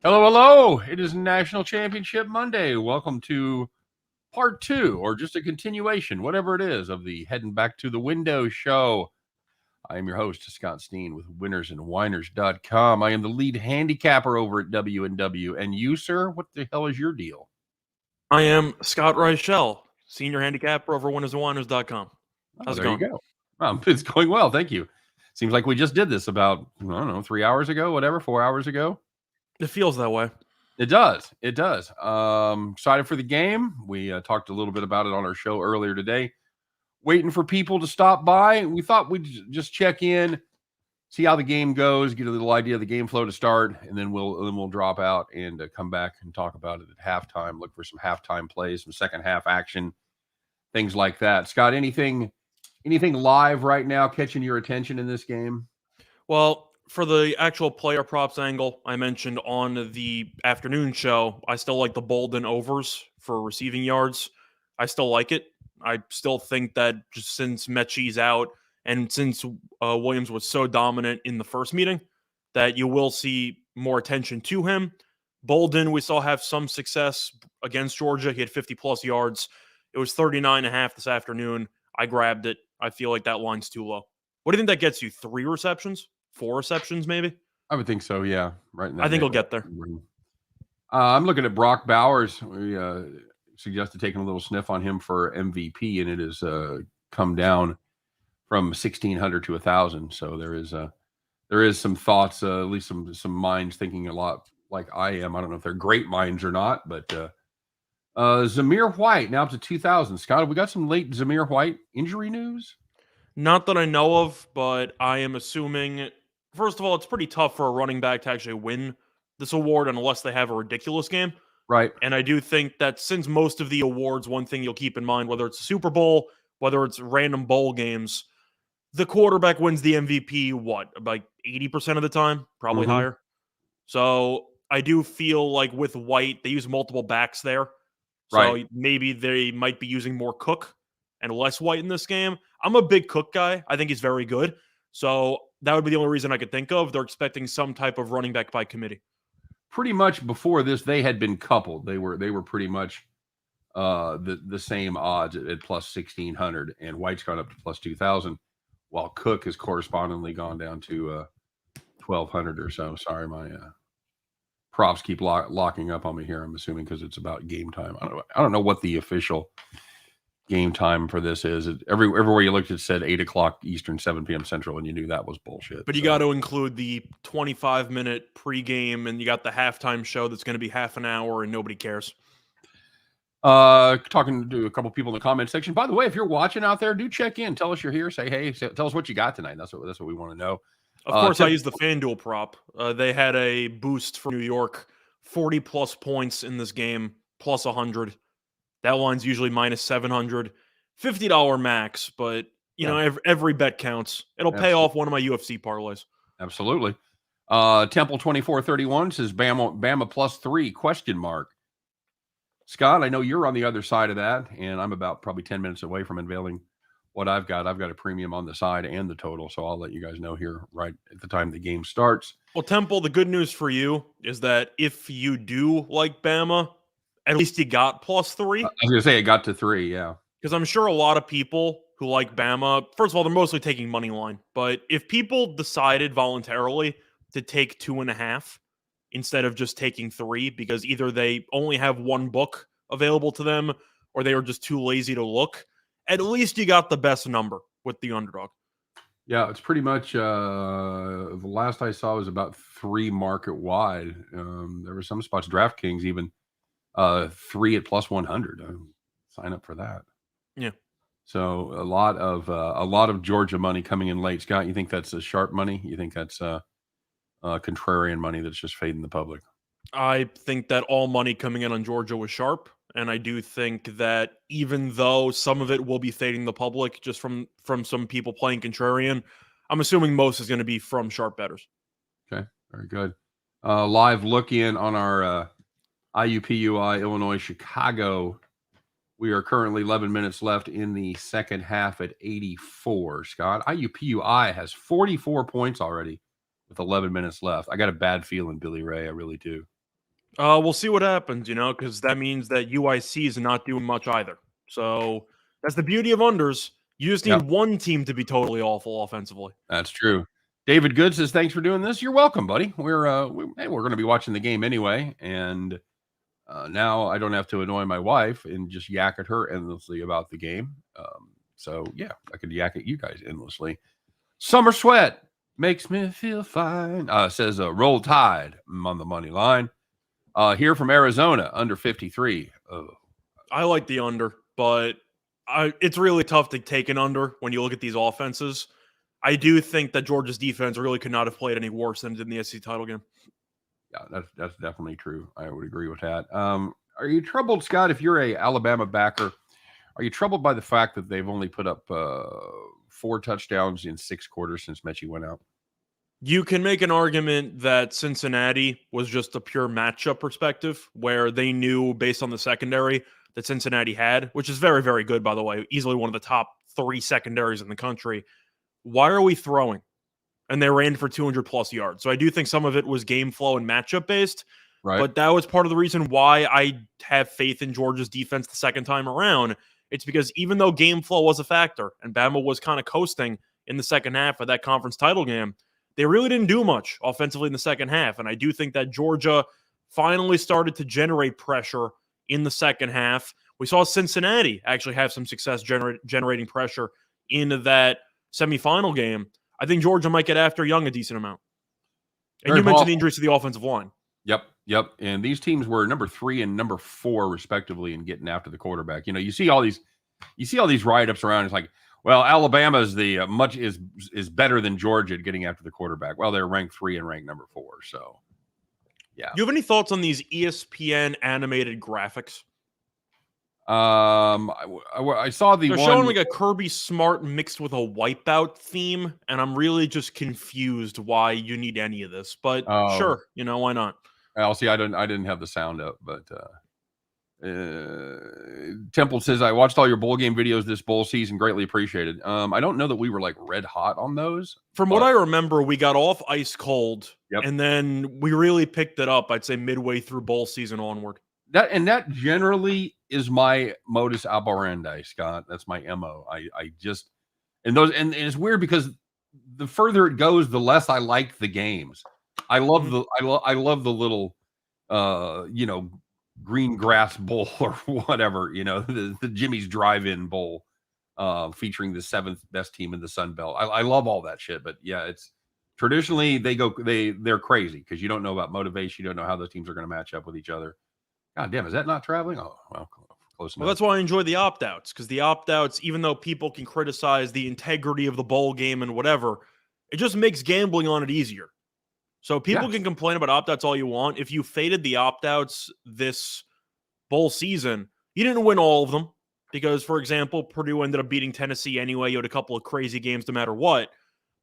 Hello, hello. It is National Championship Monday. Welcome to part two, or just a continuation, whatever it is, of the Heading Back to the Window show. I am your host, Scott Steen with winnersandwhiners.com. I am the lead handicapper over at W&W. And you, sir, what the hell is your deal? I am Scott Reichel, senior handicapper over winnersandwhiners.com. How's it There you going? go. It's going well. Thank you. Seems like we just did this about, I don't know, 3 hours ago, whatever, 4 hours ago. It feels that way. It does. It does. Excited for the game. We talked a little bit about it on our show earlier today. Waiting for people to stop by. We thought we'd just check in, see how the game goes, get a little idea of the game flow to start, and then we'll drop out and come back and talk about it at halftime. Look for some halftime plays, some second half action, things like that. Scott, anything live right now catching your attention in this game? Well, for the actual player props angle I mentioned on the afternoon show, I still like the Bolden overs for receiving yards. I still like it. I still think that just since Mechie's out and since Williams was so dominant in the first meeting, that you will see more attention to him. Bolden, we saw have some success against Georgia. He had 50 plus yards. It was 39.5 this afternoon. I grabbed it. I feel like that line's too low. What do you think that gets you? 3 receptions? 4 receptions, maybe? I would think so, yeah. Right in that I think he'll get there. I'm looking at Brock Bowers. We suggested taking a little sniff on him for MVP, and it has come down from 1,600 to 1,000. So there is some thoughts, at least some minds thinking a lot like I am. I don't know if they're great minds or not, but Zamir White now up to 2,000. Scott, have we got some late Zamir White injury news? Not that I know of, but I am assuming, first of all, it's pretty tough for a running back to actually win this award unless they have a ridiculous game. Right. And I do think that since most of the awards, one thing you'll keep in mind, whether it's a Super Bowl, whether it's random bowl games, the quarterback wins the MVP, about 80% of the time? Probably higher. So I do feel like with White, they use multiple backs there. So maybe they might be using more Cook and less White in this game. I'm a big Cook guy. I think he's very good. So that would be the only reason I could think of. They're expecting some type of running back by committee. Pretty much before this, they had been coupled. They were pretty much the same odds at plus 1,600, and White's gone up to plus 2,000, while Cook has correspondingly gone down to 1,200 or so. Sorry, my props keep locking up on me here. I'm assuming because it's about game time. I don't know what the official game time for this is. Everywhere you looked, it said 8 o'clock Eastern, 7 p.m. Central, and you knew that was bullshit. But you got to include the 25-minute pregame, and you got the halftime show that's going to be half an hour, and nobody cares. Talking to a couple people in the comment section. By the way, if you're watching out there, do check in. Tell us you're here. Say hey. Tell us what you got tonight. That's what we want to know. Of course, I used the FanDuel prop. They had a boost for New York, 40 plus points in this game, plus 100. That line's usually minus 700. $50 max, but you know every bet counts. It'll pay off one of my UFC parlays. Absolutely. Temple 2431 says Bama plus 3 ? Scott, I know you're on the other side of that, and I'm about probably 10 minutes away from unveiling what I've got. I've got a premium on the side and the total, so I'll let you guys know here right at the time the game starts. Well, Temple, the good news for you is that if you do like Bama, at least you got plus 3. I was going to say it got to 3, yeah. Because I'm sure a lot of people who like Bama, first of all, they're mostly taking money line. But if people decided voluntarily to take 2.5 instead of just taking 3, because either they only have one book available to them or they are just too lazy to look, at least you got the best number with the underdog. Yeah, it's pretty much the last I saw was about 3 market wide. There were some spots, DraftKings even 3 at plus 100. Sign up for that. Yeah. So a lot of Georgia money coming in late. Scott, you think that's a sharp money? You think that's contrarian money that's just fading the public? I think that all money coming in on Georgia was sharp. And I do think that even though some of it will be fading the public just from some people playing contrarian, I'm assuming most is going to be from sharp bettors. Okay, very good. Live look in on our IUPUI Illinois Chicago. We are currently 11 minutes left in the second half at 84. Scott, IUPUI has 44 points already with 11 minutes left. I got a bad feeling, Billy Ray. I really do. We'll see what happens, because that means that UIC is not doing much either. So that's the beauty of unders. You just need Yep. one team to be totally awful offensively. That's true. David Good says, "Thanks for doing this." You're welcome, buddy. We're going to be watching the game anyway, and now I don't have to annoy my wife and just yak at her endlessly about the game. So yeah, I could yak at you guys endlessly. Summer Sweat makes me feel fine. Says Roll Tide on the money line. Here from Arizona, under 53. I like the under, but it's really tough to take an under when you look at these offenses. I do think that Georgia's defense really could not have played any worse than it did in the SEC title game. Yeah, that's definitely true. I would agree with that. Are you troubled, Scott, if you're a Alabama backer? Are you troubled by the fact that they've only put up 4 touchdowns in 6 quarters since Mechie went out? You can make an argument that Cincinnati was just a pure matchup perspective, where they knew based on the secondary that Cincinnati had, which is very, very good, by the way, easily one of the top 3 secondaries in the country. Why are we throwing? And they ran for 200 plus yards. So I do think some of it was game flow and matchup based, Right. but that was part of the reason why I have faith in Georgia's defense the second time around. It's because even though game flow was a factor and Bama was kind of coasting in the second half of that conference title game, they really didn't do much offensively in the second half. And I do think that Georgia finally started to generate pressure in the second half. We saw Cincinnati actually have some success generating pressure in that semifinal game. I think Georgia might get after Young a decent amount. And you mentioned the injuries to the offensive line. Yep. And these teams were number 3 and number 4 respectively in getting after the quarterback. You see all these write-ups around. It's like, well, Alabama is is better than Georgia at getting after the quarterback. Well, they're ranked 3 and ranked number 4. So, yeah. You have any thoughts on these ESPN animated graphics? I saw They're showing like a Kirby Smart mixed with a Wipeout theme, and I'm really just confused why you need any of this. But sure, why not? I'll see. I didn't have the sound up, but Temple says, "I watched all your bowl game videos this bowl season. Greatly appreciated." I don't know that we were like red hot on those. From what I remember, we got off ice cold, Yep. and then we really picked it up. I'd say midway through bowl season onward. That generally is my modus operandi, Scott. That's my MO. I just and it's weird because the further it goes, the less I like the games. I love I love the little green grass bowl or whatever, the Jimmy's Drive-In Bowl featuring the 7th best team in the Sun Belt. I love all that shit, but yeah, it's traditionally they're crazy because you don't know about motivation, you don't know how those teams are going to match up with each other. God damn, is that not traveling? Oh, well, close enough. Well, that's why I enjoy the opt-outs, because the opt-outs, even though people can criticize the integrity of the bowl game and whatever, it just makes gambling on it easier. So people can complain about opt-outs all you want. If you faded the opt-outs this bowl season, you didn't win all of them because, for example, Purdue ended up beating Tennessee anyway. You had a couple of crazy games no matter what.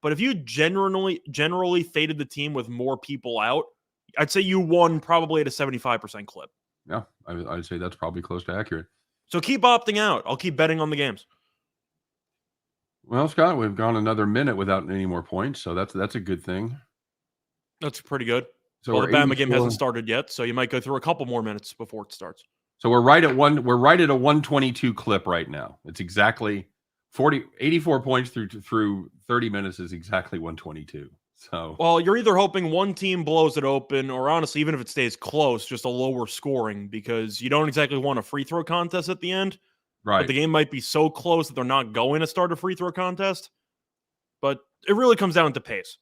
But if you generally faded the team with more people out, I'd say you won probably at a 75% clip. Yeah, I'd say that's probably close to accurate. So keep opting out. I'll keep betting on the games. Well, Scott, we've gone another minute without any more points, so that's a good thing. That's pretty good. So well, the Bama game hasn't started yet, so you might go through a couple more minutes before it starts. So we're right at a 122 clip right now. It's exactly 84 points through 30 minutes is exactly 122. So, well, you're either hoping one team blows it open, or honestly, even if it stays close, just a lower scoring, because you don't exactly want a free throw contest at the end. Right. But the game might be so close that they're not going to start a free throw contest. But it really comes down to pace.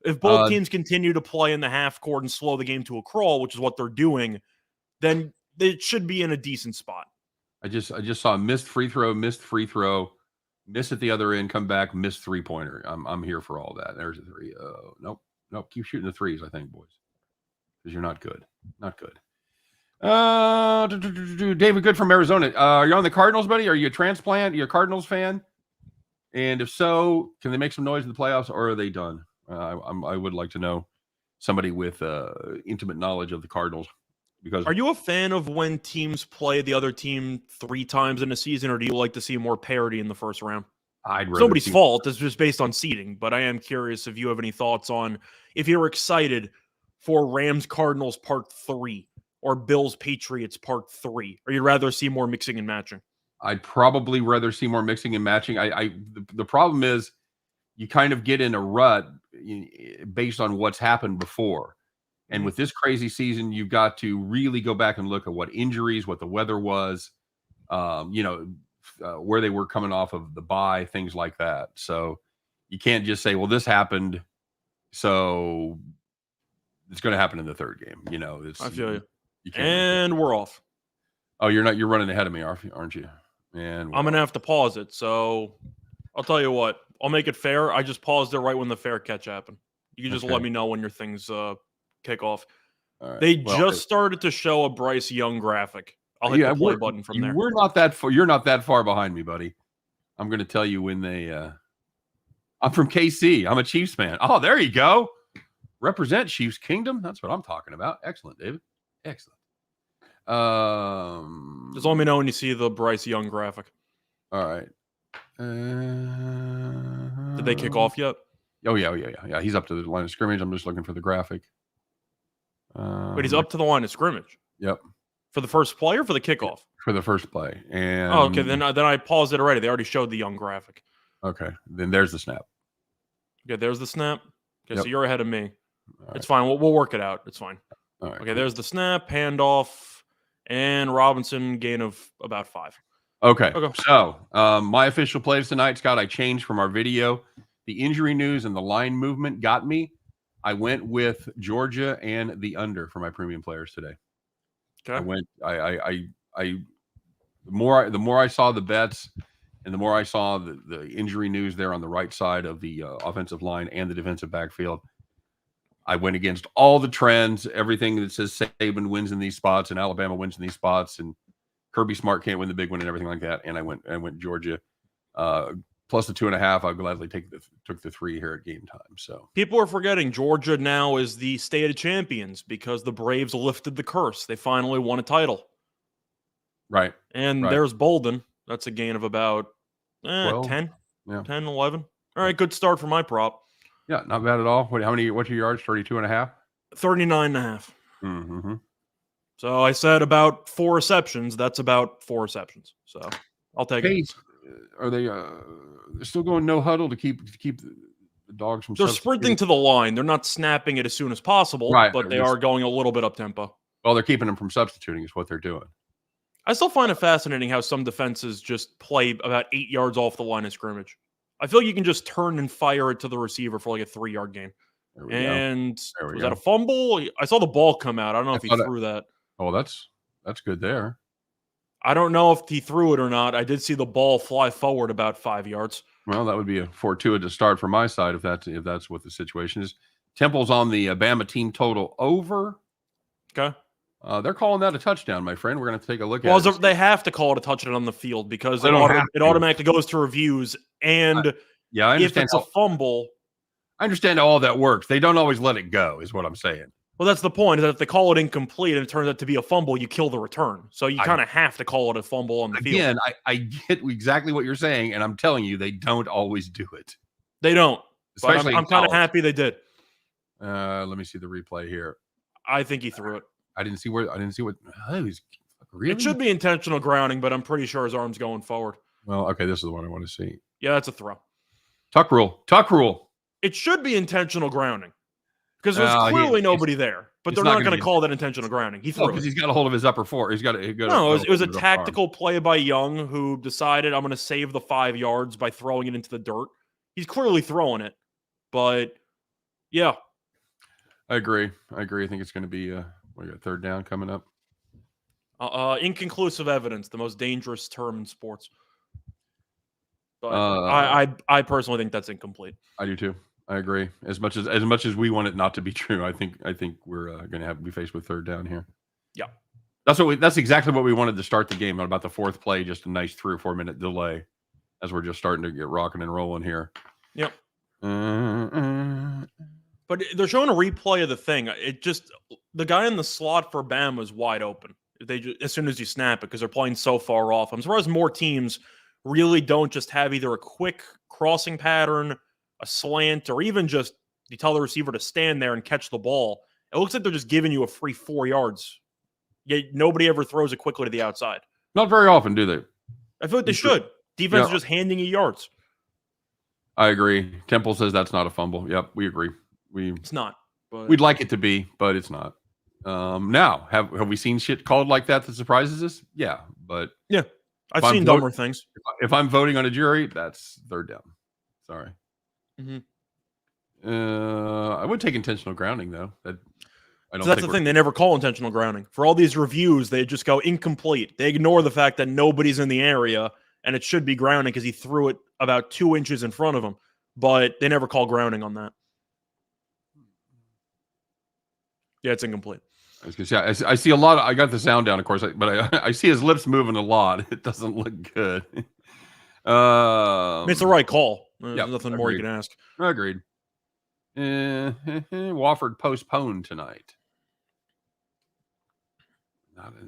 If both teams continue to play in the half court and slow the game to a crawl, which is what they're doing, then it should be in a decent spot. I just saw missed free throw, miss at the other end, come back, missed 3-pointer. I'm here for all that. There's a 3. Nope. Keep shooting the 3s, I think, boys, because you're not good. David Good from Arizona. Are you on the Cardinals, buddy? Are you a transplant? Are you a Cardinals fan? And if so, can they make some noise in the playoffs, or are they done? I would like to know somebody with intimate knowledge of the Cardinals. Because are you a fan of when teams play the other team 3 times in a season, or do you like to see more parity in the first round? It's nobody's fault. It's just based on seeding. But I am curious if you have any thoughts on if you're excited for Rams Cardinals Part 3 or Bills Patriots Part 3? Or you'd rather see more mixing and matching? I'd probably rather see more mixing and matching. The problem is you kind of get in a rut based on what's happened before. And with this crazy season, you've got to really go back and look at what injuries, what the weather was, where they were coming off of the bye, things like that. So you can't just say, well, this happened, so it's going to happen in the third game. I feel you. You can't. And we're off. Oh, you're running ahead of me, aren't you? And I'm going to have to pause it. So I'll tell you what, I'll make it fair. I just paused it right when the fair catch happened. You can just let me know when your things kick off. Right. They just started to show a Bryce Young graphic. I'll hit the play button from there. We're not that far. You're not that far behind me, buddy. I'm going to tell you when they. I'm from KC. I'm a Chiefs fan. Oh, there you go. Represent Chiefs Kingdom. That's what I'm talking about. Excellent, David. Excellent. Just let me know when you see the Bryce Young graphic. All right. Did they kick off yet? Oh yeah. He's up to the line of scrimmage. I'm just looking for the graphic. But he's up to the line of scrimmage. Yep. For the first play or for the kickoff? For the first play. And okay. Then I paused it already. They already showed the Young graphic. Okay. Then there's the snap. Okay. There's the snap. Okay. Yep. So you're ahead of me. All it's fine. We'll work it out. It's fine. All right. Okay. There's the snap, handoff, and Robinson gain of about 5. Okay. So my official plays tonight, Scott, I changed from our video. The injury news and the line movement got me. I went with Georgia and the under for my premium players today. Okay. The more I saw the bets and the more I saw the injury news there on the right side of the offensive line and the defensive backfield, I went against all the trends, everything that says Saban wins in these spots and Alabama wins in these spots and Kirby Smart can't win the big one and everything like that. And I went Georgia plus the 2.5. I'll gladly took the 3 here at game time. So people are forgetting Georgia now is the state of champions because the Braves lifted the curse. They finally won a title. Right. And there's Bolden. That's a gain of about 12, 10, yeah. 10, 11. All right, good start for my prop. Yeah, not bad at all. What's your yards? 32.5? 39.5. Mm-hmm. So I said about 4 receptions. That's about 4 receptions. So I'll take it. Are they they're still going no huddle to keep the dogs from? They're sprinting to the line. They're not snapping it as soon as possible, right, but they are going a little bit up tempo. Well, they're keeping them from substituting is what they're doing. I still find it fascinating how some defenses just play about 8 yards off the line of scrimmage. I feel like you can just turn and fire it to the receiver for like a 3-yard gain. And was that a fumble? I saw the ball come out. I don't know if he threw that. Oh, that's good there. I don't know if he threw it or not. I did see the ball fly forward about 5 yards. Well, that would be a fortuitous start from my side if that's what the situation is. Temple's on the Bama team total over. Okay. They're calling that a touchdown, my friend. We're going to take a look at it. Well, they have to call it a touchdown on the field because it automatically goes to reviews. And I understand if it's a fumble. I understand how all that works. They don't always let it go, is what I'm saying. Well, that's the point. Is that if they call it incomplete and it turns out to be a fumble, you kill the return. So you kind of have to call it a fumble on the field. Again, I get exactly what you're saying, and I'm telling you, they don't always do it. They don't. Especially I'm kind of happy they did. Let me see the replay here. I think he threw it. I didn't see what. Really? It should be intentional grounding, but I'm pretty sure his arm's going forward. Well, okay, this is the one I want to see. Yeah, that's a throw. Tuck rule. It should be intentional grounding because there's clearly nobody there. But they're not going to call that intentional grounding. He threw because he's got a hold of his upper foot. It was a tactical play by Young who decided I'm going to save the 5 yards by throwing it into the dirt. He's clearly throwing it, but yeah. I agree. I think it's going to be we got 3rd down coming up. Inconclusive evidence, the most dangerous term in sports. But I personally think that's incomplete. I do too. I agree. As much as we want it not to be true, I think we're going to have to be faced with 3rd down here. Yeah, that's exactly what we wanted to start the game. About the 4th play, just a nice 3 or 4 minute delay as we're just starting to get rocking and rolling here. Yep. But they're showing a replay of the thing. The guy in the slot for Bama was wide open. As soon as you snap it, because they're playing so far off. I'm surprised more teams really don't just have either a quick crossing pattern, a slant, or even just you tell the receiver to stand there and catch the ball. It looks like they're just giving you a free 4 yards Yet nobody ever throws it quickly to the outside. Not very often, do they? I feel like they should. Defense is just handing you yards. I agree. Temple says that's not a fumble. Yep, we agree. It's not. But We'd like it to be, but it's not. Now, have we seen shit called like that surprises us? Yeah, but yeah, I've seen dumber things. If I'm voting on a jury, that's third down. Sorry. Mm-hmm. I would take intentional grounding though. So that's the thing. They never call intentional grounding. For all these reviews, they just go incomplete. They ignore the fact that nobody's in the area and it should be grounding because he threw it about 2 inches in front of him. But they never call grounding on that. Yeah, it's incomplete. I see a lot. I got the sound down, of course, but I see his lips moving a lot. It doesn't look good. It's the right call. There's nothing more you can ask. Agreed. Wofford postponed tonight.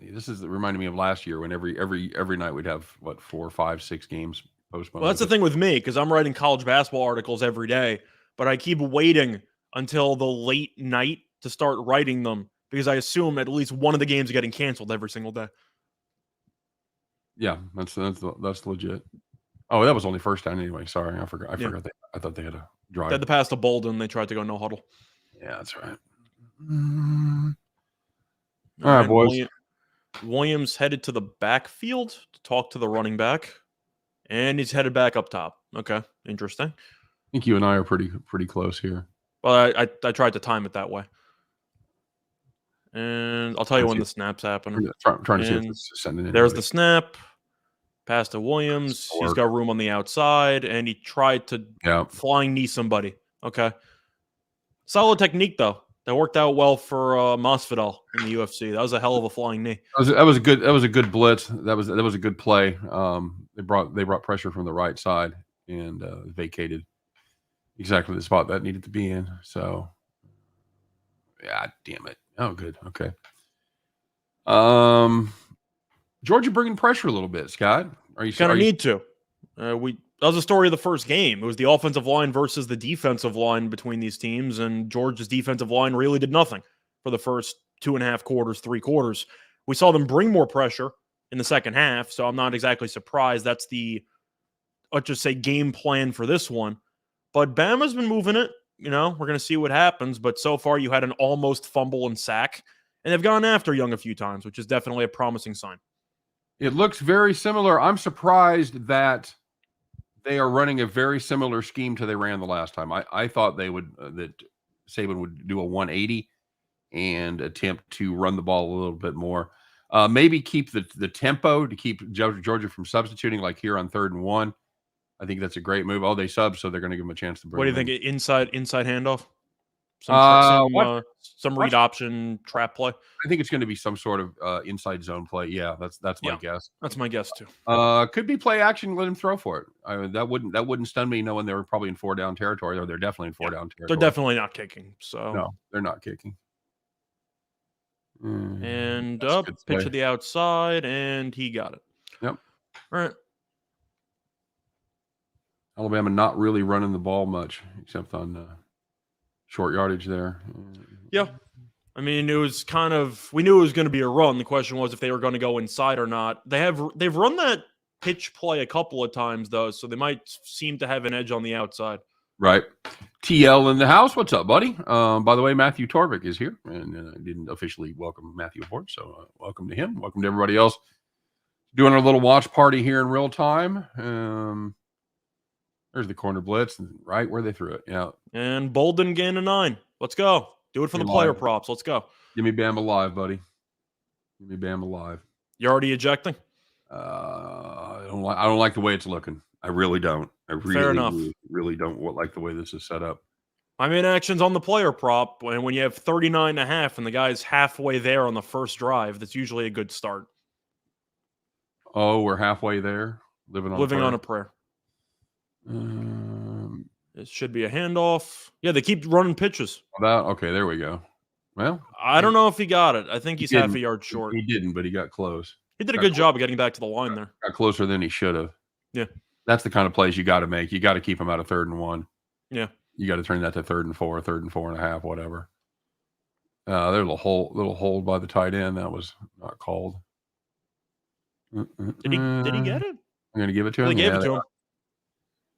This is reminding me of last year when every night we'd have 4, 5, 6 games postponed. Well, that's the thing with me because I'm writing college basketball articles every day, but I keep waiting until the late night to start writing them because I assume at least one of the games are getting canceled every single day. Yeah, that's legit. Oh, that was only first down anyway. Sorry, I forgot. I thought they had a drive. They had the pass to Bolden. They tried to go no huddle. Yeah, that's right. All right, boys. Williams headed to the backfield to talk to the running back, and he's headed back up top. Okay, interesting. I think you and I are pretty close here. Well, I tried to time it that way. And I'll tell you when the snaps happen. Trying to see if it's sending it. There's the snap. Pass to Williams. He's got room on the outside, and he tried to flying knee somebody. Okay. Solid technique, though. That worked out well for Masvidal in the UFC. That was a hell of a flying knee. That was a good blitz. That was a good play. They brought pressure from the right side and vacated exactly the spot that needed to be in. So, yeah, damn it. Oh, good. Okay. Georgia bringing pressure a little bit, Scott. Are you kind of need to? That was the story of the first game. It was the offensive line versus the defensive line between these teams, and Georgia's defensive line really did nothing for the first 2.5 quarters, 3 quarters. We saw them bring more pressure in the second half, so I'm not exactly surprised. That's the, let's just say, game plan for this one. But Bama's been moving it. We're going to see what happens. But so far, you had an almost fumble and sack, and they've gone after Young a few times, which is definitely a promising sign. It looks very similar. I'm surprised that they are running a very similar scheme to they ran the last time. I thought they would that Saban would do a 180 and attempt to run the ball a little bit more. Maybe keep the tempo to keep Georgia from substituting, like here on 3rd and 1. I think that's a great move. Oh, they sub, so they're going to give them a chance to bring. What do you think? Inside handoff? Some read option trap play. I think it's going to be some sort of inside zone play. Yeah, that's my guess. That's my guess too. Could be play action. Let him throw for it. That wouldn't stun me knowing they were probably in 4-down territory. Or they're definitely in 4-down territory. They're definitely not kicking. So no, they're not kicking. And pitch to the outside, and he got it. Yep. All right. Alabama not really running the ball much, except on short yardage there. Yeah. I mean, it was we knew it was going to be a run. The question was if they were going to go inside or not. They've run that pitch play a couple of times, though, so they might seem to have an edge on the outside. Right. TL in the house. What's up, buddy? By the way, Matthew Torvik is here, and I didn't officially welcome Matthew aboard, so welcome to him. Welcome to everybody else doing our little watch party here in real time. There's the corner blitz, right where they threw it. Yeah. And Bolden gained a 9. Let's go. Do it for the player props. Let's go. Give me Bama live, buddy. Give me Bama live. You already ejecting? I don't like the way it's looking. I really don't. Fair enough. Really don't like the way this is set up. I mean, action's on the player prop. And when you have 39.5 and the guy's halfway there on the first drive, that's usually a good start. Oh, we're halfway there? Living on a prayer. It should be a handoff. Yeah, they keep running pitches. Okay, there we go. Well, I don't know if he got it. I think he's half a yard short. He didn't, but he got close. He did a good job of getting back to the line there. Got closer than he should have. Yeah. That's the kind of plays you got to make. You got to keep him out of 3rd and 1. Yeah. You got to turn that to 3rd and 4, 3rd and 4.5, whatever. There's a little hold by the tight end that was not called. Did he get it? I'm going to give it to Well, him. they gave Yeah, it to him.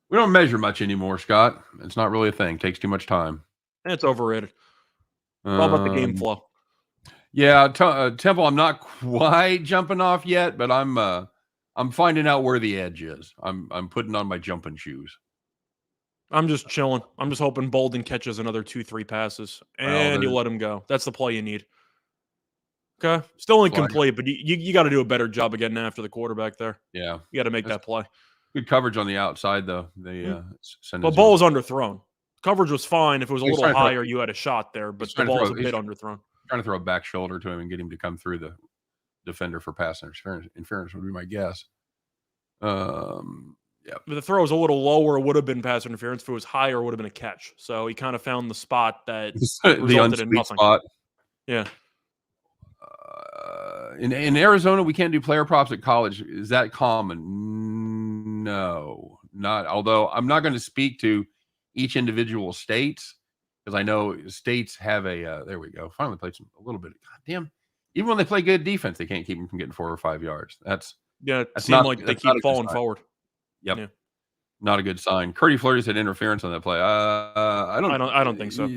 we don't measure much anymore, Scott. It's not really a thing. Takes too much time. It's overrated. All about the game flow. Yeah, Temple. I'm not quite jumping off yet, but I'm finding out where the edge is. I'm putting on my jumping shoes. I'm just chilling. I'm just hoping Bolden catches another 2-3 passes, and you let him go. That's the play you need. Okay, still incomplete, but you got to do a better job of getting after the quarterback there. Yeah, you got to make that play. Good coverage on the outside, though. They but ball was underthrown. Coverage was fine if it was a little higher. You had a shot there, but the ball was a bit underthrown. Trying to throw a back shoulder to him and get him to come through the defender for pass interference would be my guess. Yeah, but the throw was a little lower. It would have been pass interference. If it was higher, it would have been a catch. So he kind of found the spot that resulted in nothing. Spot. Yeah. In Arizona, we can't do player props at college. Is that common? No, not. Although I'm not going to speak to each individual states because I know states have a. There we go. Finally played a little bit. God damn. Even when they play good defense, they can't keep them from getting 4 or 5 yards. It seemed like they keep falling forward. Yep. Yeah. Not a good sign. Curdy Flurries had interference on that play. I don't think so.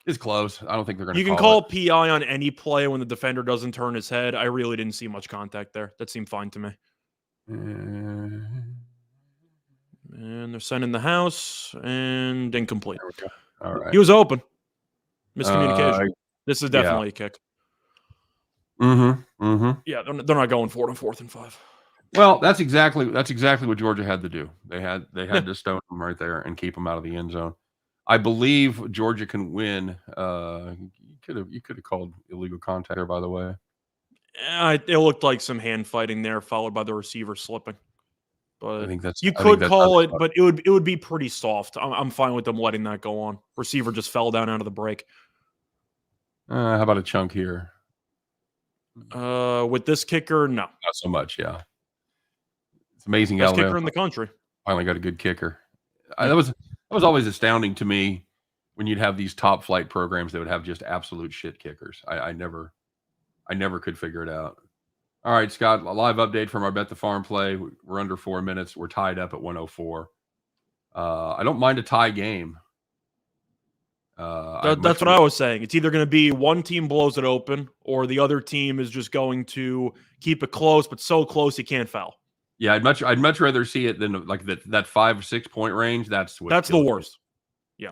It's close. I don't think they're going to. You can call PI on any play when the defender doesn't turn his head. I really didn't see much contact there. That seemed fine to me. And they're sending the house and incomplete. All right. He was open. Miscommunication. This is definitely a kick. Yeah, they're not going for it on 4th and 5. Well, that's exactly what Georgia had to do. They had to stone him right there and keep him out of the end zone. I believe Georgia can win. You could have called illegal contact there, by the way. It looked like some hand fighting there, followed by the receiver slipping. But I think that's you could call it, but it would be pretty soft. I'm fine with them letting that go on. Receiver just fell down out of the break. How about a chunk here? With this kicker, no, not so much. Yeah, it's amazing. Best kicker in the country. Finally got a good kicker. That was always astounding to me when you'd have these top flight programs that would have just absolute shit kickers. I never could figure it out. All right, Scott, a live update from our Bet the Farm play. We're under 4 minutes. We're tied up at 104. I don't mind a tie game. That's what I was saying. It's either going to be one team blows it open or the other team is just going to keep it close, but so close you can't foul. Yeah, I'd much rather see it than like that 5 or 6 point range. That's the worst. Yeah,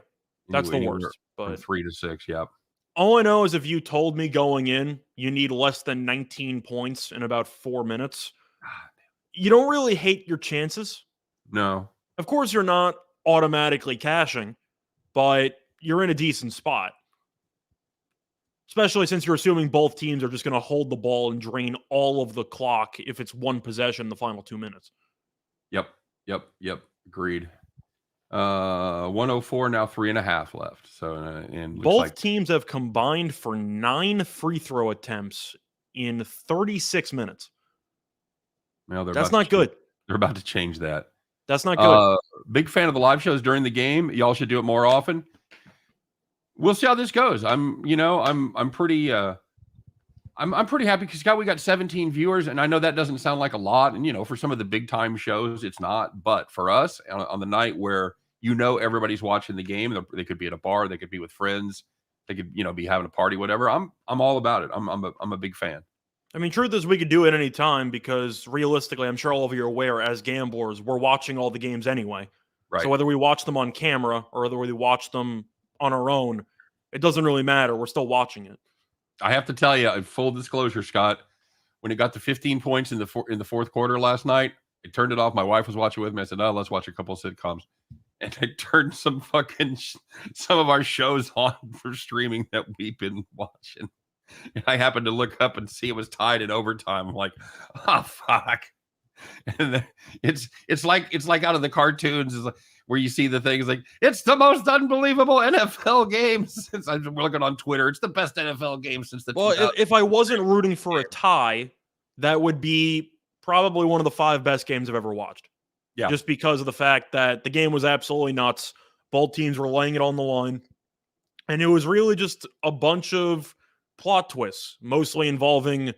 that's the worst. But 3 to 6, yeah. All I know is if you told me going in, you need less than 19 points in about 4 minutes, you don't really hate your chances. No. Of course, you're not automatically cashing, but you're in a decent spot. Especially since you're assuming both teams are just going to hold the ball and drain all of the clock if it's one possession in the final 2 minutes. Yep. Agreed. 104 now, 3.5 left. So, and both teams have combined for 9 free throw attempts in 36 minutes. Well, that's not good. They're about to change that. That's not good. Big fan of the live shows during the game. Y'all should do it more often. We'll see how this goes. I'm pretty happy because Scott, we got 17 viewers, and I know that doesn't sound like a lot. And for some of the big time shows, it's not. But for us, on the night where everybody's watching the game, they could be at a bar, they could be with friends, they could be having a party, whatever. I'm all about it. I'm a big fan. I mean, truth is, we could do it any time because realistically, I'm sure all of you are aware as gamblers, we're watching all the games anyway. Right. So whether we watch them on camera or whether we watch them on our own, it doesn't really matter. We're still watching it. I have to tell you, in full disclosure, Scott, when it got to 15 points in the fourth quarter last night, I turned it off. My wife was watching with me. I said, "No, let's watch a couple of sitcoms," and I turned some of our shows on for streaming that we've been watching. And I happened to look up and see it was tied in overtime. I'm like, "Oh fuck!" And it's like out of the cartoons. It's like, where you see the things like, it's the most unbelievable NFL game since I'm looking on Twitter. It's the best NFL game since the. Well, if I wasn't rooting for a tie, that would be probably one of the 5 best games I've ever watched. Yeah. Just because of the fact that the game was absolutely nuts. Both teams were laying it on the line. And it was really just a bunch of plot twists, mostly involving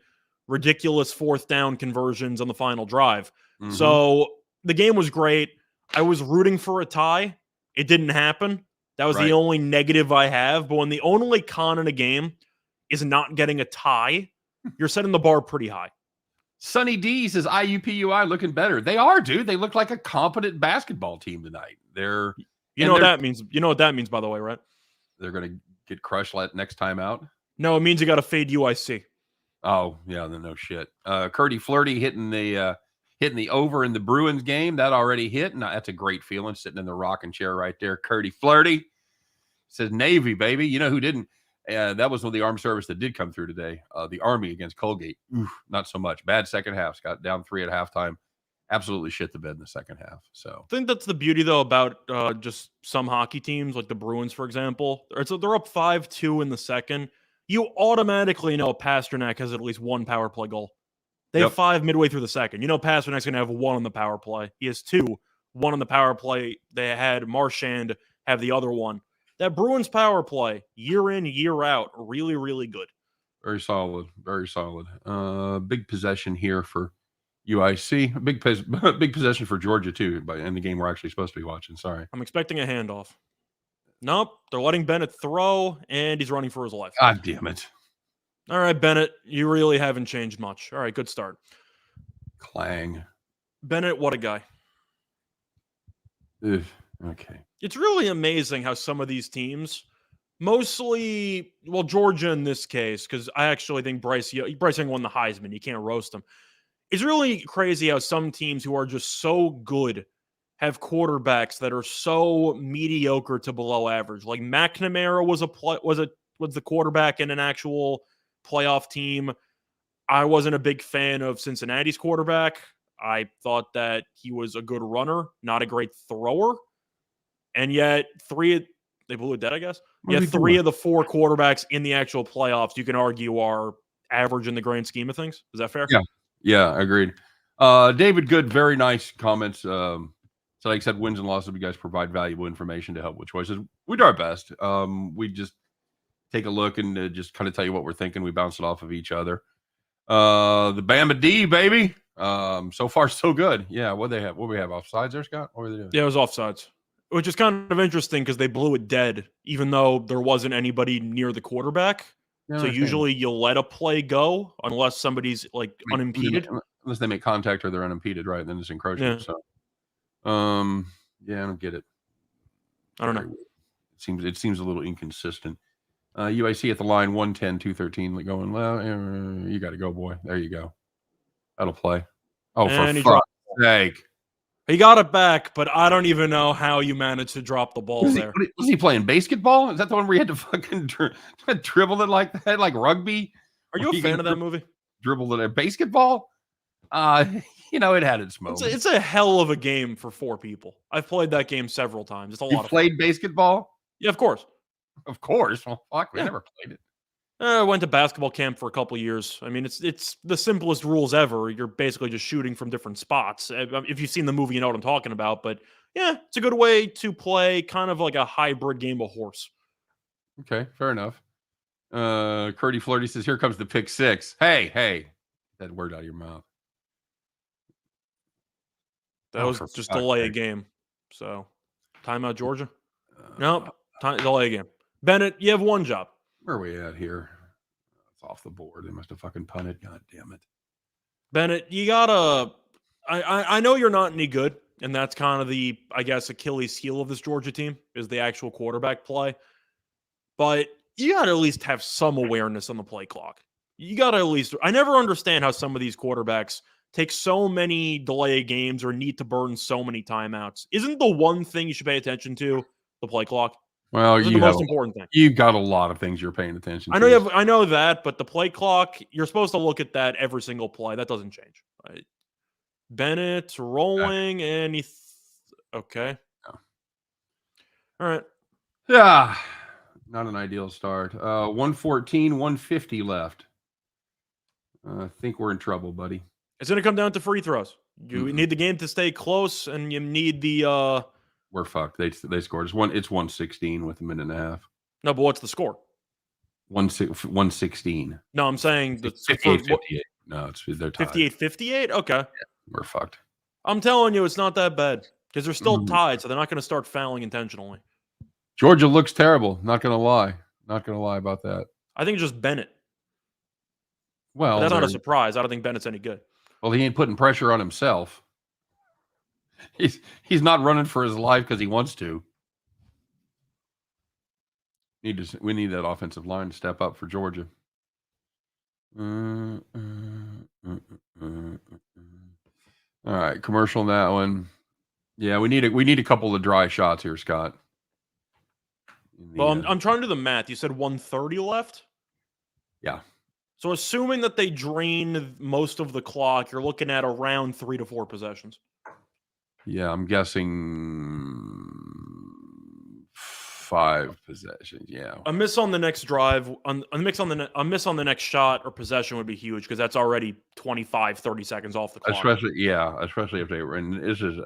ridiculous fourth down conversions on the final drive. Mhm. So the game was great. I was rooting for a tie. It didn't happen. That was Right. the only negative I have. But when the only con in a game is not getting a tie, you're setting the bar pretty high. Sunny D says IUPUI looking better. They are, dude. They look like a competent basketball team tonight. They're You know what that means. You know what that means, by the way, right? they're going to get crushed next time out. No, it means you got to fade UIC. Oh yeah, then no shit. Curdy Flirty hitting the over in the Bruins game. That already hit, and that's a great feeling sitting in the rocking chair right there. Curdy Flirty says Navy, baby. You know who didn't? That was one of the armed service that did come through today. The Army against Colgate. Oof, not so much. Bad second half. Got down 3 at halftime. Absolutely shit the bed in the second half. So I think that's the beauty, though, about just some hockey teams, like the Bruins, for example. So they're up 5-2 in the second. You automatically know Pasternak has at least one power play goal. They have 5 midway through the second. You know Pasternak's going to have 1 on the power play. He has 2, 1 on the power play. They had Marchand have the other one. That Bruins power play, year in, year out, really, really good. very solid. Very solid. Big possession here for UIC. Big possession for Georgia, too, but in the game we're actually supposed to be watching. Sorry. I'm expecting a handoff. Nope. They're letting Bennett throw, and he's running for his life. God damn it. All right, Bennett, you really haven't changed much. All right, good start. Clang. Bennett, what a guy. Ugh, okay. It's really amazing how some of these teams, mostly, well, Georgia in this case, because I actually think Bryce Young won the Heisman. You can't roast him. It's really crazy how some teams who are just so good have quarterbacks that are so mediocre to below average. Like McNamara was the quarterback in an actual playoff team. I wasn't a big fan of Cincinnati's quarterback. I thought that he was a good runner, not a great thrower. And yet they blew it dead, I guess. Yeah, 3 of the 4 quarterbacks in the actual playoffs, you can argue, are average in the grand scheme of things. Is that fair? Yeah, agreed. David Good, very nice comments. So like I said, wins and losses, you guys provide valuable information to help with choices. We do our best. We just take a look and just kind of tell you what we're thinking. We bounce it off of each other. The Bama D, baby. So far, so good. Yeah, what they have? What we have? Offsides there, Scott? What were they doing? Yeah, it was offsides, which is kind of interesting because they blew it dead, even though there wasn't anybody near the quarterback. So usually you'll let a play go unless somebody's like unimpeded. Unless they make contact or they're unimpeded, right? Then it's encroachment. Yeah. So, yeah, I don't get it. I don't know. It seems a little inconsistent. UIC at the line 110, 213, going, well, you got to go, boy. There you go. That'll play. Oh, and for fuck's sake. He got it back, but I don't even know how you managed to drop the ball there. Was he playing basketball? Is that the one where you had to fucking dribble it like that, like rugby? Are you a fan of that movie? Dribbled it at basketball? It had its moments. It's a hell of a game for 4 people. I've played that game several times. It's a lot of fun. You played basketball? Yeah, of course. Of course. Well, fuck, we never played it. I went to basketball camp for a couple of years. I mean, it's the simplest rules ever. You're basically just shooting from different spots. If you've seen the movie, you know what I'm talking about. But yeah, it's a good way to play kind of like a hybrid game of horse. Okay, fair enough. Curdy Flirty says, here comes the pick 6. Hey, that word out of your mouth. That was just delay a game. So, timeout, Georgia? Nope. Delay a game. Bennett, you have one job. Where are we at here? It's off the board. They must have fucking punted. God damn it. Bennett, you gotta... I know you're not any good, and that's kind of the, I guess, Achilles heel of this Georgia team, is the actual quarterback play. But you gotta at least have some awareness on the play clock. You gotta at least... I never understand how some of these quarterbacks take so many delay games or need to burn so many timeouts. Isn't the one thing you should pay attention to the play clock? Well, the most important thing. You've got a lot of things you're paying attention to. I know that, but the play clock, you're supposed to look at that every single play. That doesn't change. Right? Bennett rolling, and okay. No. All right. Yeah. Not an ideal start. 114, 150 left. I think we're in trouble, buddy. It's going to come down to free throws. You need the game to stay close, and you need the... We're fucked. They scored. It's 116 with a minute and a half. No, but what's the score? 116. No, I'm saying the 58-58. No, they're tied. 58-58? Okay. We're fucked. I'm telling you, it's not that bad because they're still Mhm. tied, so they're not going to start fouling intentionally. Georgia looks terrible. Not going to lie. Not going to lie about that. I think it's just Bennett. Well, But that's not a surprise. I don't think Bennett's any good. Well, he ain't putting pressure on himself. He's not running for his life because he wants to. We need that offensive line to step up for Georgia. All right, commercial on that one. Yeah, we need a couple of dry shots here, Scott. Well, I'm trying to do the math. You said 130 left? Yeah. So assuming that they drain most of the clock, you're looking at around 3 to 4 possessions. Yeah, I'm guessing 5 possessions. Yeah. A miss on the next drive, a miss on the next shot or possession would be huge because that's already 25, 30 seconds off the clock. Especially if they were. And this is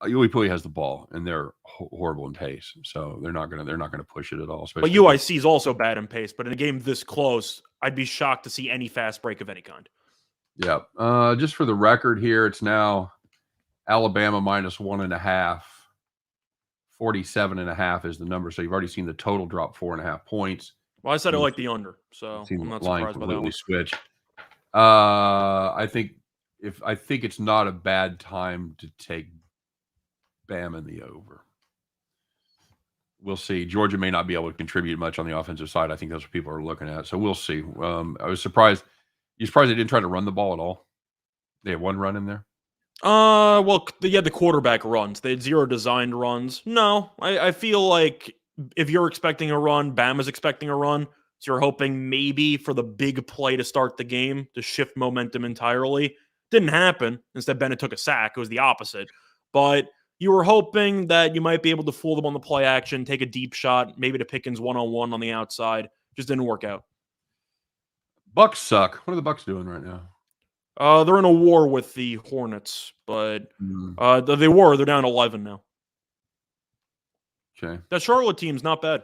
UAPoe has the ball and they're horrible in pace, so they're not gonna push it at all. But UIC is also bad in pace. But in a game this close, I'd be shocked to see any fast break of any kind. Yeah. Just for the record here, it's now Alabama -1.5. 47.5 is the number. So you've already seen the total drop 4.5 points. Well, I said I like the under, so I'm not surprised by that one. Switch. I think it's not a bad time to take Bama in the over. We'll see. Georgia may not be able to contribute much on the offensive side. I think that's what people are looking at. So we'll see. I was surprised. You surprised they didn't try to run the ball at all? They had one run in there? Well, they had the quarterback runs. They had 0 designed runs. No, I feel like if you're expecting a run, Bama's expecting a run. So you're hoping maybe for the big play to start the game to shift momentum entirely. Didn't happen. Instead, Bennett took a sack. It was the opposite. But you were hoping that you might be able to fool them on the play action, take a deep shot, maybe to Pickens one-on-one on the outside. Just didn't work out. Bucks suck. What are the Bucks doing right now? They're in a war with the Hornets, but they're down 11 now. Okay. That Charlotte team's not bad.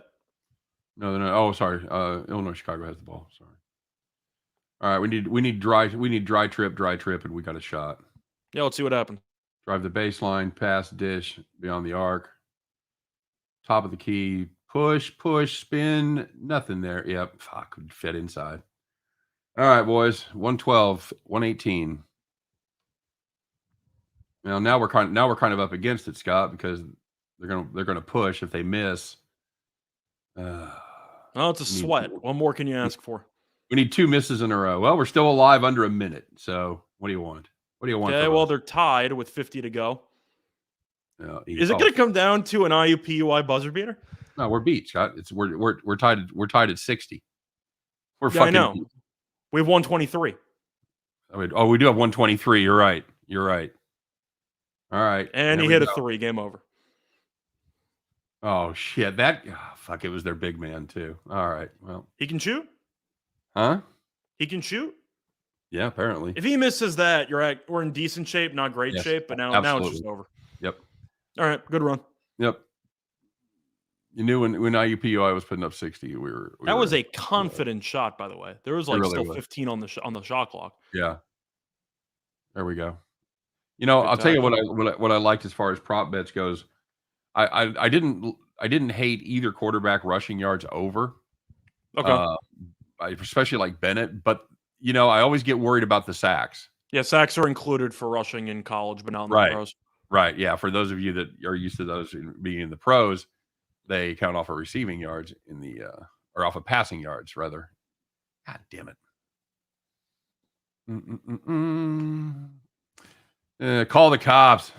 No, they're not. Oh, sorry. Illinois Chicago has the ball. Sorry. All right, we need dry trip, and we got a shot. Yeah, let's see what happens. Drive the baseline, pass, dish, beyond the arc. Top of the key, push, spin, nothing there. Yep, fuck, fit inside. All right, boys, 112, 118. Now we're kind of up against it, Scott, because they're gonna push if they miss. Oh, it's a sweat. What more can you ask for? We need 2 misses in a row. Well, we're still alive under a minute. So what do you want? What do you want? Okay, well, they're tied with 50 to go. Is it Oh, going to come down to an IUPUI buzzer beater? no, we're beat, Scott. We're tied. We're tied at 60. We're Yeah, I fucking. know. We have 123. Oh, we do have 123. You're right. All right. And he hit a 3. Game over. Oh shit! Fuck! It was their big man too. All right. Well, He can shoot. huh? He can shoot. Yeah, apparently. If he misses that, we're in decent shape, not great Yes, shape, but now it's just over. Yep. All right, good run. Yep. You knew when IUPUI was putting up 60, that was a confident shot, by the way. There was really still was. 15 on the shot clock. Yeah. There we go. I'll tell you what I liked as far as prop bets goes. I didn't hate either quarterback rushing yards over. Okay. Especially like Bennett, but I always get worried about the sacks. Yeah, sacks are included for rushing in college, but not in the pros. Right. Yeah. For those of you that are used to those being in the pros, they count off of receiving yards or off of passing yards rather. God damn it. Call the cops.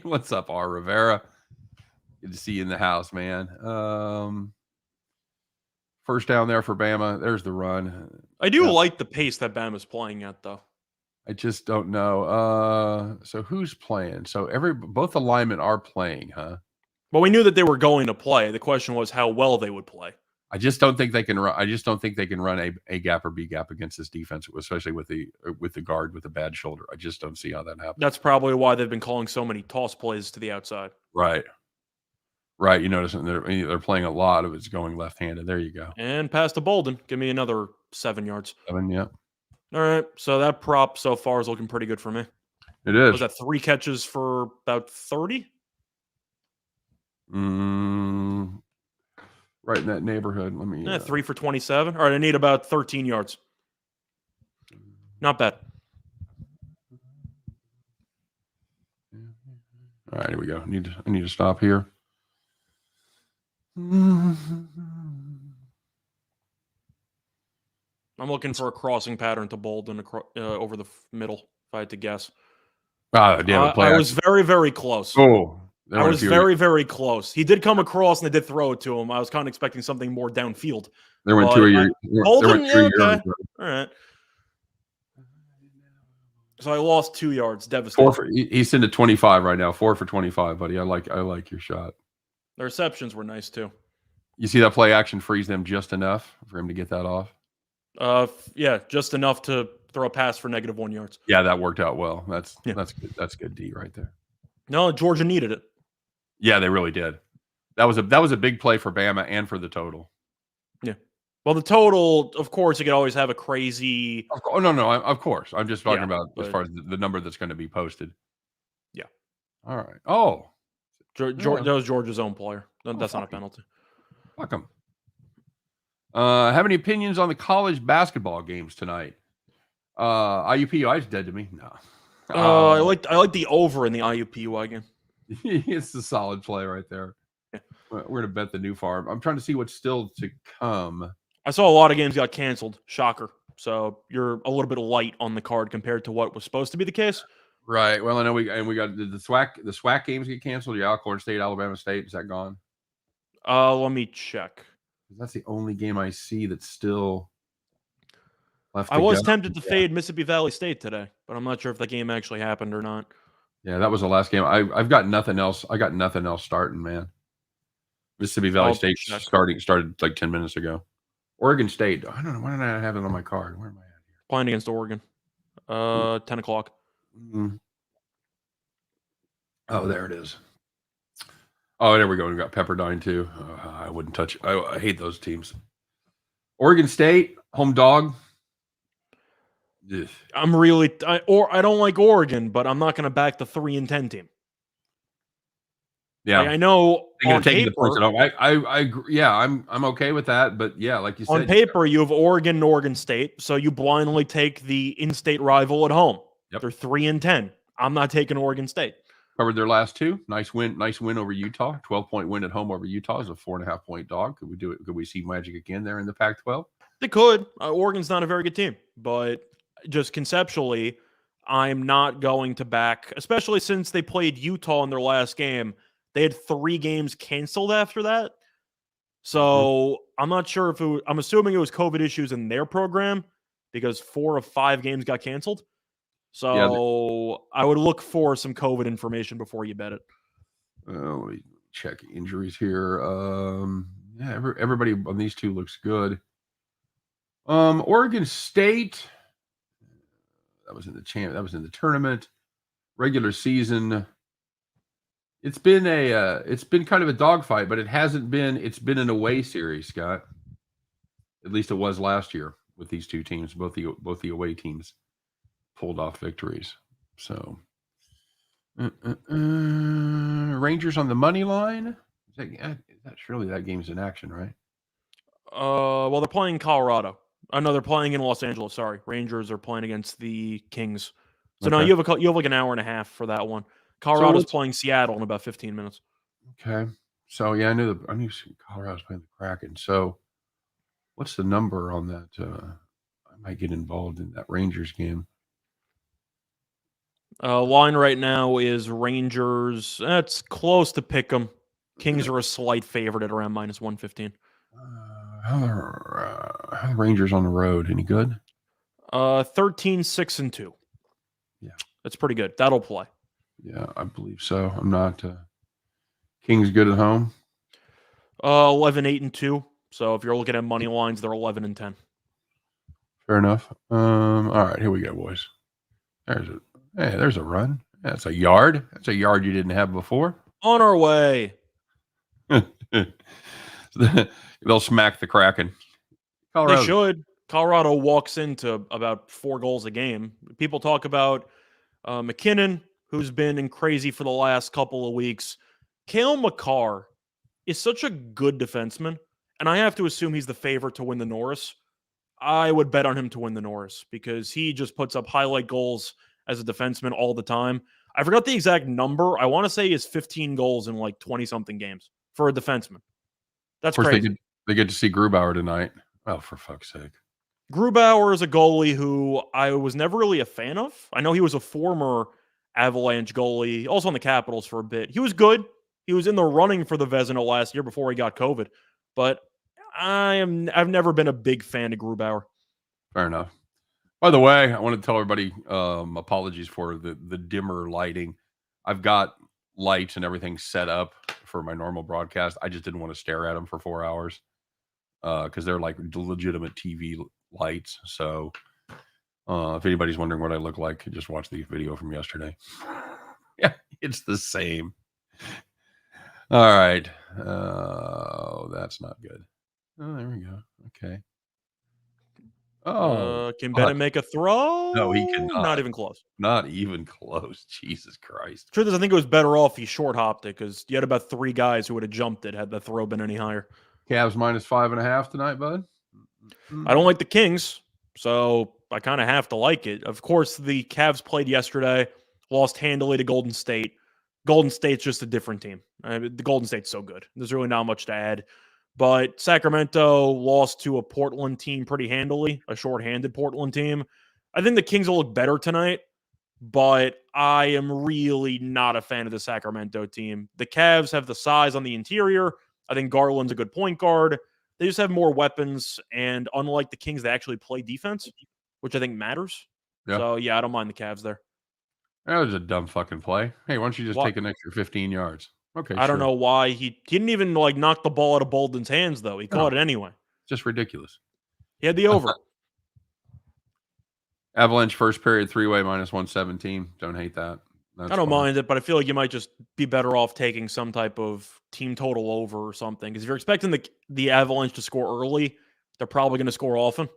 What's up, R. Rivera? Good to see you in the house, man. First down there for Bama. There's the run. I do like the pace that Bama's playing at, though. I just don't know. So who's playing? So both the linemen are playing, huh? Well, we knew that they were going to play. The question was how well they would play. I just don't think they can run. I just don't think they can run a gap or B gap against this defense, especially with the guard with a bad shoulder. I just don't see how that happens. That's probably why they've been calling so many toss plays to the outside. Right. Right. You notice they're playing a lot of it's going left-handed. There you go. And pass to Bolden. Give me another 7 yards. 7, yeah. All right. So that prop so far is looking pretty good for me. It is. Was that 3 catches for about 30? Right in that neighborhood. Let me. 3 for 27. All right. I need about 13 yards. Not bad. All right, here we go. I need to stop here. I'm looking for a crossing pattern to Bolden over the middle, if I had to guess. Ah, damn it. I was very, very close. Oh, I was very, very close. He did come across and I did throw it to him. I was kind of expecting something more downfield. There went 2 of your. Bolden, yeah, okay. All right. So I lost 2 yards. Devastating. He's into 25 right now. 4 for 25, buddy. I like your shot. The receptions were nice too. You see that play action frees them just enough for him to get that off? Yeah, just enough to throw a pass for -1 yards. Yeah, that worked out well. That's good. That's good D right there. No, Georgia needed it. Yeah, they really did. That was a big play for Bama and for the total. Yeah. Well, the total, of course, you could always have a crazy. Of course. I'm just talking about as far as the number that's going to be posted. Yeah. All right. Oh, that was Georgia's own player. That's not a penalty. Fuck him. Have any opinions on the college basketball games tonight? IUPUI is dead to me. No. I like the over in the IUPUI game. It's a solid play right there. Yeah. We're gonna bet the new farm. I'm trying to see what's still to come. I saw a lot of games got canceled. Shocker. So you're a little bit light on the card compared to what was supposed to be the case. Right. Well, I know we got the SWAC games get canceled. Yeah, Alcorn State, Alabama State. Is that gone? Let me check. That's the only game I see that's still left. I was tempted to fade Mississippi Valley State today, but I'm not sure if the game actually happened or not. Yeah, that was the last game. I've got nothing else. I got nothing else starting, man. Mississippi Valley State started like 10 minutes ago. Oregon State. I don't know. Why did I have it on my card? Where am I at here? Playing against Oregon. 10 o'clock. Mm-hmm. Oh, there it is. Oh, there we go. We got Pepperdine too. I wouldn't touch. I hate those teams. Oregon State, home dog. Ugh. I don't like Oregon, but I'm not going to back the 3-10 team. Yeah, I know. They're going to take the points at home. I agree. Yeah, I'm okay with that. But yeah, like you said, on paper, you have Oregon and Oregon State, so you blindly take the in-state rival at home. Yep. They're 3-10. I'm not taking Oregon State. Covered their last 2. Nice win over Utah. 12-point win at home over Utah is a 4.5-point dog. Could we do it? Could we see magic again there in the Pac-12? They could. Oregon's not a very good team, but just conceptually, I'm not going to back, especially since they played Utah in their last game. They had 3 games canceled after that. So I'm not sure if I'm assuming it was COVID issues in their program because 4 of 5 games got canceled. So I would look for some COVID information before you bet it. Let me check injuries here. Yeah, everybody on these 2 looks good. Oregon State. That was in the tournament. Regular season. It's been kind of a dogfight, but it's been an away series, Scott. At least it was last year with these 2 teams. Both the away teams pulled off victories. So Rangers on the money line. Surely that game's in action, right? Well, they're playing Colorado. No, they're playing in Los Angeles. Sorry, Rangers are playing against the Kings. So okay. No, you have like an hour and a half for that one. Colorado's playing Seattle in about 15 minutes. Okay. So yeah, I knew Colorado's playing the Kraken. So what's the number on that? I might get involved in that Rangers game. Line right now is Rangers. That's close to pick 'em. Kings are a slight favorite at around -115. How are the Rangers on the road? Any good? 13-6-2. Yeah, that's pretty good. That'll play. Yeah, I believe so. I'm not. Kings good at home. 11-8-2. So if you're looking at money lines, they're 11-10. Fair enough. All right, here we go, boys. There's a run. That's a yard. That's a yard you didn't have before. On our way. All They'll smack the Kraken. They should. Colorado walks into about 4 goals a game. People talk about McKinnon, who's been crazy for the last couple of weeks. Cale Makar is such a good defenseman, and I have to assume he's the favorite to win the Norris. I would bet on him to win the Norris because he just puts up highlight goals as a defenseman all the time. I forgot the exact number. I want to say is 15 goals in like 20-something games for a defenseman. That's of course, crazy. they get to see Grubauer tonight. Oh, for fuck's sake. Grubauer is a goalie who I was never really a fan of. I know he was a former Avalanche goalie, also on the Capitals for a bit. He was good. He was in the running for the Vezina last year before he got COVID. But I've never been a big fan of Grubauer. Fair enough. By the way, I want to tell everybody apologies for the dimmer lighting. I've got lights and everything set up for my normal broadcast. I just didn't want to stare at them for 4 hours because they're like legitimate TV lights. So if anybody's wondering what I look like, just watch the video from yesterday. Yeah, it's the same. All right. Oh, that's not good. Oh, there we go. Okay. Oh, Can Bennett make a throw? No, he cannot. Not even close. Not even close. Jesus Christ. Truth is, I think it was better off he short hopped it because you had about 3 guys who would have jumped it had the throw been any higher. Cavs -5.5 tonight, bud. I don't like the Kings, so I kind of have to like it. Of course, the Cavs played yesterday, lost handily to Golden State. Golden State's just a different team. The Golden State's so good. There's really not much to add. But Sacramento lost to a Portland team pretty handily, a shorthanded Portland team. I think the Kings will look better tonight, but I am really not a fan of the Sacramento team. The Cavs have the size on the interior. I think Garland's a good point guard. They just have more weapons, and unlike the Kings, they actually play defense, which I think matters. Yeah. So, yeah, I don't mind the Cavs there. That was a dumb fucking play. Hey, why don't you just take an extra 15 yards? Okay, I don't know why he didn't even like knock the ball out of Bolden's hands though. He caught it anyway. Just ridiculous. He had the over. Avalanche first period 3-way -117. Don't hate that. I don't mind it, but I feel like you might just be better off taking some type of team total over or something. Because if you're expecting the Avalanche to score early, they're probably going to score often.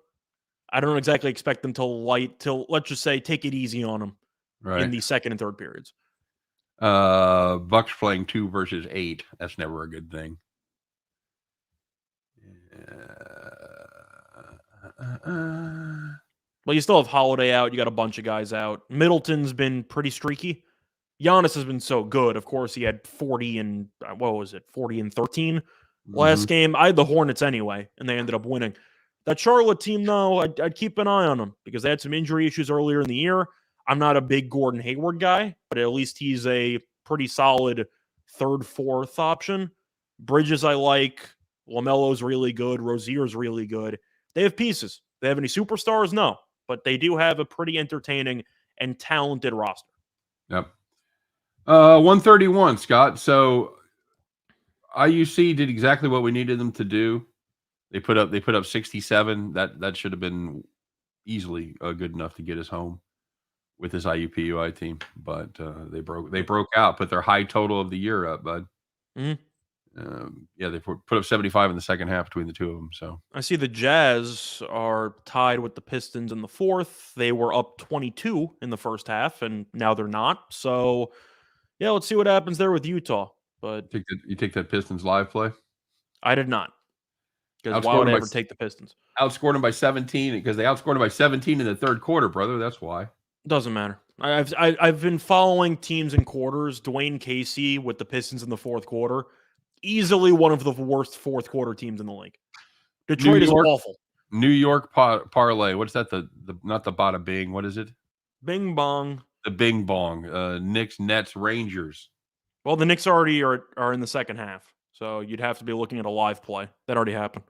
I don't exactly expect them to let's just say take it easy on them in the second and third periods. Bucks playing 2 versus 8. That's never a good thing. Well, you still have Holiday out. You got a bunch of guys out. Middleton's been pretty streaky. Giannis has been so good. Of course, he had 40 and 13 last game. I had the Hornets anyway, and they ended up winning. That Charlotte team, though, I'd keep an eye on them because they had some injury issues earlier in the year. I'm not a big Gordon Hayward guy, but at least he's a pretty solid third, fourth option. Bridges I like. LaMelo's really good. Rozier's really good. They have pieces. They have any superstars? No. But they do have a pretty entertaining and talented roster. Yep. 131, Scott. So IUC did exactly what we needed them to do. They put up 67. That should have been easily good enough to get us home with this IUPUI team, but they broke out, put their high total of the year up, bud. They put up 75 in the second half between the two of them. So I see the Jazz are tied with the Pistons in the fourth. They were up 22 in the first half, and now they're not. So, yeah, let's see what happens there with Utah. But you take that Pistons live play? I did not. Because why would I ever take the Pistons? Outscored them by 17 because they outscored them by 17 in the third quarter, brother. That's why. Doesn't matter. I've been following teams in quarters. Dwayne Casey with the Pistons in the fourth quarter, easily one of the worst fourth quarter teams in the league. Detroit is awful. New York parlay. What's that? The not the bada bing. What is it? Bing bong. The bing bong. Knicks, Nets, Rangers. Well, the Knicks already are in the second half, so you'd have to be looking at a live play. That already happened.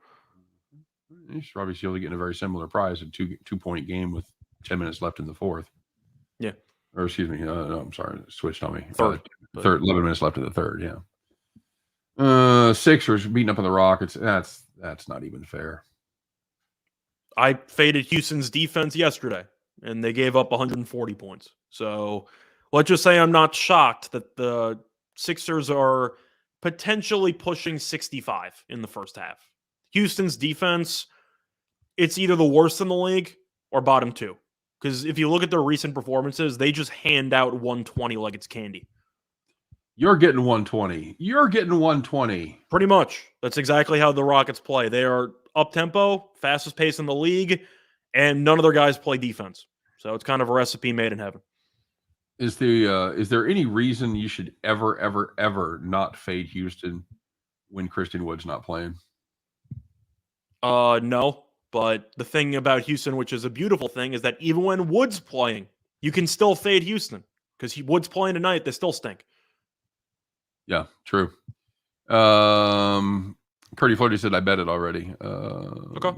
You should probably still getting a very similar prize, a 2-point game with 10 minutes left in the fourth. Yeah. Or excuse me. No, I'm sorry. Switched on me. Third. 11 minutes left in the third. Yeah. Sixers beating up on the Rockets. That's not even fair. I faded Houston's defense yesterday, and they gave up 140 points. So let's just say I'm not shocked that the Sixers are potentially pushing 65 in the first half. Houston's defense, it's either the worst in the league or bottom 2. Because if you look at their recent performances, they just hand out 120 like it's candy. You're getting 120. You're getting 120. Pretty much. That's exactly how the Rockets play. They are up-tempo, fastest pace in the league, and none of their guys play defense. So it's kind of a recipe made in heaven. Is there any reason you should ever not fade Houston when Christian Wood's not playing? No. But the thing about Houston, which is a beautiful thing, is that even when Wood's playing, you can still fade Houston because Wood's playing tonight. They still stink. Yeah, true. Curdy Flirty said I bet it already. Okay.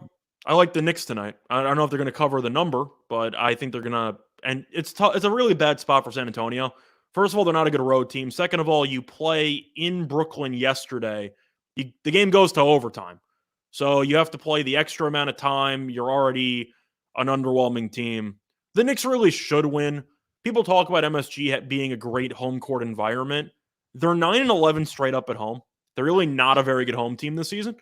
I like the Knicks tonight. I don't know if they're going to cover the number, but I think they're going to. And it's a really bad spot for San Antonio. First of all, they're not a good road team. Second of all, you play in Brooklyn yesterday. The game goes to overtime. So you have to play the extra amount of time. You're already an underwhelming team. The Knicks really should win. People talk about MSG being a great home court environment. They're 9-11 straight up at home. They're really not a very good home team this season.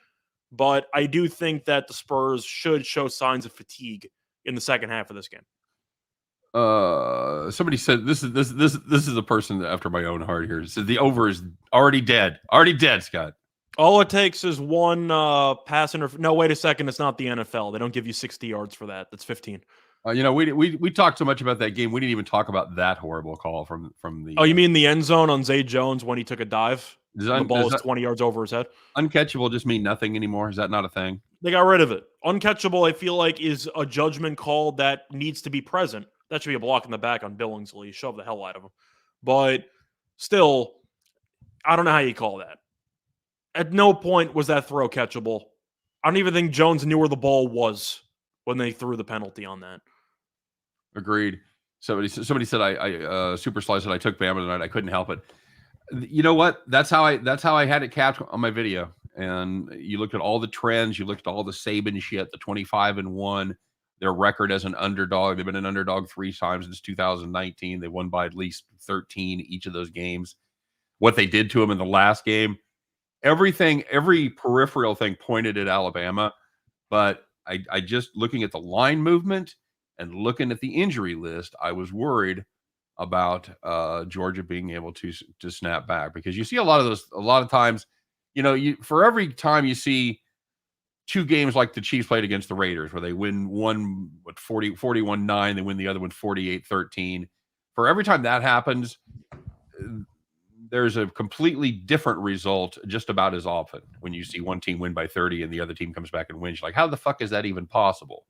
But I do think that the Spurs should show signs of fatigue in the second half of this game. Somebody said this is a person after my own heart here. Said the over is already dead. Already dead, Scott. All it takes is one pass interference. No, wait a second. It's not the NFL. They don't give you 60 yards for that. That's 15. We talked so much about that game. We didn't even talk about that horrible call from the. Oh, you mean the end zone on Zay Jones when he took a dive? The ball was 20 yards over his head. Uncatchable just mean nothing anymore. Is that not a thing? They got rid of it. Uncatchable, I feel like, is a judgment call that needs to be present. That should be a block in the back on Billingsley. Shove the hell out of him. But still, I don't know how you call that. At no point was that throw catchable. I don't even think Jones knew where the ball was when they threw the penalty on that. Agreed. Somebody said I Super Slice said I took Bama tonight. I couldn't help it. You know what? That's how I had it capped on my video. And you looked at all the trends. You looked at all the Saban shit. The 25-1. Their record as an underdog. They've been an underdog 3 times since 2019. They won by at least 13 each of those games. What they did to them in the last game. Everything, every peripheral thing pointed at Alabama, but I just looking at the line movement and looking at the injury list, I was worried about Georgia being able to snap back because you see a lot of times, for every time you see 2 games like the Chiefs played against the Raiders where they win one 41-9, they win the other one 48-13. For every time that happens, there's a completely different result just about as often when you see one team win by 30 and the other team comes back and wins. You're like, how the fuck is that even possible?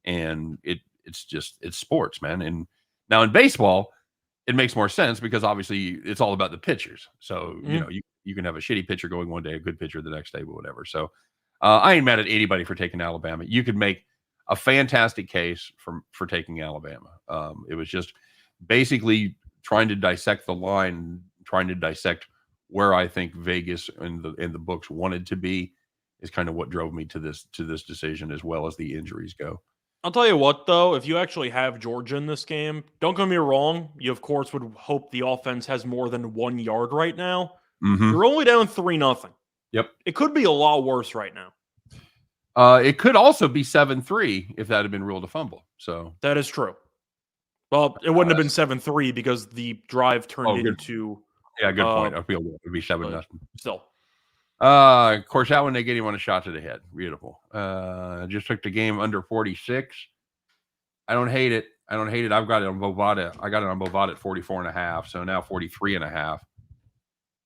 And it's sports, man. And now in baseball, it makes more sense because obviously it's all about the pitchers. So, you can have a shitty pitcher going one day, a good pitcher the next day, but whatever. So I ain't mad at anybody for taking Alabama. You could make a fantastic case for taking Alabama. It was just basically trying to dissect the line, trying to dissect where I think Vegas and the books wanted to be is kind of what drove me to this decision, as well as the injuries go. I'll tell you what, though, if you actually have Georgia in this game, don't get me wrong. You, of course, would hope the offense has more than 1 yard right now. Mm-hmm. You're only down 3-0. Yep. It could be a lot worse right now. It could also be 7-3 if that had been ruled a fumble. So that is true. Well, it wouldn't have been 7-3 because the drive turned into. Yeah, good point. It would be 7-0. Still. Of course, that one they get him on a shot to the head. Beautiful. Just took the game under 46. I don't hate it. I've got it on Bovada. I got it on Bovada at 44.5. So now 43.5.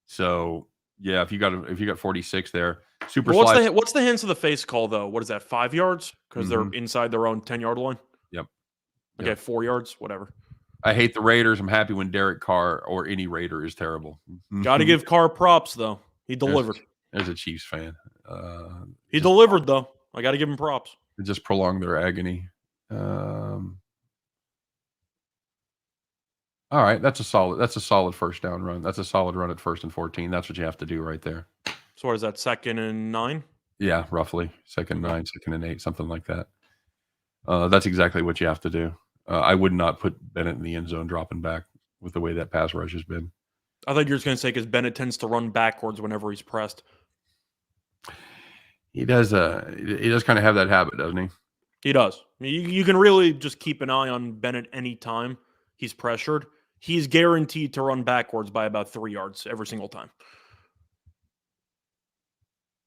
So yeah, if you got 46 there, super. What's the hands to the face call though? What is that? 5 yards because they're inside their own 10-yard line. Yep. Okay, 4 yards, whatever. I hate the Raiders. I'm happy when Derek Carr or any Raider is terrible. Got to give Carr props though. He delivered. As a Chiefs fan, he delivered though. I got to give him props. It just prolonged their agony. All right, that's a solid first down run. That's a solid run at 1st and 14. That's what you have to do right there. So what is that, 2nd and 9? Yeah, roughly 2nd and 9, 2nd and 8, something like that. That's exactly what you have to do. I would not put Bennett in the end zone dropping back with the way that pass rush has been. I thought you were just going to say because Bennett tends to run backwards whenever he's pressed. He does kind of have that habit, doesn't he? He does. You can really just keep an eye on Bennett anytime he's pressured. He's guaranteed to run backwards by about 3 yards every single time.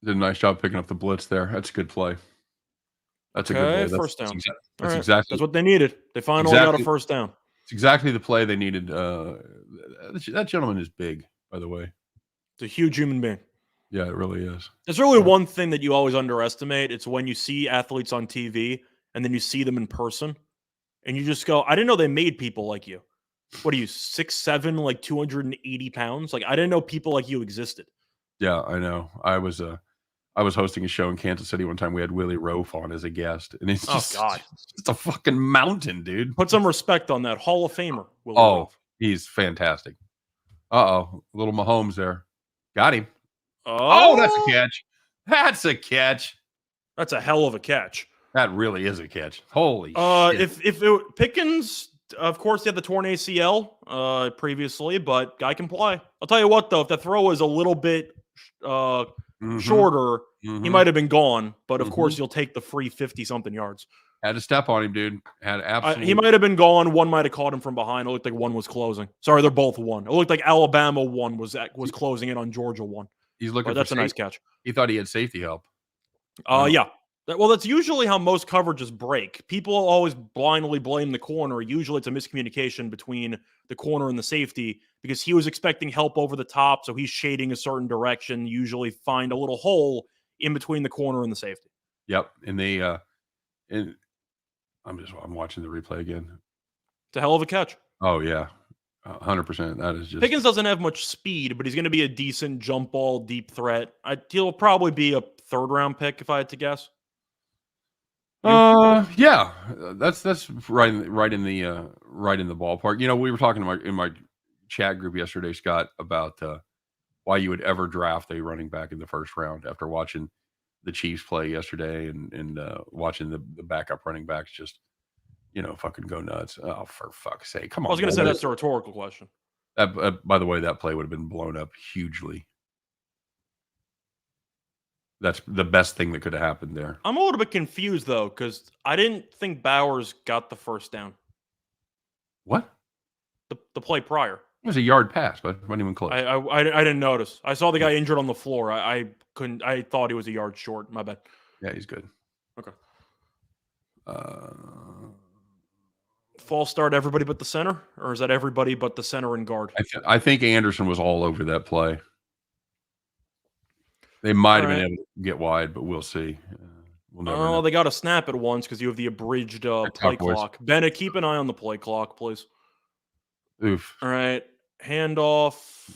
Did a nice job picking up the blitz there. That's a good play. That's a good play. First down. That's what they needed. They finally got a first down. It's exactly the play they needed. That gentleman is big, by the way. It's a huge human being. Yeah, it really is. There's really one thing that you always underestimate. It's when you see athletes on TV and then you see them in person and you just go, I didn't know they made people like you. What are you, 6'7", like 280 pounds? Like, I didn't know people like you existed. Yeah, I know. I was hosting a show in Kansas City one time. We had Willie Rofe on as a guest, and it's just, it's a fucking mountain, dude. Put some respect on that. Hall of Famer, Willie Rofe. He's fantastic. Little Mahomes there. Got him. Oh, that's a catch. That's a catch. That's a hell of a catch. That really is a catch. Holy shit. If Pickens, of course, he had the torn ACL previously, but guy can play. I'll tell you what, though, if the throw is a little bit shorter, he might have been gone. But of course, you'll take the free 50-something yards. Had to step on him, dude. Had absolutely. He might have been gone. One might have caught him from behind. It looked like one was closing. Sorry, they're both one. It looked like Alabama one was closing in on Georgia one. He's looking. That's a nice catch. He thought he had safety help. Yeah. Well, that's usually how most coverages break. People always blindly blame the corner. Usually it's a miscommunication between the corner and the safety because he was expecting help over the top, so he's shading a certain direction, usually find a little hole in between the corner and the safety. Yep. And they I'm watching the replay again. It's a hell of a catch. Oh, yeah. 100%. That is just Pickens doesn't have much speed, but he's going to be a decent jump ball, deep threat. He'll probably be a 3rd-round pick if I had to guess. Yeah, that's right in the ballpark. You know, we were talking in my chat group yesterday, Scott, about why you would ever draft a running back in the 1st round after watching the Chiefs play yesterday and watching the backup running backs just, fucking go nuts. Oh, for fuck's sake. Come on. I was going to say that's a rhetorical question. By the way, that play would have been blown up hugely. That's the best thing that could have happened there. I'm a little bit confused, though, because I didn't think Bowers got the first down. What? The play prior. It was a yard pass, but wasn't even close. I didn't notice. I saw the guy injured on the floor. I thought he was a yard short. My bad. Yeah, he's good. Okay. False start everybody but the center? Or is that everybody but the center and guard? I think Anderson was all over that play. They might have been able to get wide, but we'll see. We'll never know. They got to snap it once because you have the abridged play clock. Bennett, keep an eye on the play clock, please. Oof. All right. Handoff.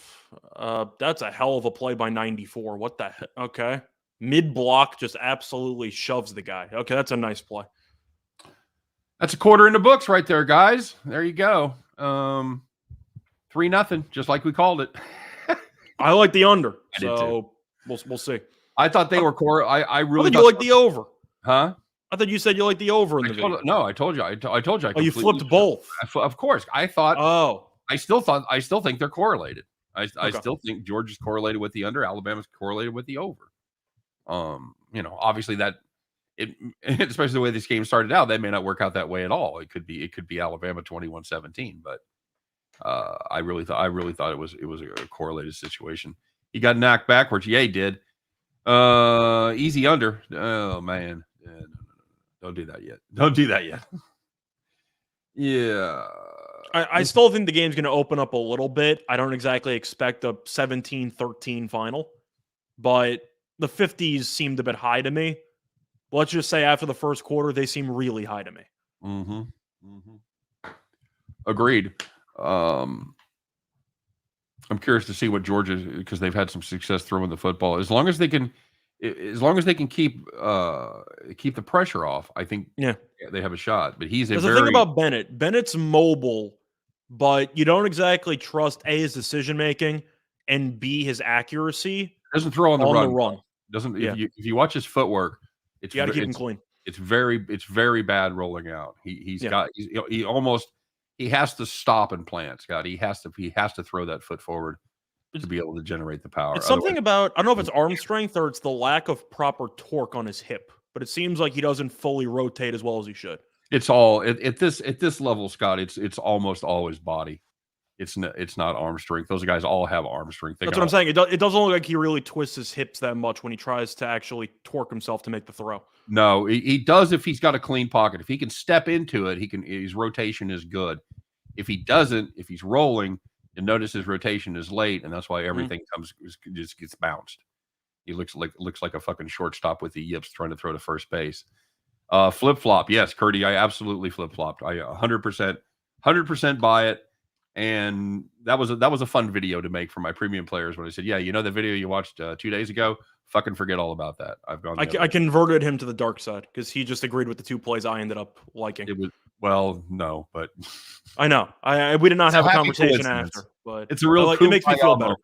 That's a hell of a play by 94. What the heck? Okay. Mid block just absolutely shoves the guy. Okay, that's a nice play. That's a quarter in the books right there, guys. There you go. 3-0, just like we called it. I like the under. So we'll see. I thought they were core. I really thought you like the over. Huh? I thought you said you like the over in the video. No, I told you. I told you. You flipped both. Of course. I thought. Oh. I still think they're correlated. I still think Georgia's correlated with the under. Alabama's correlated with the over. Obviously especially the way this game started out, that may not work out that way at all. It could be Alabama 21-17, but I really thought it was a correlated situation. He got knocked backwards. Yeah, he did. Easy under. Oh man. No. Don't do that yet. Yeah. I still think the game's going to open up a little bit. I don't exactly expect a 17-13 final, but the 50s seemed a bit high to me. Let's just say after the first quarter, they seem really high to me. Agreed. I'm curious to see what Georgia, because they've had some success throwing the football. As long as they can keep the pressure off, I think they have a shot. But the thing about Bennett. Bennett's mobile, but you don't exactly trust A, his decision making, and B, his accuracy. Doesn't throw on the run. Doesn't. Yeah. If you watch his footwork, you got to keep him clean. It's very bad rolling out. He has to stop and plant, Scott. He has to throw that foot forward. to be able to generate the power. It's something about, I don't know if it's arm strength or it's the lack of proper torque on his hip, but it seems like he doesn't fully rotate as well as he should. It's all at this level, Scott. It's almost always body. It's not arm strength. Those guys all have arm strength. That's what I'm saying. It doesn't look like he really twists his hips that much when he tries to actually torque himself to make the throw. No, he does if he's got a clean pocket. If he can step into it, his rotation is good. If he doesn't, if he's rolling, you'll notice his rotation is late, and that's why everything just gets bounced. He looks like a fucking shortstop with the yips trying to throw to first base. Flip flop, yes, Curdy, I absolutely flip flopped. I 100% buy it. And that was a fun video to make for my premium players when I said, yeah, you know the video you watched 2 days ago? Fucking forget all about that. I've gone. I converted him to the dark side because he just agreed with the 2 plays I ended up liking. It was, well, no, but I know. We did not have a conversation after, but it's a real. It makes me feel better.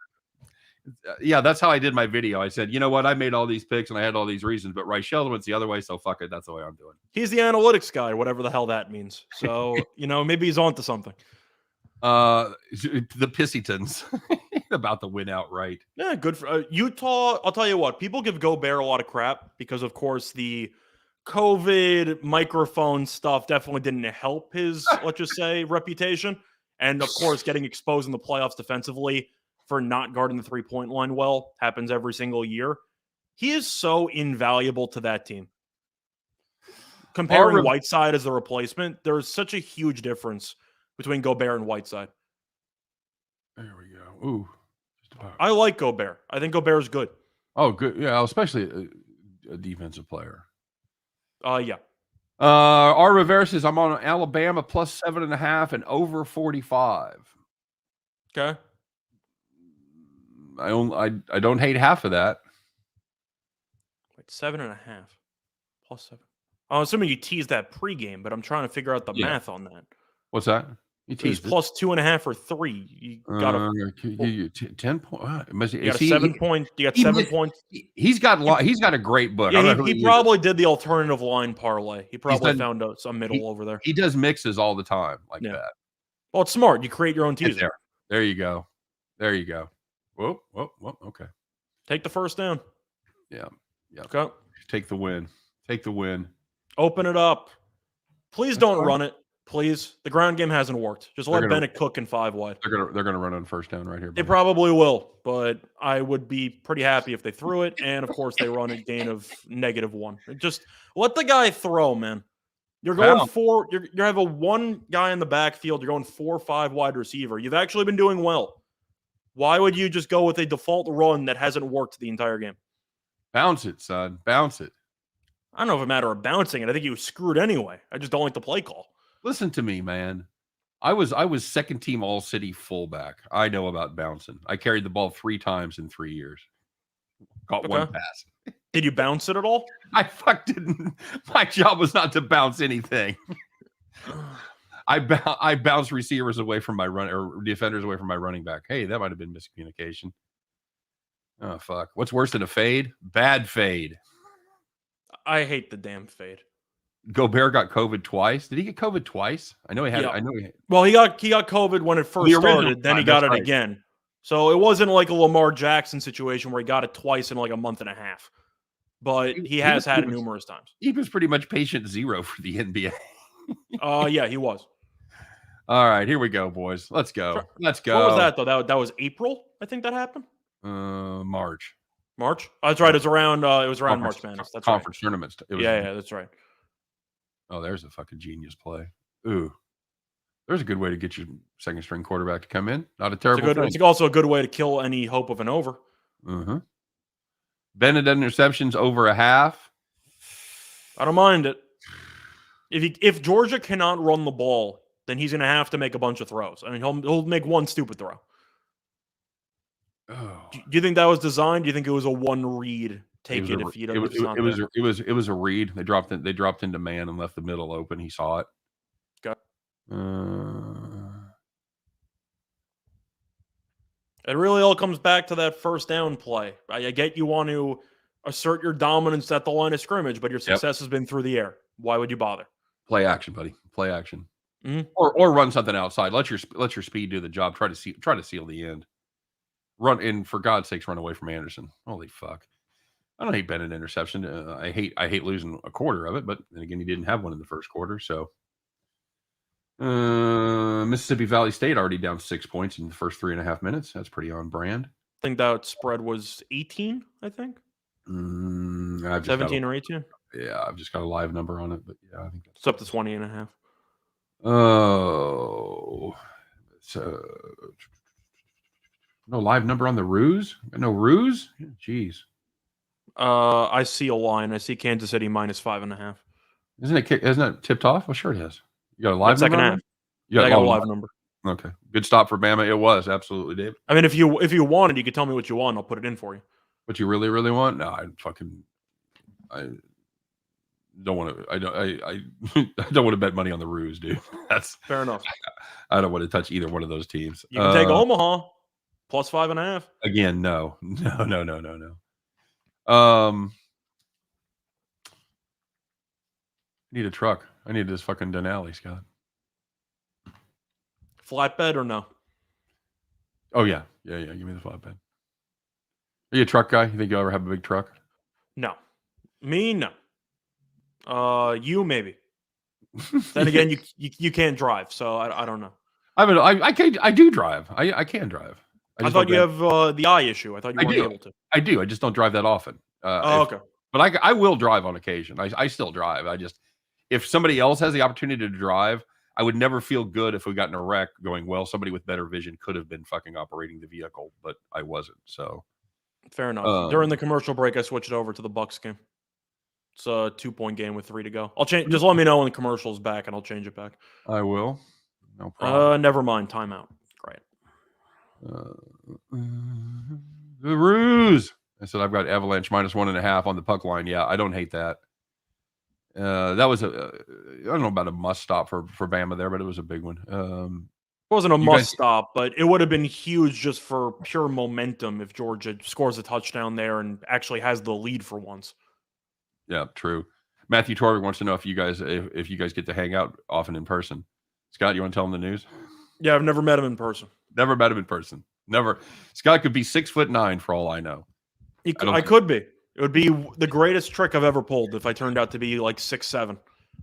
Yeah, that's how I did my video. I said, you know what? I made all these picks and I had all these reasons, but Reichel went the other way, so fuck it. That's the way I'm doing. He's the analytics guy, whatever the hell that means. So maybe he's onto something. The Pissingtons about the win outright. Yeah, good for Utah. I'll tell you what, people give Gobert a lot of crap because, of course, the COVID microphone stuff definitely didn't help his, let's just say, reputation. And, of course, getting exposed in the playoffs defensively for not guarding the three-point line well happens every single year. He is so invaluable to that team. Comparing Whiteside as the replacement, there's such a huge difference between Gobert and Whiteside. There we go. Ooh. I like Gobert. I think Gobert is good. Oh, good. Yeah, especially a defensive player. Yeah. Our reverse is I'm on Alabama plus 7.5 and over 45. Okay. I don't hate half of that. Wait, 7.5 plus 7. I'm assuming you teased that pregame, but I'm trying to figure out the math on that. What's that? It was plus 2.5 or 3. You got 10 points. You got 7 points. You got 7 points. He's got a great book. Yeah, he probably did the alternative line parlay. He probably found some middle over there. He does mixes all the time like that. Well, it's smart. You create your own teaser. There you go. There you go. Whoop. Okay. Take the first down. Yeah. Okay. Take the win. Open it up. Please don't run it. Please. The ground game hasn't worked. Just let Bennett cook in 5 wide. They're gonna run on first down right here. They probably will, but I would be pretty happy if they threw it, and of course they run a gain of -1. Just let the guy throw, man. You're going you have a 1 guy in the backfield. You're going 4-5 wide receiver. You've actually been doing well. Why would you just go with a default run that hasn't worked the entire game? Bounce it, son. Bounce it. I don't know if it's a matter of bouncing it. I think he was screwed anyway. I just don't like the play call. Listen to me, man. I was second team all city fullback. I know about bouncing. I carried the ball 3 times in 3 years. Caught 1 pass. Did you bounce it at all? I didn't. My job was not to bounce anything. I bounced receivers away from my defenders away from my running back. Hey, that might have been miscommunication. Oh, fuck. What's worse than a fade? Bad fade. I hate the damn fade. Gobert got COVID twice. Did he get COVID twice? I know he had. Yeah. Well, he got COVID when it first started. Then he got it again. So it wasn't like a Lamar Jackson situation where he got it twice in like a month and a half. But he has had it numerous times. He was pretty much patient zero for the NBA. Yeah, he was. All right, here we go, boys. Let's go. Let's go. What was that though? That was April. I think that happened. March. March. Oh, that's right. It was around. March Madness. That's conference tournaments. Yeah, that's right. Oh, there's a fucking genius play. Ooh, there's a good way to get your second string quarterback to come in. Not a terrible thing. It's also a good way to kill any hope of an over. Mm-hmm. Bennett interceptions over a half. I don't mind it. If Georgia cannot run the ball, then he's going to have to make a bunch of throws. I mean, he'll make one stupid throw. Oh. Do you think that was designed? Do you think it was a one read? Take it if he doesn't. It was a read. They dropped into man and left the middle open. He saw it. Okay. It really all comes back to that first down play. I get you want to assert your dominance at the line of scrimmage, but your success has been through the air. Why would you bother? Play action, buddy. Play action. Mm-hmm. Or run something outside. Let your speed do the job. Try to seal the end. Run and for God's sakes, run away from Anderson. Holy fuck! I don't hate Bennett interception. I hate losing a quarter of it, but then again, he didn't have one in the first quarter. So Mississippi Valley State already down 6 points in the first 3.5 minutes. That's pretty on brand. I think that spread was 18. I think I've just 17 or 18. Yeah, I've just got a live number on it, but yeah, I think It's up to 20.5. Oh, so no live number on the Ruse? No Ruse? Jeez. I see a line. I see Kansas City -5.5. Isn't it tipped off? Well, sure it is. You got a live Second number? half. You I got a live number. Okay. Good stop for Bama. It was absolutely, Dave. I mean, if you wanted, you could tell me what you want. I'll put it in for you. What you really, really want? No, I don't want to. I don't want to bet money on the Ruse, dude. That's fair enough. I don't want to touch either one of those teams. You can take Omaha +5.5. Again, no. I need a truck. I need this fucking Denali, Scott. Flatbed or no? Oh yeah. Give me the flatbed. Are you a truck guy? You think you'll ever have a big truck? No. Me, no. You maybe. Then again, you can't drive, so I don't know. I do drive. I can drive. I thought you have the eye issue. I thought you weren't able to. I do. I just don't drive that often. Okay. But I will drive on occasion. I still drive. If somebody else has the opportunity to drive, I would never feel good if we got in a wreck going, well, somebody with better vision could have been fucking operating the vehicle, but I wasn't. So fair enough. During the commercial break, I switched over to the Bucks game. It's a 2-point game with 3 to go. I'll change. Just let me know when the commercial's back, and I'll change it back. I will. No problem. Never mind. Timeout. Great. The Ruse. I said I've got Avalanche -1.5 on the puck line. Yeah, I don't hate that. That was I don't know about a must stop for Bama there, but it was a big one. It wasn't a must stop, but it would have been huge just for pure momentum if Georgia scores a touchdown there and actually has the lead for once. Yeah, true. Matthew Torvik wants to know if you guys get to hang out often in person. Scott, you want to tell him the news? Yeah, I've never met him in person. Never met him in person. Never. Scott could be 6'9" for all I know. I could be. It would be the greatest trick I've ever pulled if I turned out to be like 6'7".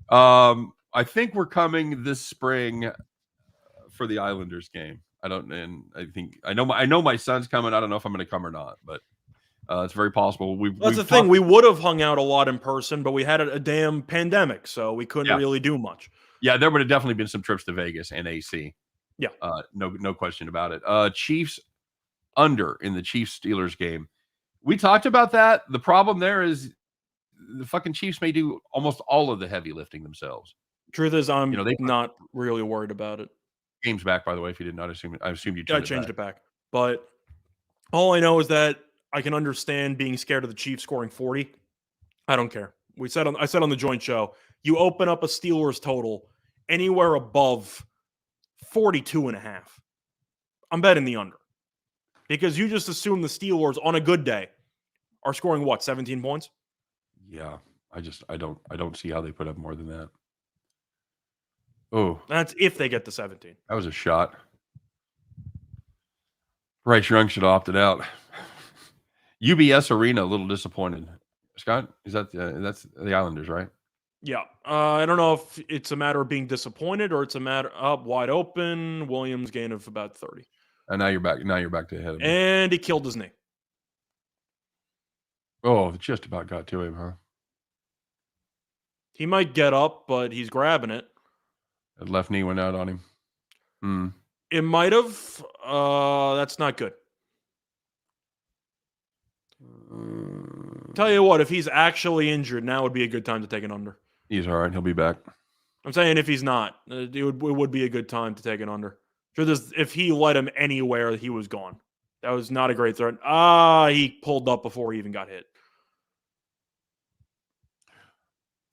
I think we're coming this spring for the Islanders game. I know my son's coming. I don't know if I'm going to come or not, but it's very possible. That's the thing. We would have hung out a lot in person, but we had a damn pandemic, so we couldn't really do much. Yeah, there would have definitely been some trips to Vegas and AC. Yeah, no question about it. Chiefs under in the Chiefs-Steelers game. We talked about that. The problem there is the fucking Chiefs may do almost all of the heavy lifting themselves. Truth is, I'm not really worried about it. Game's back, by the way. If you did not assume it, I assume you changed it back. But all I know is that I can understand being scared of the Chiefs scoring 40. I don't care. I said on the joint show, you open up a Steelers total anywhere above 42.5. I'm betting the under. Because you just assume the Steelers on a good day are scoring 17 points? Yeah. I don't see how they put up more than that. Oh. That's if they get to 17. That was a shot. Bryce Young should have opted out. UBS Arena, a little disappointed. Scott, that's the Islanders, right? Yeah. I don't know if it's a matter of being disappointed or it's a matter of wide open. Williams gain of about 30. And now you're back. Now you're back to ahead of me. And he killed his knee. Oh, just about got to him, huh? He might get up, but he's grabbing it. That left knee went out on him. It might have. That's not good. Tell you what, if he's actually injured, now would be a good time to take an under. He's all right. He'll be back. I'm saying if he's not, it would be a good time to take an under. If he let him anywhere, he was gone. That was not a great throw. He pulled up before he even got hit.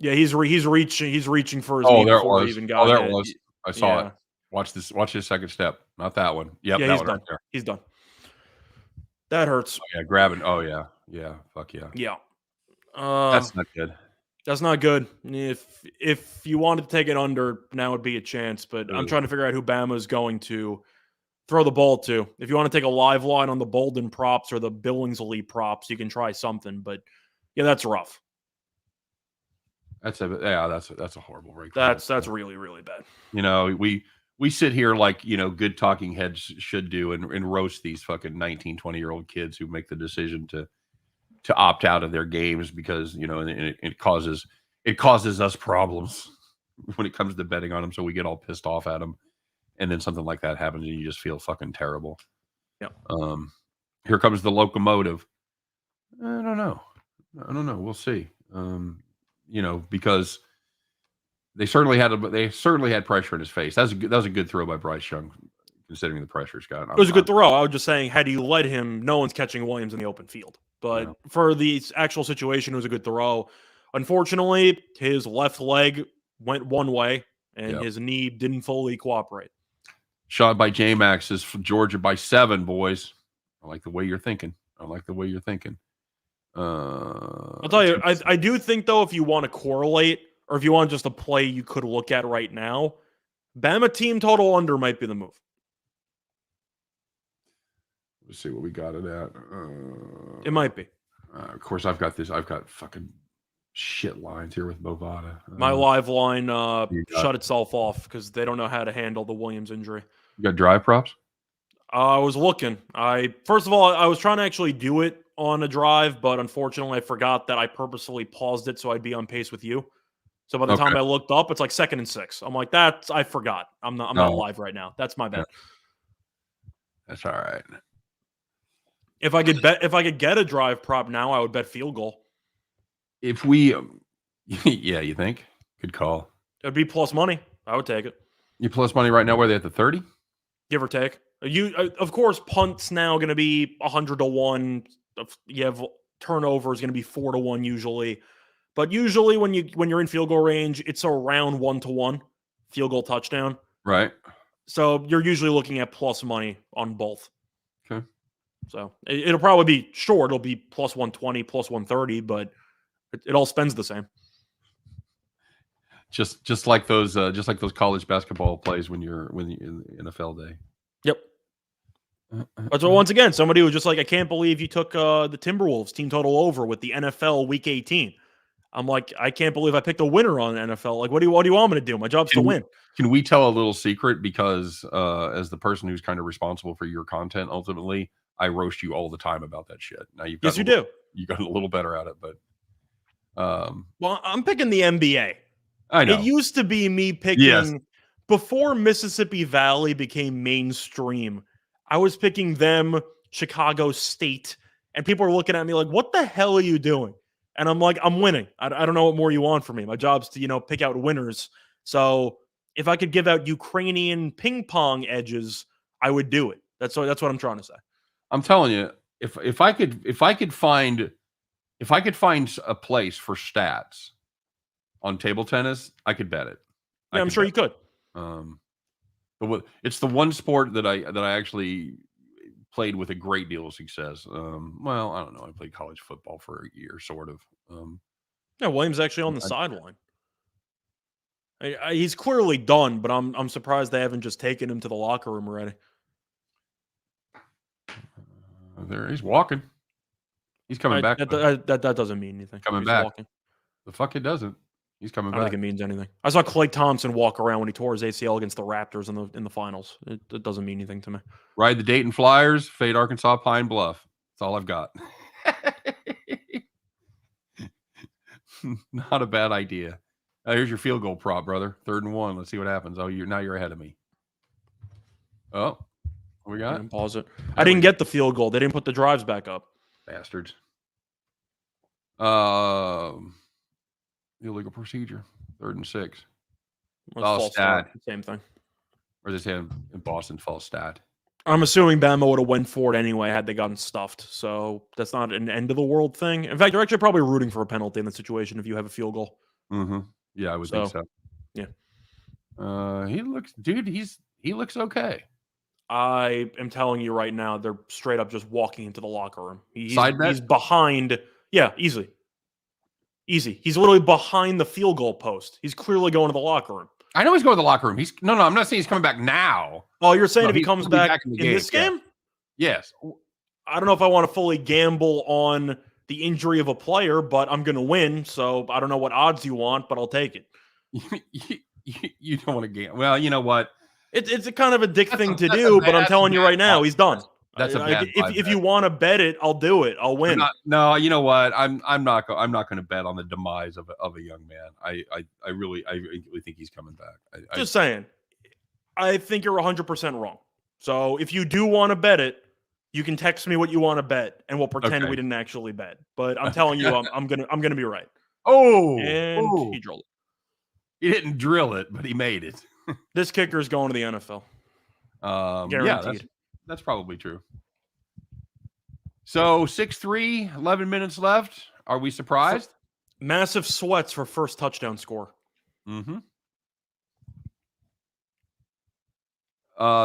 Yeah, he's reaching for his knee before he even got hit. There it was. I saw it. Watch his second step. Not that one. Yep, yeah, that he's one done. right there. He's done. That hurts. Oh, yeah, grabbing. Oh yeah. Yeah. Fuck yeah. Yeah. That's not good. That's not good. If you wanted to take it under, now would be a chance. But I'm trying to figure out who Bama is going to Throw the ball too. If you want to take a live line on the Bolden props or the Billingsley props, you can try something. But yeah, that's rough. That's a horrible break. That's really, really bad. You know, we sit here like, you know, good talking heads should do and roast these fucking 19, 20-year-old kids who make the decision to opt out of their games because, you know, and it causes us problems when it comes to betting on them. So we get all pissed off at them. And then something like that happens and you just feel fucking terrible. Yeah. Here comes the locomotive. I don't know. We'll see. You know, because they certainly had pressure in his face. That was a good throw by Bryce Young, considering the pressure, Scott. It was a good throw. I was just saying, had you led him, no one's catching Williams in the open field. But for the actual situation, it was a good throw. Unfortunately, his left leg went one way, and his knee didn't fully cooperate. Shot by J-Max is for Georgia by 7, boys. I like the way you're thinking. I'll tell you, I do think, though, if you want to correlate, or if you want just a play you could look at right now, Bama team total under might be the move. Let's see what we got it at. It might be. Of course, I've got fucking shit lines here with Bovada. My live line shut itself off because they don't know how to handle the Williams injury. You got drive props? I was looking. First of all, I was trying to actually do it on a drive, but unfortunately, I forgot that I purposefully paused it so I'd be on pace with you. So by the time I looked up, it's like 2nd and 6. I'm like, I forgot. I'm not live right now. That's my bad. That's all right. If I could get a drive prop now, I would bet field goal. If we, yeah, you think? Good call. It'd be plus money. I would take it. You plus money right now? Where they at the 30? Give or take. Of course, punt's now going to be 100-1. You have turnover is going to be 4-1 usually, but usually when you're in field goal range, it's around 1-1 field goal touchdown. Right. So you're usually looking at plus money on both. Okay. So it'll probably be short. It'll be plus 120, plus 130, but it all spends the same. Just like those college basketball plays when you're in NFL day. Yep. But so once again, somebody was just like, I can't believe you took the Timberwolves team total over with the NFL Week 18. I'm like, I can't believe I picked a winner on the NFL. Like, what do you want me to do? My job's to win. Can we tell a little secret? Because as the person who's kind of responsible for your content, ultimately, I roast you all the time about that shit. Now you do. You got a little better at it, but well, I'm picking the NBA. I know. It used to be me picking before Mississippi Valley became mainstream. I was picking them, Chicago State, and people are looking at me like, "What the hell are you doing?" And I'm like, "I'm winning. I don't know what more you want from me. My job's to pick out winners. So if I could give out Ukrainian ping pong edges, I would do it. That's what I'm trying to say. I'm telling you, if I could find a place for stats on table tennis, I could bet it. Yeah, I'm sure you could. But it's the one sport that I actually played with a great deal of success. Well, I don't know. I played college football for a year, sort of. Yeah, Williams actually on the sideline. He's clearly done, but I'm surprised they haven't just taken him to the locker room already. There, he's walking. He's coming back. That doesn't mean anything. Coming back. Walking. The fuck it doesn't. He's coming back. I don't think it means anything. I saw Klay Thompson walk around when he tore his ACL against the Raptors in the finals. It doesn't mean anything to me. Ride the Dayton Flyers, fade Arkansas Pine Bluff. That's all I've got. Not a bad idea. Here's your field goal prop, brother. 3rd and 1. Let's see what happens. Oh, you're ahead of me. Oh, what we got? Pause it. I didn't get the field goal. They didn't put the drives back up. Bastards. Illegal procedure. 3rd and 6. False stat. Same thing. Or is this in Boston? False stat. I'm assuming Bama would have went for it anyway had they gotten stuffed. So that's not an end of the world thing. In fact, you're actually probably rooting for a penalty in the situation if you have a field goal. Mm-hmm. Yeah, I would think so. Yeah. He looks okay. I am telling you right now, they're straight up just walking into the locker room. He's behind. Yeah, easy. He's literally behind the field goal post. He's clearly going to the locker room. I know he's going to the locker room. No, I'm not saying he's coming back now. Oh, you're saying No, if he comes back in this game? Yes. I don't know if I want to fully gamble on the injury of a player, but I'm going to win. So I don't know what odds you want, but I'll take it. You don't want to gamble. Well, you know what? It's a kind of a dick thing to do, but I'm telling you right now, he's done. That's a bad if you want to bet it, I'll do it. I'll win. No, you know what? I'm not going to bet on the demise of a young man. I really think he's coming back. Just saying. I think you're 100% wrong. So if you do want to bet it, you can text me what you want to bet, and we'll pretend we didn't actually bet. But I'm telling you, I'm gonna be right. And he drilled it. He didn't drill it, but he made it. This kicker is going to the NFL. Guaranteed. Yeah, that's probably true. So 6-3, 11 minutes left. Are we surprised? Massive sweats for first touchdown score. Mm-hmm.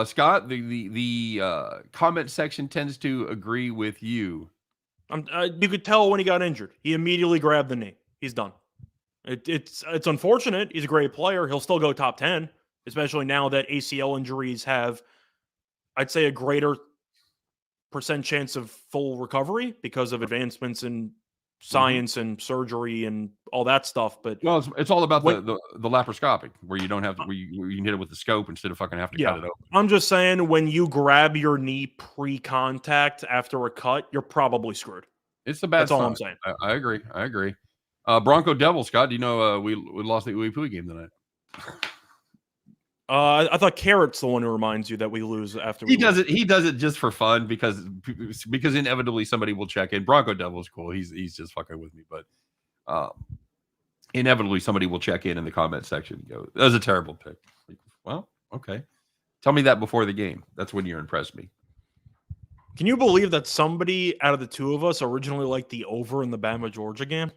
Scott, the comment section tends to agree with you. You could tell when he got injured. He immediately grabbed the knee. He's done. It's unfortunate. He's a great player. He'll still go top 10, especially now that ACL injuries have, I'd say, a greater % chance of full recovery because of advancements in science and surgery and all that stuff. But it's all about the laparoscopic, where you don't have to, where you can hit it with the scope instead of fucking have to cut it open. I'm just saying, when you grab your knee pre-contact after a cut, you're probably screwed. It's the bad. That's all I'm saying. I agree. Bronco Devils, Scott. Do you know we lost the Uepui game tonight? I thought Carrot's the one who reminds you that we lose after he does it. He does it just for fun because inevitably somebody will check in. Bronco Devil's cool. He's just fucking with me, but inevitably somebody will check in the comment section and go, "That was a terrible pick." Like, well, okay. Tell me that before the game. That's when you impressed me. Can you believe that somebody out of the two of us originally liked the over in the Bama Georgia game?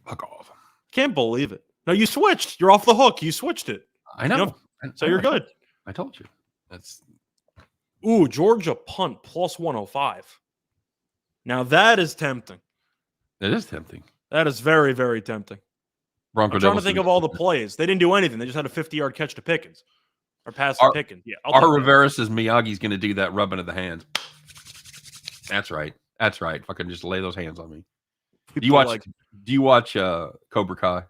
Fuck off. Can't believe it. No, you switched. You're off the hook. You switched it. I know. So you're good. I told you. That's Georgia punt plus 105. Now that is tempting. It is tempting. That is very, very tempting. Bronco I'm trying to think of all the plays. They didn't do anything. They just had a 50-yard catch to Pickens. Or pass to Pickens. Yeah. Rivera says Miyagi's going to do that rubbing of the hands. That's right. Fucking just lay those hands on me. Do you watch Cobra Kai?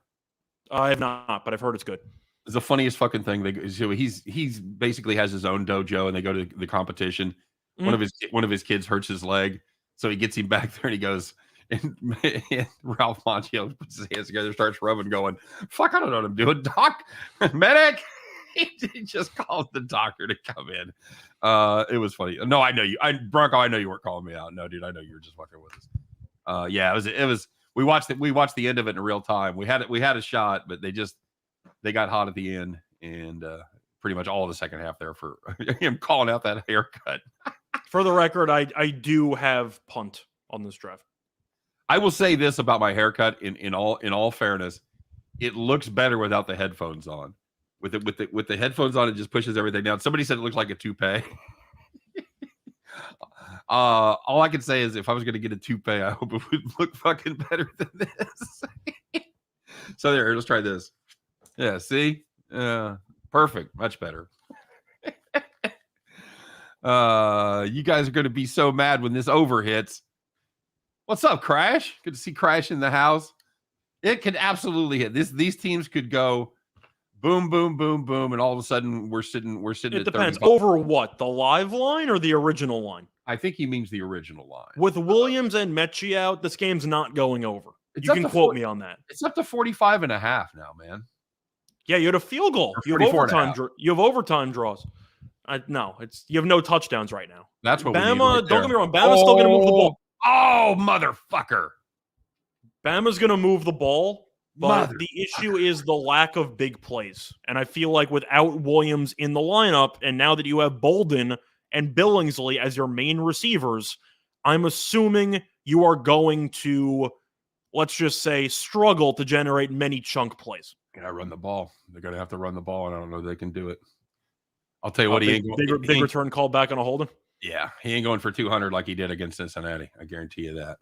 I have not, but I've heard it's good. It's the funniest fucking thing. So he's basically has his own dojo, and they go to the competition. One of his kids hurts his leg, so he gets him back there, and he goes, and Ralph Macchio puts his hands together, starts rubbing, going, "Fuck, I don't know what I'm doing, doc, medic." He just called the doctor to come in. It was funny. No, I know you. Bronco, I know you weren't calling me out. No, dude, I know you were just fucking with us. Yeah, it was. We watched the end of it in real time. We had a shot, but they got hot at the end, and pretty much all of the second half there for him calling out that haircut. For the record, I do have punt on this draft. I will say this about my haircut. In all fairness, it looks better without the headphones on. With the headphones on, it just pushes everything down. Somebody said it looks like a toupee. All I can say is, if I was going to get a toupee, I hope it would look fucking better than this. So there, let's try this. Yeah, see? Perfect. Much better. You guys are going to be so mad when this over hits. What's up, Crash? Good to see Crash in the house. It could absolutely hit. These teams could go boom, boom, boom, boom, and all of a sudden we're sitting. It depends. Over what? The live line or the original line? I think he means the original line. With Williams and Mechie out, this game's not going over. You can quote me on that. It's up to 45.5 now, man. Yeah, you had a field goal. You have overtime draws. No, you have no touchdowns right now. That's what Bama. We need right don't get me wrong. Bama's still going to move the ball. Oh, motherfucker! Bama's going to move the ball, but the issue is the lack of big plays. And I feel like without Williams in the lineup, and now that you have Bolden and Billingsley as your main receivers, I'm assuming you are going to, let's just say, struggle to generate many chunk plays. Gotta run the ball. They're gonna have to run the ball, and I don't know if they can do it. I'll tell you what, big return call back on a holding. Yeah, he ain't going for 200 like he did against Cincinnati. I guarantee you that.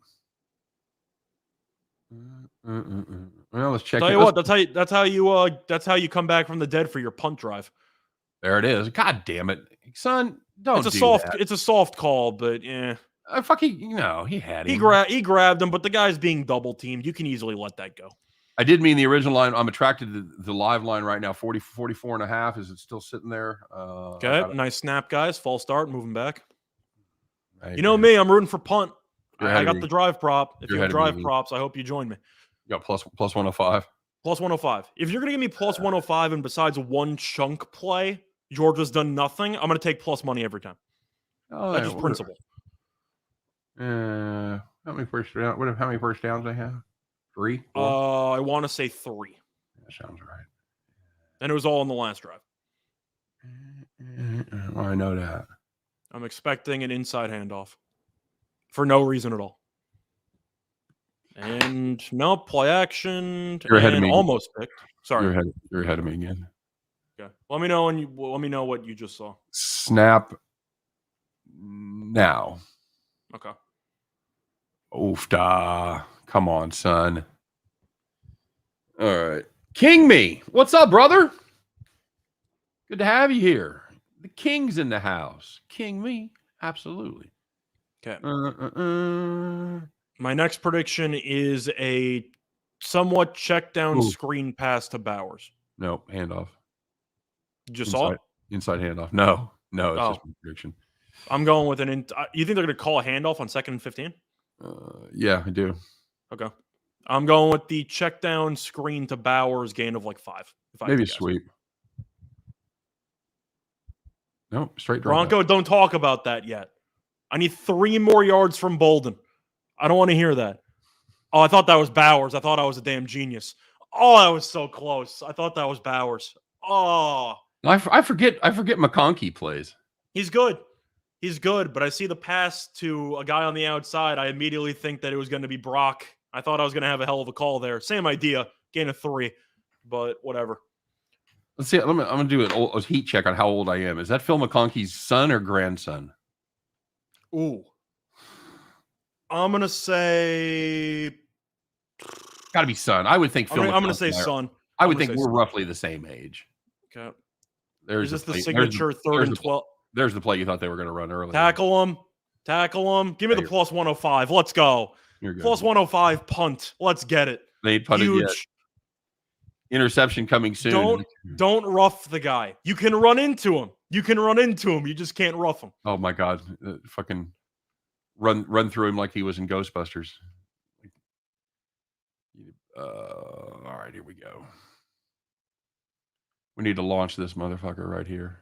Well, let's check Tell it. you what, that's how you come back from the dead for your punt drive. There it is. God damn it, son! Don't It's a do soft that. it's a soft call, but yeah. Fucking, he had him. He grabbed him, but the guy's being double teamed. You can easily let that go. I did mean the original line. I'm attracted to the live line right now. 44 and a half. Is it still sitting there? Okay, nice snap, guys. False start, moving back. Right, You know me, I'm rooting for punt. You're ahead I of got me. the drive prop. If You're you have ahead of me, drive Lee. props, I hope you join me. You got plus 105. Plus 105. If you're going to give me plus 105 and besides one chunk play, Georgia's done nothing, I'm going to take plus money every time. Oh, That's just principle. How many first down? How many first downs they have? 3? 4? I want to say 3. That sounds right. And it was all in the last drive. I know that. I'm expecting an inside handoff for no reason at all. And no play action. You're ahead of me. Almost picked. Sorry. You're ahead of me again. Okay. Let me know what you just saw. Snap now. Okay. Oof da. Come on, son. All right. King me. What's up, brother? Good to have you here. The king's in the house. King me. Absolutely. Okay. My next prediction is a somewhat check down screen pass to Bowers. No, handoff. You just saw it? Inside handoff. No, it's just my prediction. I'm going with you think they're going to call a handoff on 2nd and 15? Yeah, I do. Okay. I'm going with the check down screen to Bowers gain of like 5. Maybe a sweep. No, straight draw. Bronco, don't talk about that yet. I need 3 more yards from Bolden. I don't want to hear that. Oh, I thought that was Bowers. I thought I was a damn genius. Oh, that was so close. I thought that was Bowers. Oh. I forget McConkey plays. He's good. He's good, but I see the pass to a guy on the outside. I immediately think that it was going to be Brock. I thought I was going to have a hell of a call there. Same idea. Gain of 3, but whatever. Let's see. I'm going to do a heat check on how old I am. Is that Phil McConkey's son or grandson? Ooh. I'm going to say... Got to be son. I would think Phil I'm going to say son. I would think we're roughly the same age. Okay. There's Is this the signature 3rd and 12? There's the play you thought they were going to run earlier. Tackle him. Give me the plus 105. Let's go. You're good. Plus 105 punt. Let's get it. They ain't punted yet. Interception coming soon. Don't rough the guy. You can run into him. You just can't rough him. Oh my God! Fucking run through him like he was in Ghostbusters. All right, here we go. We need to launch this motherfucker right here.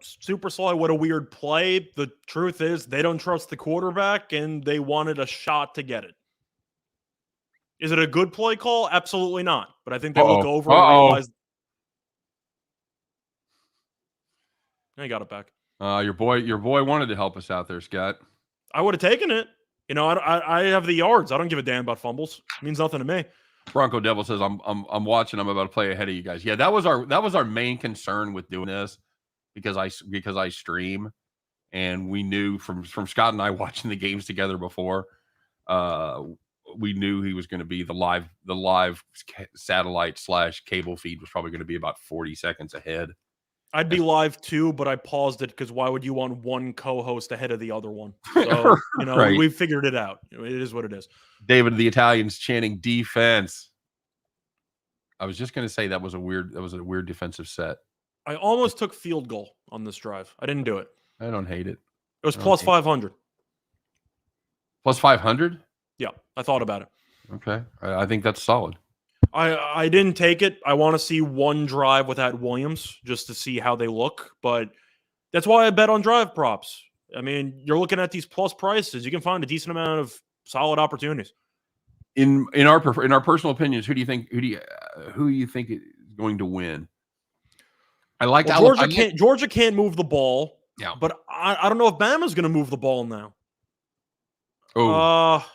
Super Sly, what a weird play. The truth is they don't trust the quarterback and they wanted a shot to get it. Is it a good play call? Absolutely not. But I think they look over and realize. I got it back. Your boy wanted to help us out there, Scott. I would have taken it. You know, I have the yards. I don't give a damn about fumbles. It means nothing to me. Bronco Devil says I'm watching. I'm about to play ahead of you guys. Yeah, that was our main concern with doing this because I stream, and we knew from Scott and I watching the games together before. We knew he was going to be the live satellite / cable feed was probably going to be about 40 seconds ahead. I'd be live too, but I paused it because why would you want one co-host ahead of the other one? So, you know, right. We figured it out. It is what it is. David the Italian's chanting defense. I was just going to say that was a weird defensive set. I almost took field goal on this drive. I didn't do it. I don't hate it. It was plus 500. Plus 500? Yeah, I thought about it. Okay. I think that's solid. I didn't take it. I want to see one drive without Williams just to see how they look. But that's why I bet on drive props. I mean, you're looking at these plus prices. You can find a decent amount of solid opportunities. In our personal opinions, who do you think is going to win? I like Georgia can't move the ball. Yeah, but I don't know if Bama's going to move the ball now. Oh,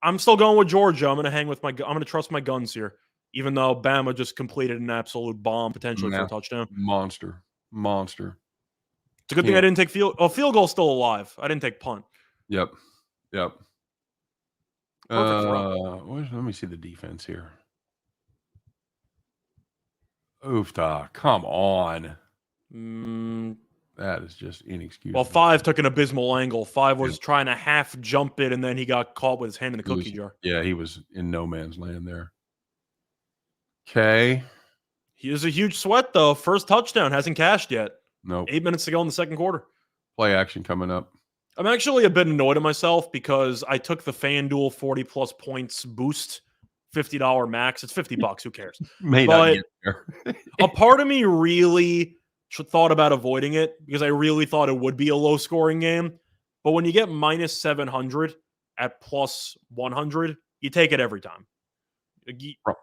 I'm still going with Georgia. I'm going to trust my guns here, even though Bama just completed an absolute bomb potentially for a touchdown. Monster. It's a good thing I didn't take field goal's still alive. I didn't take punt. Yep. Perfect throw. Let me see the defense here. Oofta, come on. That is just inexcusable. Well, 5 took an abysmal angle. 5 was Yeah. trying to half jump it, and then he got caught with his hand in the cookie jar. Yeah, he was in no man's land there. Okay. He is a huge sweat, though. First touchdown, hasn't cashed yet. Nope. 8 minutes to go in the second quarter. Play action coming up. I'm actually a bit annoyed at myself because I took the FanDuel 40-plus points boost, $50 max. It's $50. Who cares? May But not get there. a part of me really thought about avoiding it because I really thought it would be a low-scoring game. But when you get minus 700 at plus 100, you take it every time.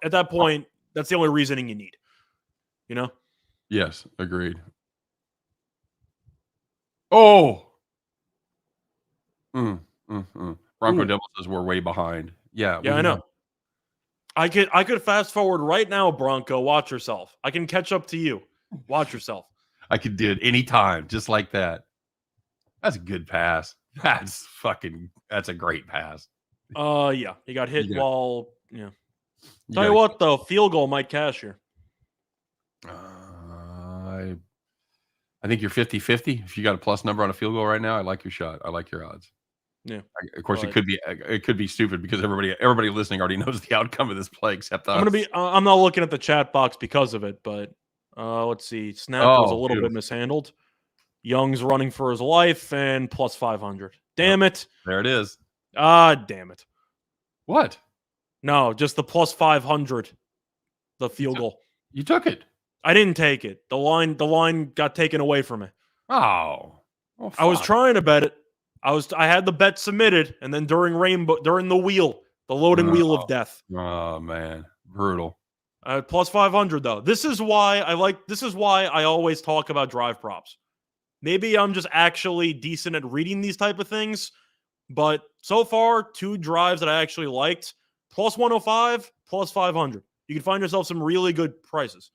At that point, that's the only reasoning you need. You know? Yes, agreed. Oh! Bronco Devil says we're way behind. Yeah, I know. I could fast forward right now, Bronco. Watch yourself. I can catch up to you. Watch yourself. I could do it anytime, just like that. That's a good pass. That's a great pass. Yeah. He got hit while, yeah. Tell you gotta- what, though, field goal might cash here. I think you're 50-50. If you got a plus number on a field goal right now, I like your shot. I like your odds. Yeah. Of course, it could be stupid because everybody listening already knows the outcome of this play except us. I'm not looking at the chat box because of it, but let's see. Snap was a little bit mishandled. Young's running for his life and plus 500. Damn it. There it is. Damn it. What? No, just the plus 500. The field goal. You took it. I didn't take it. The line got taken away from me. Oh. I was trying to bet it. I had the bet submitted, and then during the loading wheel of death. Oh man, brutal. Plus 500 though. This is why I always talk about drive props. Maybe I'm just actually decent at reading these type of things, but so far 2 drives that I actually liked, plus 105, plus 500. You can find yourself some really good prices.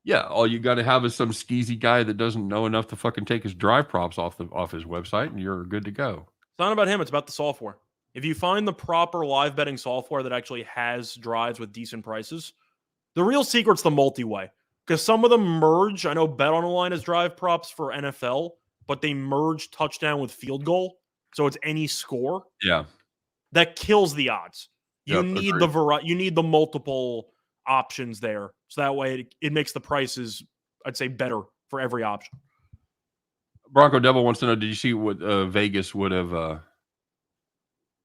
Yeah, all you got to have is some skeezy guy that doesn't know enough to fucking take his drive props off his website, and you're good to go. It's not about him; it's about the software. If you find the proper live betting software that actually has drives with decent prices, the real secret's the multi-way. Because some of them merge. I know BetOnline has drive props for NFL, but they merge touchdown with field goal, so it's any score. Yeah, that kills the odds. You need you need the multiple options there, so that way it makes the prices, I'd say, better for every option. Bronco Devil wants to know: did you see what Vegas would have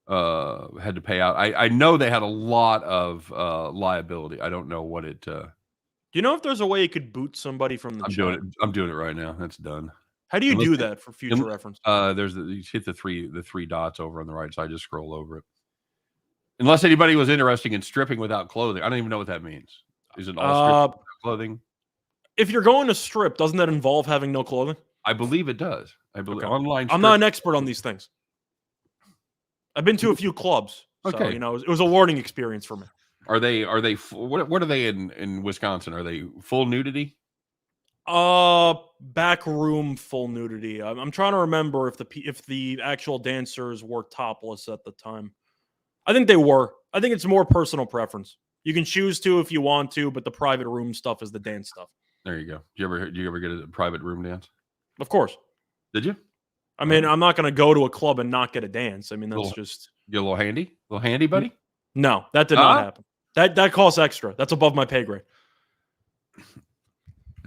had to pay out? I know they had a lot of liability. I don't know what it. Do you know if there's a way you could boot somebody from the chat? I'm doing it right now. That's done. How do you do that for future reference? You hit the three dots over on the right side. Just scroll over it. Unless anybody was interested in stripping without clothing. I don't even know what that means. Is it all strip without clothing? If you're going to strip, doesn't that involve having no clothing? I believe it does. I believe online. I'm not an expert on these things. I've been to a few clubs. Okay. So, it was a learning experience for me. Are they what are they in Wisconsin? Are they full nudity? Back room full nudity. I'm trying to remember if the actual dancers were topless at the time. I think they were. I think it's more personal preference. You can choose to if you want to, but the private room stuff is the dance stuff. There you go. Do you ever get a private room dance? Of course. Did you? I mean, I'm not going to go to a club and not get a dance. I mean, that's just get a little handy, buddy. No, that did not happen. That costs extra. That's above my pay grade.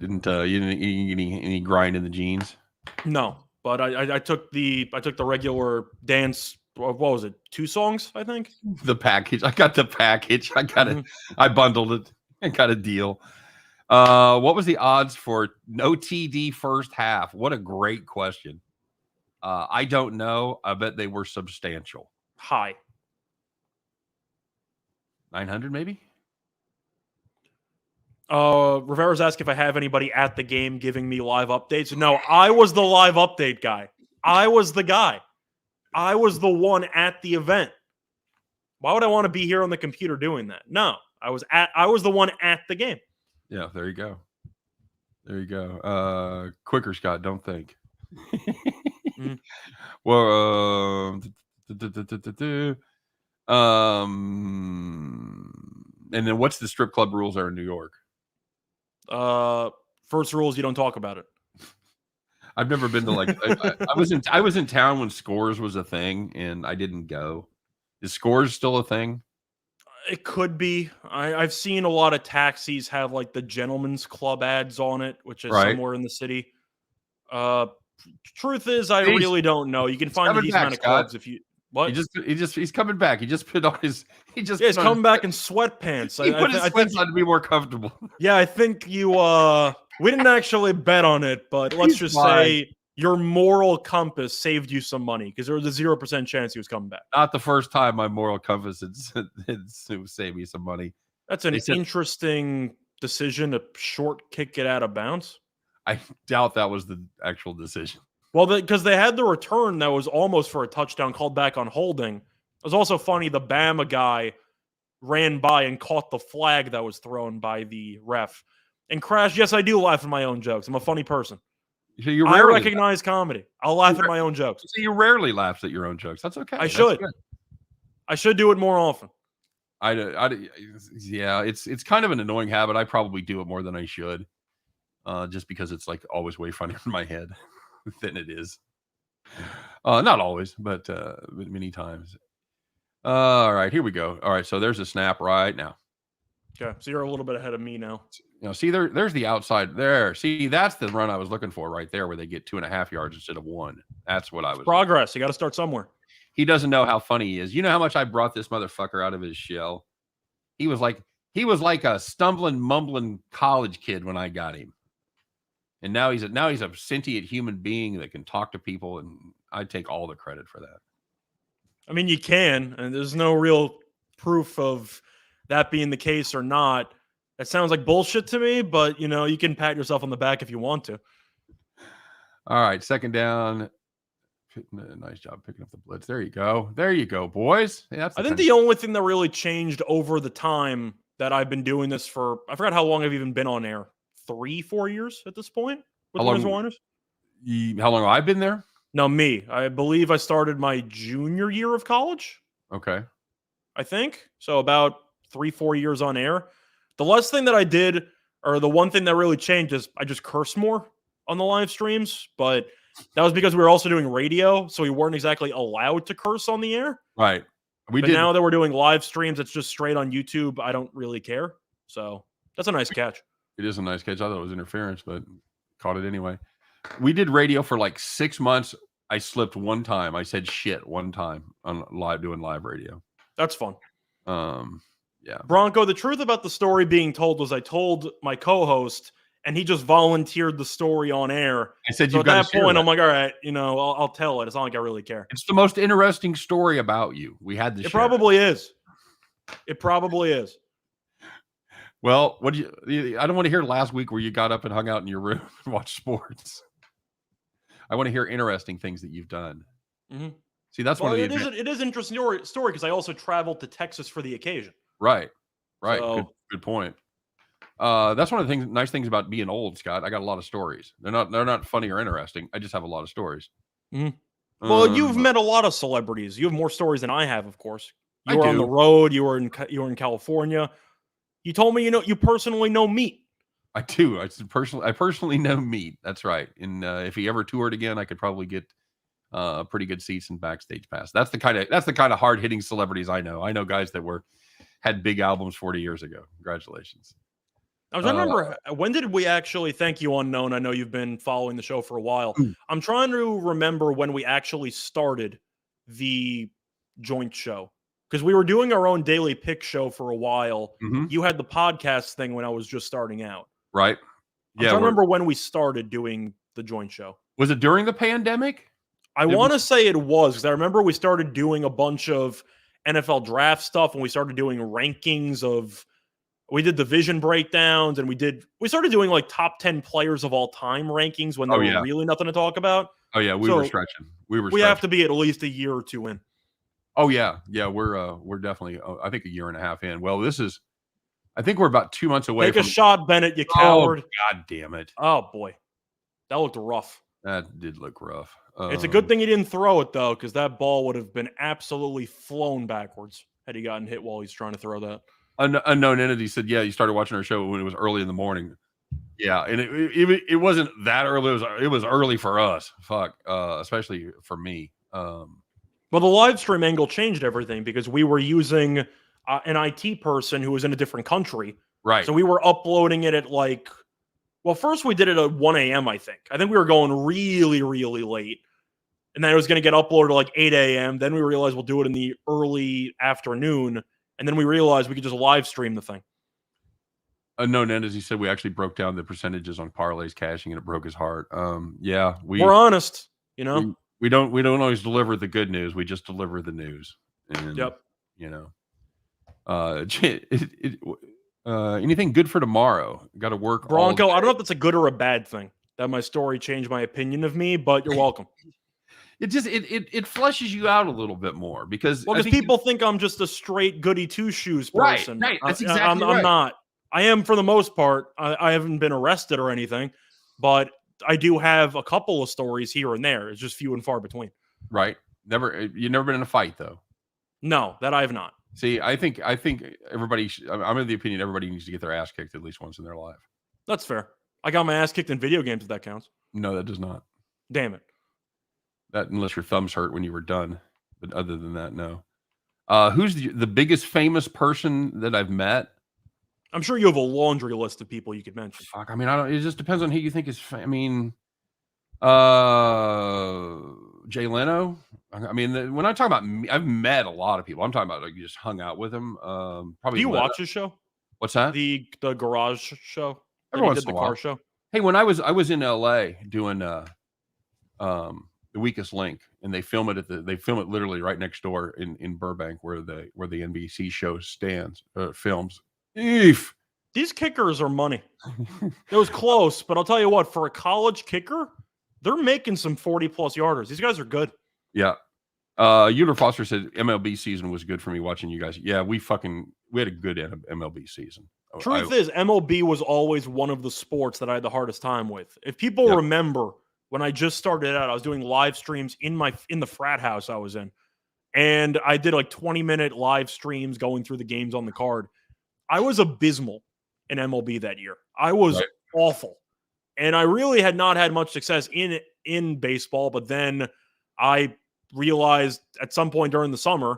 You didn't eat any grind in the jeans? No, but I took the regular dance. What was it? 2 songs, I think. The package. I got the package. I got it. I bundled it. I got a deal. What was the odds for no TD first half? What a great question. I don't know. I bet they were substantial. High. 900 maybe? Rivera's asked if I have anybody at the game giving me live updates. No, I was the live update guy. I was the guy. I was the one at the event. Why would I want to be here on the computer doing that? No, I was the one at the game. Yeah, there you go. There you go. Quicker, Scott, don't think. Well, And then what's the strip club rules are in New York? First rule is you don't talk about it. I've never been to like I was in town when Scores was a thing, and I didn't go. Is Scores still a thing? It could be. I've seen a lot of taxis have like the Gentleman's Club ads on it, which is Right. somewhere in the city. Truth is, I He's- really don't know. You can find a coming decent back, amount of Scott. clubs if you. What? He's coming back. He just put on his. He just. Yeah, he's put on coming back in sweatpants. He put his I think. sweats on to be more comfortable. Yeah, I think you. We didn't actually bet on it, but let's He's just fine. say your moral compass saved you some money because there was a 0% chance he was coming back. Not the first time my moral compass had saved me some money. That's an They said- interesting decision to short kick it out of bounds. I doubt that was the actual decision. Well, because they had the return that was almost for a touchdown called back on holding. It was also funny the Bama guy ran by and caught the flag that was thrown by the ref and crashed. Yes, I do laugh at my own jokes. I'm a funny person. So you I rarely, recognize comedy. I'll laugh at my own jokes. so you rarely laugh at your own jokes. That's okay. I That's should. good. I should do it more often. Yeah, it's kind of an annoying habit. I probably do it more than I should, just because it's like always way funnier in my head than it is. Not always, but many times. All right, here we go. All right, so there's a snap right now. Okay, so you're a little bit ahead of me now. See there's the outside there. See, that's the run I was looking for right there, where they get 2.5 yards instead of 1. That's what I was. Progress. You got to start somewhere. He doesn't know how funny he is. You know how much I brought this motherfucker out of his shell. He was like a stumbling, mumbling college kid when I got him, and now he's a sentient human being that can talk to people, and I take all the credit for that. I mean, you can, and there's no real proof of that being the case or not. That sounds like bullshit to me, but you can pat yourself on the back if you want to. All right, second down. Nice job picking up the blitz. There you go, boys. Yeah, I think the only thing that really changed over the time that I've been doing this for, I forgot how long I've even been on air. 3-4 years at this point with How Winners long- and Whiners? How long have I been there? No, me. I believe I started my junior year of college. Okay. I think so. About 3-4 years on air. The last thing that I did, or the one thing that really changed, is I just curse more on the live streams. But that was because we were also doing radio, so we weren't exactly allowed to curse on the air. Right. But now that we're doing live streams, it's just straight on YouTube. I don't really care. So that's a nice catch. It is a nice catch. I thought it was interference, but caught it anyway. We did radio for like 6 months. I slipped one time. I said shit one time on doing live radio. That's fun. Yeah. Bronco, the truth about the story being told was I told my co-host, and he just volunteered the story on air. I said, So you've at got that to share point, that. I'm like, all right, I'll tell it. It's not like I really care. It's the most interesting story about you. We had to It share probably is. It probably is. Well, I don't want to hear last week where you got up and hung out in your room and watched sports. I want to hear interesting things that you've done. Mhm. See, that's Well, one of it the is an interesting story because I also traveled to Texas for the occasion. right. So- Good point. That's one of the nice things about being old, Scott. I got a lot of stories. They're not funny or interesting. I just have a lot of stories. Mhm. Well, you've Um, met a lot of celebrities. You have more stories than I have, of course. I You were on do. the road. You were in California. You told me you personally know Meat. I do. I personally know Meat. That's right. And if he ever toured again, I could probably get pretty good seats and backstage pass. That's the kind of hard hitting celebrities I know. I know guys that had big albums 40 years ago. Congratulations. I was trying to remember, when did we actually, thank you, Unknown. I know you've been following the show for a while. I'm trying to remember when we actually started the joint show, because we were doing our own daily pick show for a while. Mhm. You had the podcast thing when I was just starting out. Right. I'm trying to remember when we started doing the joint show. Was it during the pandemic? I It want to say it was, because I remember we started doing a bunch of NFL draft stuff, and we started doing rankings of. We did division breakdowns, and we started doing like top 10 players of all time rankings when there were really nothing to talk about. Oh yeah, we were stretching. We have to be at least a year or two in. Oh yeah, we're definitely. I think a year and a half in. Well, I think we're about 2 months away. Take a shot, Bennett, you coward! God damn it! Oh boy, that looked rough. That did look rough. It's a good thing he didn't throw it, though, because that ball would have been absolutely flown backwards had he gotten hit while he's trying to throw that. Unknown Entity said, "Yeah, you started watching our show when it was early in the morning." Yeah, and it wasn't that early. It was early for us. Fuck, especially for me. Well, the live stream angle changed everything because we were using an IT person who was in a different country. Right. So we were uploading it at like, well, first we did it at 1 a.m., I think. I think we were going really, really late. And then it was going to get uploaded at like 8 a.m. Then we realized we'll do it in the early afternoon. And then we realized we could just live stream the thing. Unknown Entity said we actually broke down the percentages on parlays cashing, and it broke his heart. Yeah, we're honest, you know. We don't always deliver the good news. We just deliver the news. And, yep. You know, anything good for tomorrow? Got to work. Bronco. I don't know if that's a good or a bad thing that my story changed my opinion of me, but you're welcome. It just it flushes you out a little bit more because people think I'm just a straight goody two shoes person. Right. That's exactly right. I'm not. I am for the most part. I haven't been arrested or anything, but I do have a couple of stories here and there. It's just few and far between. Right. You've never been in a fight though. No, that I have not. See, I think everybody. I'm of the opinion everybody needs to get their ass kicked at least once in their life. That's fair. I got my ass kicked in video games. If that counts. No, that does not. Damn it. That unless your thumbs hurt when you were done, but other than that, no. Who's the biggest famous person that I've met? I'm sure you have a laundry list of people you could mention. Fuck, I mean, I don't. It just depends on who you think is. I mean, Jay Leno. I mean, when I talk about, I've met a lot of people. I'm talking about like you just hung out with him. Probably. Do you watch his show? What's that? The garage show. Every once in a while. Car show. Hey, when I was in LA doing The Weakest Link, and they film it literally right next door in Burbank where the NBC show films. Eef. These kickers are money. It was close, but I'll tell you what, for a college kicker, they're making some 40+ yarders. These guys are good. Yeah. Euler Foster said MLB season was good for me watching you guys. Yeah, we had a good MLB season. Truth is, MLB was always one of the sports that I had the hardest time with. If people remember, when I just started out, I was doing live streams in the frat house I was in. And I did like 20-minute live streams going through the games on the card. I was abysmal in MLB that year. I was awful. And I really had not had much success in baseball. But then I realized at some point during the summer,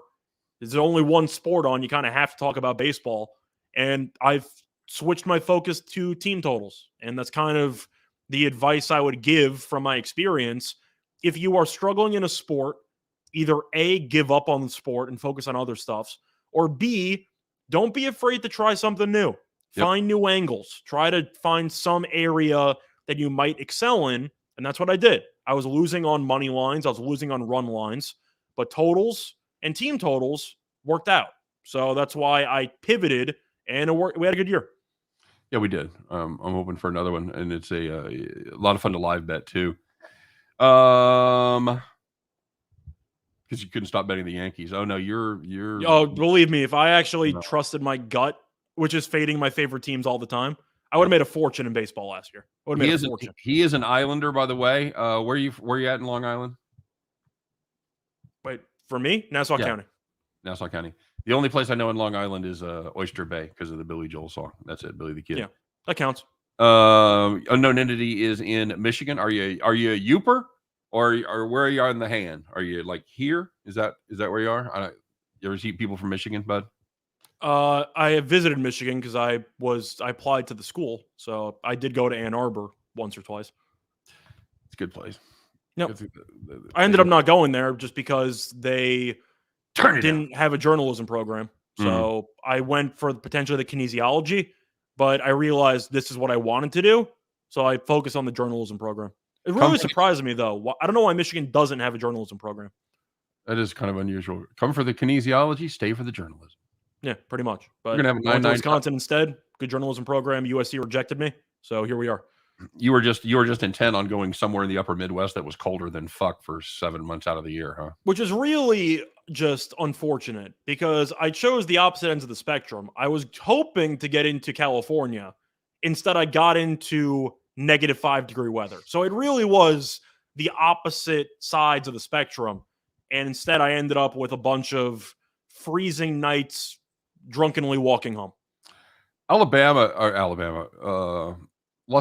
there's only one sport on. You kind of have to talk about baseball. And I've switched my focus to team totals. And that's kind of the advice I would give from my experience. If you are struggling in a sport, either A, give up on the sport and focus on other stuffs, or B, don't be afraid to try something new. Yep. Find new angles. Try to find some area that you might excel in. And that's what I did. I was losing on money lines. I was losing on run lines. But totals and team totals worked out. So that's why I pivoted, and it worked. We had a good year. Yeah, we did. I'm hoping for another one, and it's a lot of fun to live bet too. Because you couldn't stop betting the Yankees. Oh no, you're. Oh, believe me, if I actually trusted my gut, which is fading my favorite teams all the time, I would have made a fortune in baseball last year. He is an Islander, by the way. Where you at in Long Island? Wait, for me, Nassau County. Nassau County. The only place I know in Long Island is Oyster Bay because of the Billy Joel song. That's it, Billy the Kid. Yeah, that counts. Unknown Entity is in Michigan. Are you a Youper, or where are you in the hand? Are you like here? Is that where you are? You ever see people from Michigan, bud? I have visited Michigan because I applied to the school, so I did go to Ann Arbor once or twice. It's a good place. Yep. I ended up not going there just because they didn't have a journalism program. So I went for potentially the kinesiology, but I realized this is what I wanted to do. So I focused on the journalism program. It really surprised me, though. I don't know why Michigan doesn't have a journalism program. That is kind of unusual. Come for the kinesiology, stay for the journalism. Yeah, pretty much. But we're going to have Wisconsin instead. Good journalism program. USC rejected me. So here we are. You were just intent on going somewhere in the upper Midwest that was colder than fuck for 7 months out of the year, huh? Which is really just unfortunate because I chose the opposite ends of the spectrum. I was hoping to get into California. Instead, I got into -5 degree weather. So it really was the opposite sides of the spectrum. And instead, I ended up with a bunch of freezing nights drunkenly walking home. Los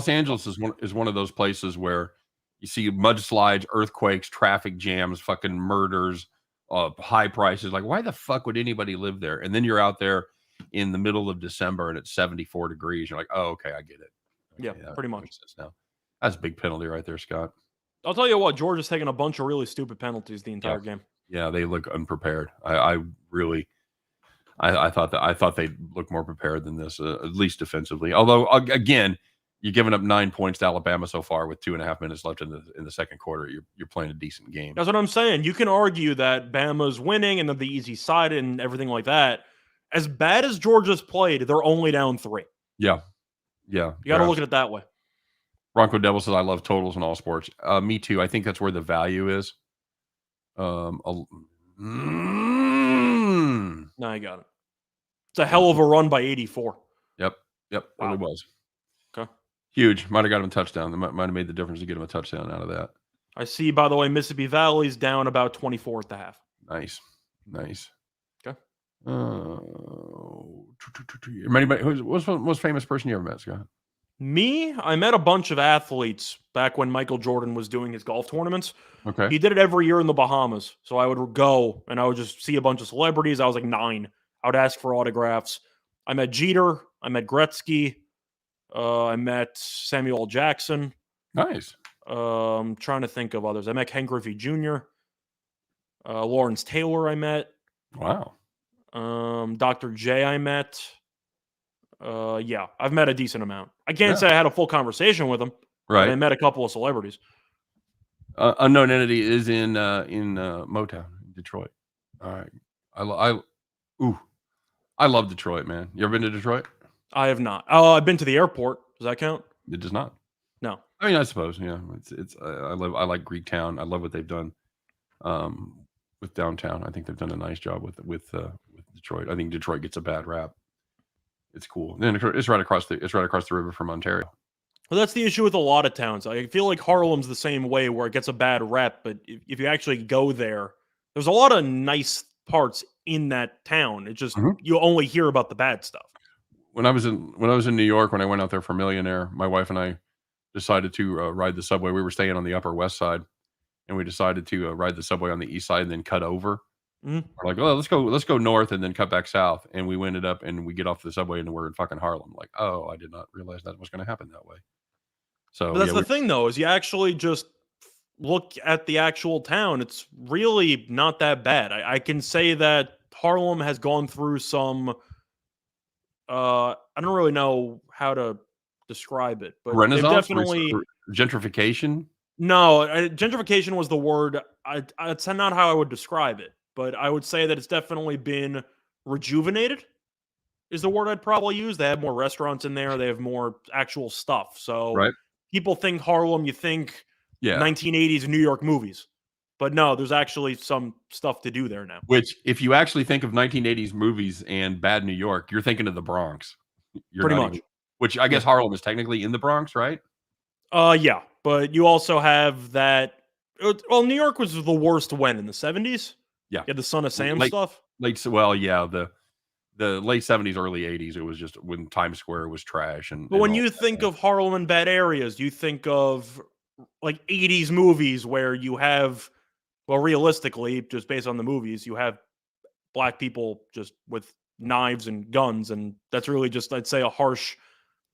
Angeles is one of those places where you see mudslides, earthquakes, traffic jams, fucking murders, high prices. Like, why the fuck would anybody live there? And then you're out there in the middle of December and it's 74 degrees. You're like, oh, okay, I get it. Okay, Yeah, pretty much. makes sense now. That's a big penalty right there, Scott. I'll tell you what, Georgia's taking a bunch of really stupid penalties the entire game. Yeah, they look unprepared. I thought they'd look more prepared than this, at least defensively. Although, again, you're giving up 9 points to Alabama so far with 2.5 minutes left in the second quarter. You're playing a decent game. That's what I'm saying. You can argue that Bama's winning and the easy side and everything like that. As bad as Georgia's played, they're only down 3. Yeah. You got to look at it that way. Bronco Devil says, I love totals in all sports. Me too. I think that's where the value is. No, I got it. It's a hell of a run by 84. Yep. Wow. Really was. Okay. Huge. Might have got him a touchdown. That might have made the difference to get him a touchdown out of that. I see, by the way, Mississippi Valley's down about 24 at the half. Nice. Okay. Anybody, what's the most famous person you ever met, Scott? Me, I met a bunch of athletes back when Michael Jordan was doing his golf tournaments. Okay. He did it every year in the Bahamas. So I would go and I would just see a bunch of celebrities. I was like 9. I would ask for autographs. I met Jeter. I met Gretzky. I met Samuel L. Jackson. Nice. I'm trying to think of others. I met Ken Griffey Jr. Lawrence Taylor I met. Wow. Dr. J I met. Yeah, I've met a decent amount. I can't say I had a full conversation with them. Right. I met a couple of celebrities. Unknown Entity is in Motown, Detroit. All right. I love Detroit, man. You ever been to Detroit? I have not. Oh, I've been to the airport. Does that count? It does not. No. I mean, I suppose. Yeah. I like Greektown. I love what they've done with downtown. I think they've done a nice job with Detroit. I think Detroit gets a bad rap. It's cool. And it's right across the river from Ontario. Well, that's the issue with a lot of towns. I feel like Harlem's the same way, where it gets a bad rep. But if you actually go there, there's a lot of nice parts in that town. It just you only hear about the bad stuff. When I was in New York, when I went out there for Millionaire, my wife and I decided to ride the subway. We were staying on the Upper West Side, and we decided to ride the subway on the East Side and then cut over. We're like, oh, let's go north and then cut back south. And we ended up and we get off the subway and we're in fucking Harlem. Like, oh, I did not realize that was going to happen that way. So but that's the thing, though, is you actually just look at the actual town. It's really not that bad. I can say that Harlem has gone through some. I don't really know how to describe it, but Renaissance, definitely gentrification. No, gentrification was the word. It's not how I would describe it, but I would say that it's definitely been rejuvenated. Is the word I'd probably use. They have more restaurants in there. They have more actual stuff. So people think Harlem, you think 1980s New York movies. But no, there's actually some stuff to do there now. Which, if you actually think of 1980s movies and bad New York, you're thinking of the Bronx. Pretty much. Which I guess Harlem is technically in the Bronx, right? Yeah. But you also have that. Well, New York was the worst when? In the 70s? Yeah. You had the Son of Sam stuff? The late 70s, early 80s, it was just when Times Square was trash. But when you think of Harlem and bad areas, you think of like 80s movies where you have, well, realistically, just based on the movies, you have black people just with knives and guns. And that's really just, I'd say, a harsh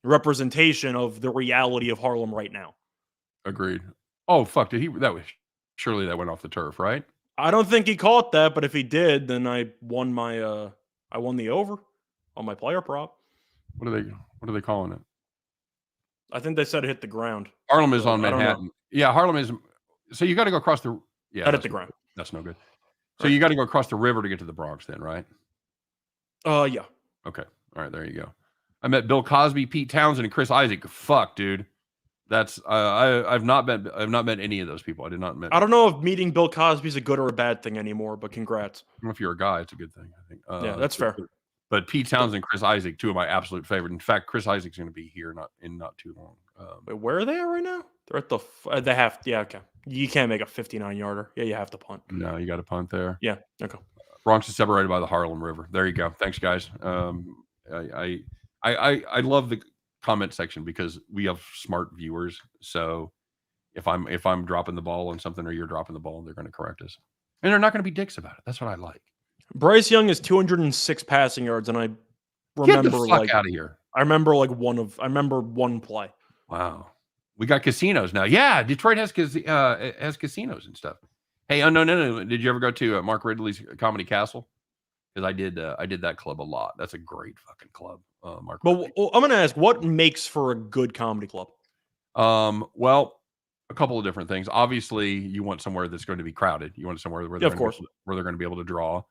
representation of the reality of Harlem right now. Agreed. Oh, fuck. Surely that went off the turf, right? I don't think he caught that, but if he did, then I won the over on my player prop. What are they calling it? I think they said it hit the ground. Harlem is on Manhattan. Yeah, Harlem is. So you got to go across the. Yeah, that hit the ground. That's no good. So you got to go across the river to get to the Bronx, then, right? Yeah. Okay. All right. There you go. I met Bill Cosby, Pete Townsend, and Chris Isaac. Fuck, dude. That's I've not met any of those people. I did not met. I don't know if meeting Bill Cosby is a good or a bad thing anymore, but congrats. I don't know if you're a guy, it's a good thing. I think. Yeah, that's fair. But Pete Townsend and Chris Isaac, two of my absolute favorite. In fact, Chris Isaac's going to be here not too long. Wait, where are they at right now? They're at the they have. Yeah, okay. You can't make a 59-yarder. Yeah, you have to punt. No, you got to punt there. Yeah. Okay. Bronx is separated by the Harlem River. There you go. Thanks, guys. I love the comment section because we have smart viewers. So if I'm dropping the ball on something or you're dropping the ball, they're going to correct us, and they're not going to be dicks about it. That's what I like. Bryce Young is 206 passing yards, and I Get remember the fuck out of here. I remember one play. Wow. We got casinos now. Yeah, Detroit has casinos and stuff. Hey, no. Did you ever go to Mark Ridley's Comedy Castle? Because I did that club a lot. That's a great fucking club, Mark. But I'm going to ask, what makes for a good comedy club? Well, a couple of different things. Obviously, you want somewhere that's going to be crowded. You want somewhere where they're going to be able to draw.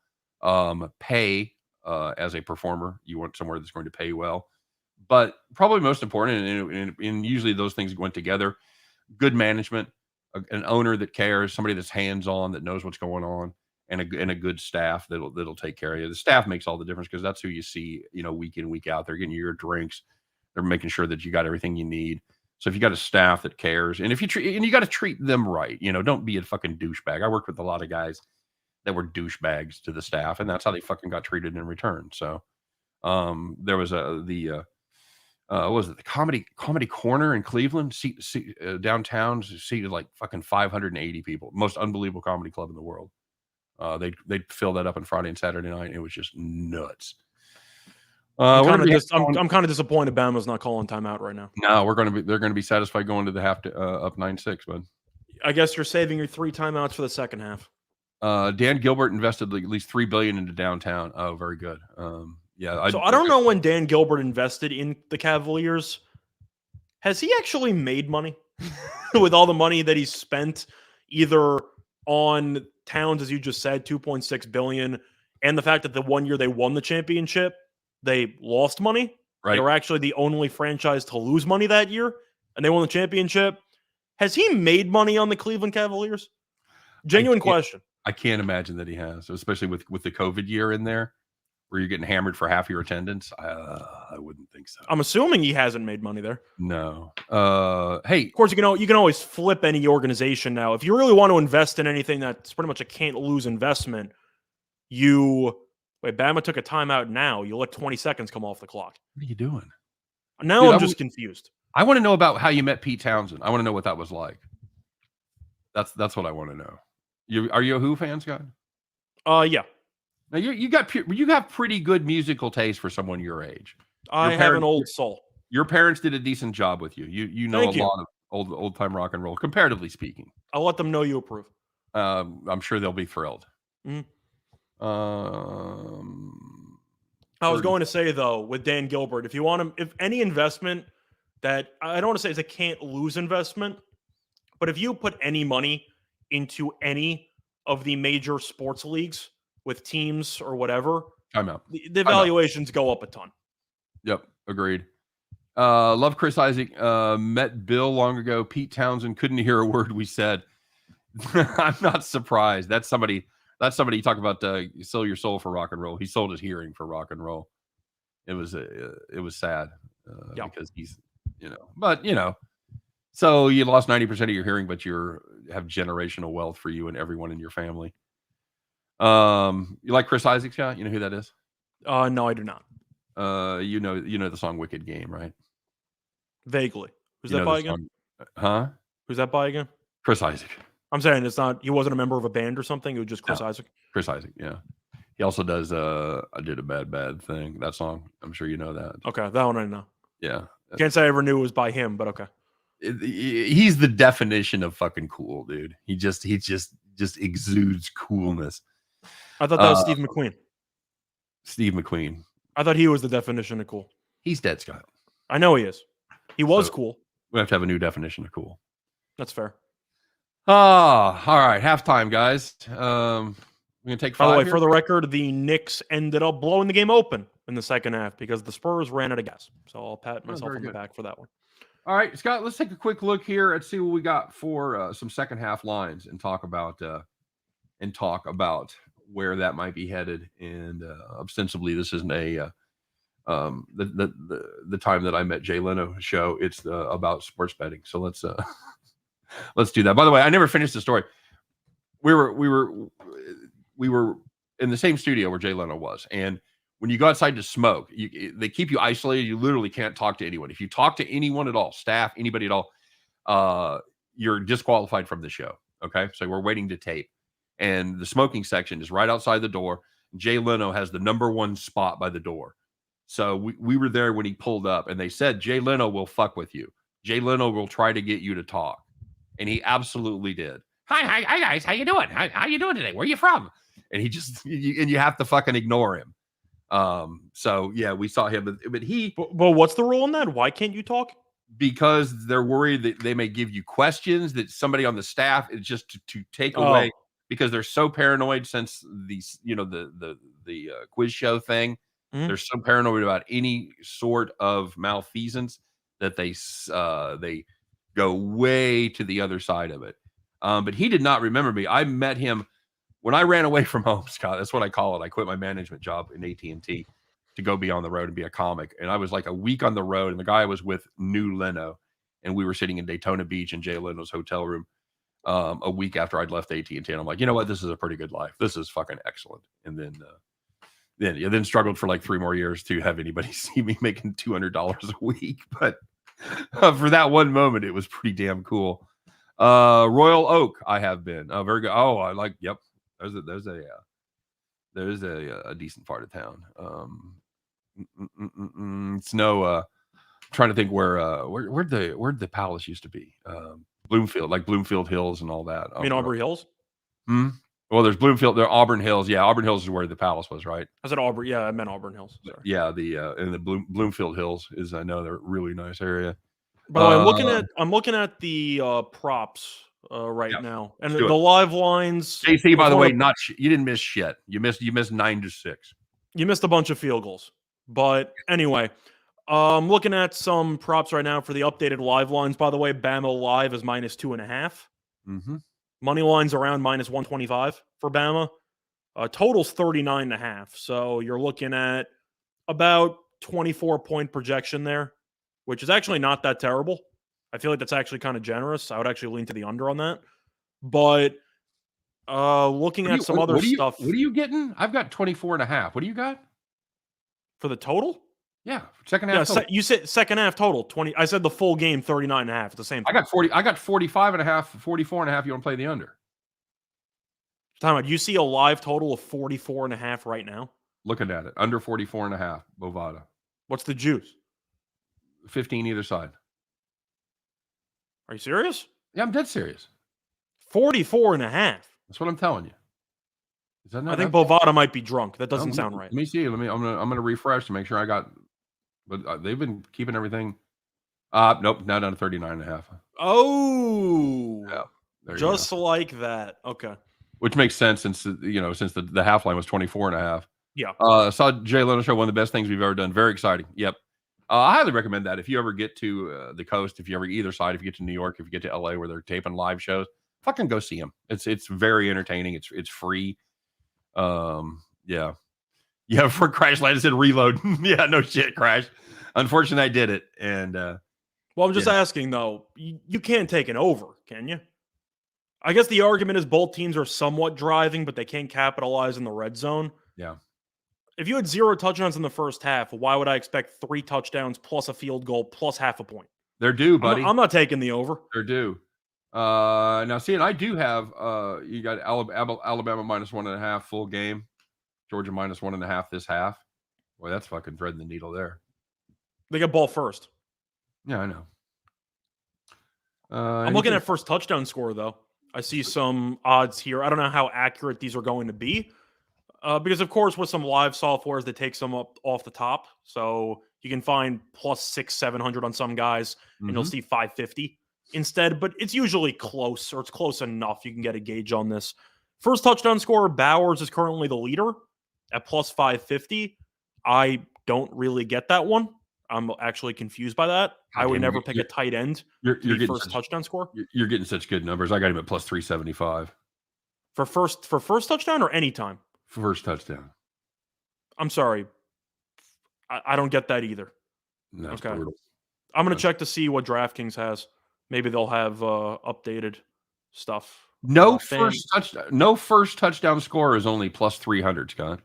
Pay as a performer. You want somewhere that's going to pay well. But probably most important, and usually those things went together, good management, an owner that cares, somebody that's hands-on, that knows what's going on, and a good staff that'll take care of you. The staff makes all the difference because that's who you see, week in, week out. They're getting you your drinks. They're making sure that you got everything you need. So if you got a staff that cares, and you got to treat them right, don't be a fucking douchebag. I worked with a lot of guys that were douchebags to the staff, and that's how they fucking got treated in return. So there was what was it, the comedy corner in Cleveland, downtown, seated like fucking 580 people, most unbelievable comedy club in the world. They'd fill that up on Friday and Saturday night, and it was just nuts. I'm kind of disappointed Bama's not calling timeout right now. No, they're gonna be satisfied going to the half to up 9-6, bud. I guess you're saving your 3 timeouts for the second half. Dan Gilbert invested at least $3 billion into downtown. Oh, very good. Yeah. I don't know when Dan Gilbert invested in the Cavaliers. Has he actually made money with all the money that he spent either on Towns, as you just said, $2.6 billion, and the fact that the one year they won the championship, they lost money. Right. They were actually the only franchise to lose money that year, and they won the championship. Has he made money on the Cleveland Cavaliers? Genuine question. I can't imagine that he has, especially with the COVID year in there, where you're getting hammered for half your attendance. I wouldn't think so. I'm assuming he hasn't made money there. No. Hey, of course you can always flip any organization now. If you really want to invest in anything that's pretty much a can't lose investment, Bama took a timeout now. You let 20 seconds come off the clock. What are you doing? Now Dude, I'm just confused. I want to know about how you met Pete Townsend. I want to know what that was like. That's what I want to know. Are you a Who fan, Scott? Yeah. Now you have pretty good musical taste for someone your age. I have an old soul. Your parents did a decent job with you. You know lot of old time rock and roll, comparatively speaking. I'll let them know you approve. I'm sure they'll be thrilled. Mm-hmm. I was going to say though, with Dan Gilbert, if any investment that I don't want to say is a can't lose investment, but if you put any money into any of the major sports leagues with teams or whatever, I'm out. The valuations go up a ton. Yep, agreed. Love Chris Isaac. Met Bill long ago. Pete Townsend couldn't hear a word we said. I'm not surprised. That's somebody you talk about sell your soul for rock and roll. He sold his hearing for rock and roll. It was sad because he's so you lost 90% of your hearing, but you have generational wealth for you and everyone in your family. You like Chris Isaac, Scott? You know who that is? No, I do not. You know the song "Wicked Game," right? Vaguely. Who's that by again? Huh? Who's that by again? Chris Isaac. I'm saying it's not. He wasn't a member of a band or something. It was just Chris Isaac. Chris Isaac. Yeah. He also does. I did a bad thing. That song. I'm sure you know that. Okay, that one I know. Yeah. Can't say I ever knew it was by him, but okay. He's the definition of fucking cool, dude. He just exudes coolness. I thought that was Steve McQueen. Steve McQueen. I thought he was the definition of cool. He's dead, Scott. I know he is. He was cool. We have to have a new definition of cool. That's fair. All right. Halftime, guys. We're gonna take 5. By the way, for the record, the Knicks ended up blowing the game open in the second half because the Spurs ran out of gas. So I'll pat myself on the back for that one. All right, Scott, let's take a quick look here and see what we got for some second half lines and talk about where that might be headed. And ostensibly, this isn't the time that I met Jay Leno show. It's about sports betting. So let's Let's do that. By the way, I never finished the story. We were in the same studio where Jay Leno was, and when you go outside to smoke, they keep you isolated. You literally can't talk to anyone. If you talk to anyone at all, staff, anybody at all, you're disqualified from the show. Okay, so we're waiting to tape, and the smoking section is right outside the door. Jay Leno has the number one spot by the door. So we were there when he pulled up, and they said Jay Leno will fuck with you. Jay Leno will try to get you to talk, and he absolutely did. Hi guys, how you doing? How you doing today? Where you from? And he just and you have to fucking ignore him. So yeah, we saw him, but he. But what's the rule on that? Why can't you talk? Because they're worried that they may give you questions that somebody on the staff is just to take away, because they're so paranoid since these, the quiz show thing. Mhm. They're so paranoid about any sort of malfeasance that they go way to the other side of it. But he did not remember me. I met him when I ran away from home, Scott. That's what I call it. I quit my management job in AT&T to go be on the road and be a comic. And I was like a week on the road, and the guy I was with knew Leno, and we were sitting in Daytona Beach in Jay Leno's hotel room a week after I'd left AT&T. And I'm like, you know what? This is a pretty good life. This is fucking excellent. And then struggled for like 3 more years to have anybody see me making $200 a week. But for that one moment, it was pretty damn cool. Royal Oak, I have been very good. Oh, I like. Yep, there's a decent part of town. It's no. Trying to think where'd the palace used to be. Bloomfield, like Bloomfield Hills and all that. I mean Aubrey Hills. Well, there's Bloomfield. There, Auburn Hills. Yeah, Auburn Hills is where the palace was, right? I said Auburn. Yeah, I meant Auburn Hills. Sorry. Yeah, the Bloomfield Hills is, I know, they're a really nice area. By the way, I'm looking at the props right now, and the live lines. JC, by the way, you didn't miss shit. You missed 9-6. You missed a bunch of field goals, but anyway, I'm looking at some props right now for the updated live lines. By the way, Bama live is -2.5. Mm-hmm. Money line's around -125 for Bama. Total's 39.5. So you're looking at about 24-point projection there, which is actually not that terrible. I feel like that's actually kind of generous. I would actually lean to the under on that. But looking at some other stuff. What are you getting? I've got 24.5. What do you got? For the total? Yeah, second half. Yeah, you said second half total 20. I said the full game 39.5. It's the same thing. I got 40. I got 45.5, 44.5. You want to play the under? Time out. You see a live total of 44.5 right now? Looking at it, under 44.5. Bovada. What's the juice? 15 either side. Are you serious? Yeah, I'm dead serious. 44.5. That's what I'm telling you. Is that not? I think Bovada might be drunk. That doesn't sound right. Let me see. I'm gonna refresh to make sure I got. But they've been keeping everything. Nope, now down to 39.5. Oh, yeah, just like that. Okay, which makes sense since the half line was 24.5. Yeah. Saw Jay Leno show, one of the best things we've ever done. Very exciting. Yep. I highly recommend that if you ever get to the coast, if you ever either side, if you get to New York, if you get to LA where they're taping live shows, fucking go see them. It's very entertaining. It's free. Yeah. For Crash Landed said reload. Yeah, no shit, Crash. Unfortunately, I did it. And well, I'm just asking though. You can't take an over, can you? I guess the argument is both teams are somewhat driving, but they can't capitalize in the red zone. Yeah. If you had 0 touchdowns in the first half, why would I expect 3 touchdowns plus a field goal plus half a point? They're due, buddy. I'm not taking the over. They're due. Now, see, and I do have you got Alabama -1.5 full game, Georgia -1.5 this half. Boy, that's fucking threading the needle there. They get ball first. Yeah, I know. I'm looking at first touchdown score though. I see some odds here. I don't know how accurate these are going to be. Because, of course, with some live softwares, they take some up off the top. So you can find +600, 700 on some guys, and you'll see 550 instead. But it's usually close, or it's close enough. You can get a gauge on this. First touchdown scorer, Bowers is currently the leader at +550. I don't really get that one. I'm actually confused by that. I would never pick a tight end you're getting first touchdown score. You're getting such good numbers. I got him at +375. For first touchdown or anytime? First touchdown. I'm sorry. I don't get that either. No, okay. Brutal. I'm going to check to see what DraftKings has. Maybe they'll have updated stuff. No Bam. first touchdown score is only plus 300, Scott.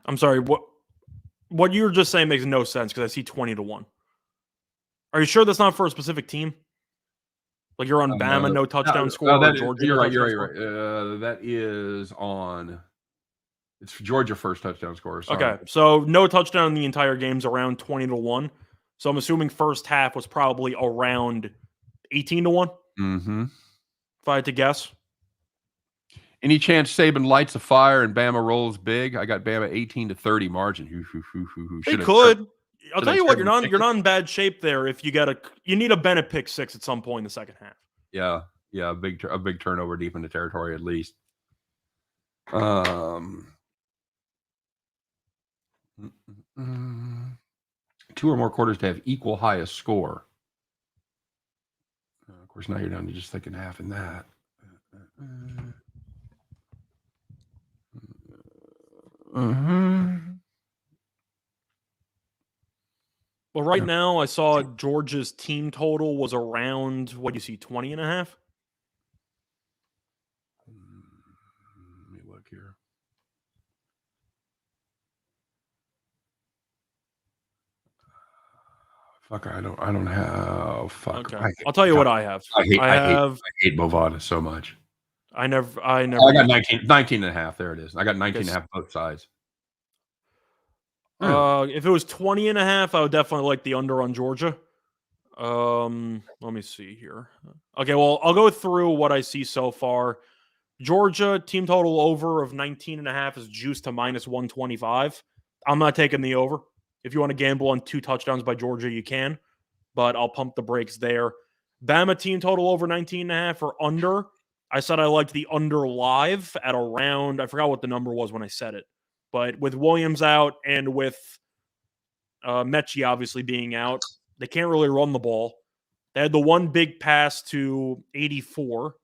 I'm sorry. What you were just saying makes no sense because I see 20-1. Are you sure that's not for a specific team? Like you're on Bama, no touchdown score, or Georgia? You're right. That is on. It's Georgia first touchdown score. Sorry. Okay, so no touchdown in the entire game's around 20-1. So I'm assuming first half was probably around 18-1. Mm-hmm. If I had to guess. Any chance Saban lights a fire and Bama rolls big? I got Bama 18-30 margin. They could. I'll tell you what, you're not in bad shape there. If you need a Bennett pick six at some point in the second half. Yeah, a big turnover deep in the territory at least. Two or more quarters to have equal highest score. Of course, now you're down to just second half in that. Well, right now I saw Georgia's team total was around, what do you see, 20.5? Let me look here. Fuck, I don't have. Fuck. Okay. I'll tell you what I have. I hate Bovada so much. I never. I got 19 and a half. There it is. I got 19 and a half both sides. If it was 20.5, I would definitely like the under on Georgia. Let me see here. Okay, well, I'll go through what I see so far. Georgia team total over of 19.5 is juiced to minus 125. I'm not taking the over. If you want to gamble on 2 touchdowns by Georgia, you can, but I'll pump the brakes there. Bama team total over 19.5 or under. I said I liked the under live at around, I forgot what the number was when I said it, but with Williams out and with Mechie obviously being out, they can't really run the ball. They had the one big pass to 84,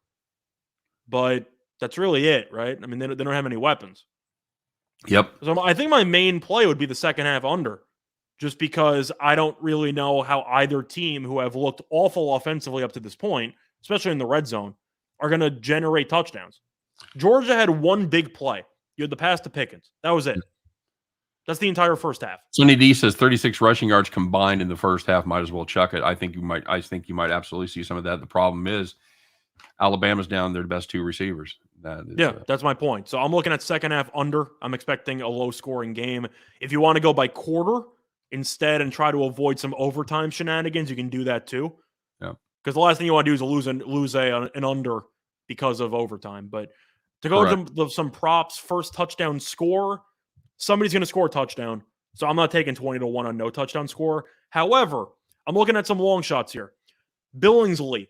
but that's really it, right? I mean, they don't have any weapons. Yep. So I think my main play would be the second half under, just because I don't really know how either team, who have looked awful offensively up to this point, especially in the red zone, are going to generate touchdowns. Georgia had one big play. You had the pass to Pickens. That was it. That's the entire first half. Sonny D says 36 rushing yards combined in the first half. Might as well chuck it. I think you might absolutely see some of that. The problem is Alabama's down their best 2 receivers. That's my point. So I'm looking at second half under. I'm expecting a low scoring game. If you want to go by quarter instead and try to avoid some overtime shenanigans, you can do that too. Yeah. Because the last thing you want to do is lose an under because of overtime. But to go into some props, first touchdown score, somebody's going to score a touchdown. So I'm not taking 20-1 on no touchdown score. However, I'm looking at some long shots here. Billingsley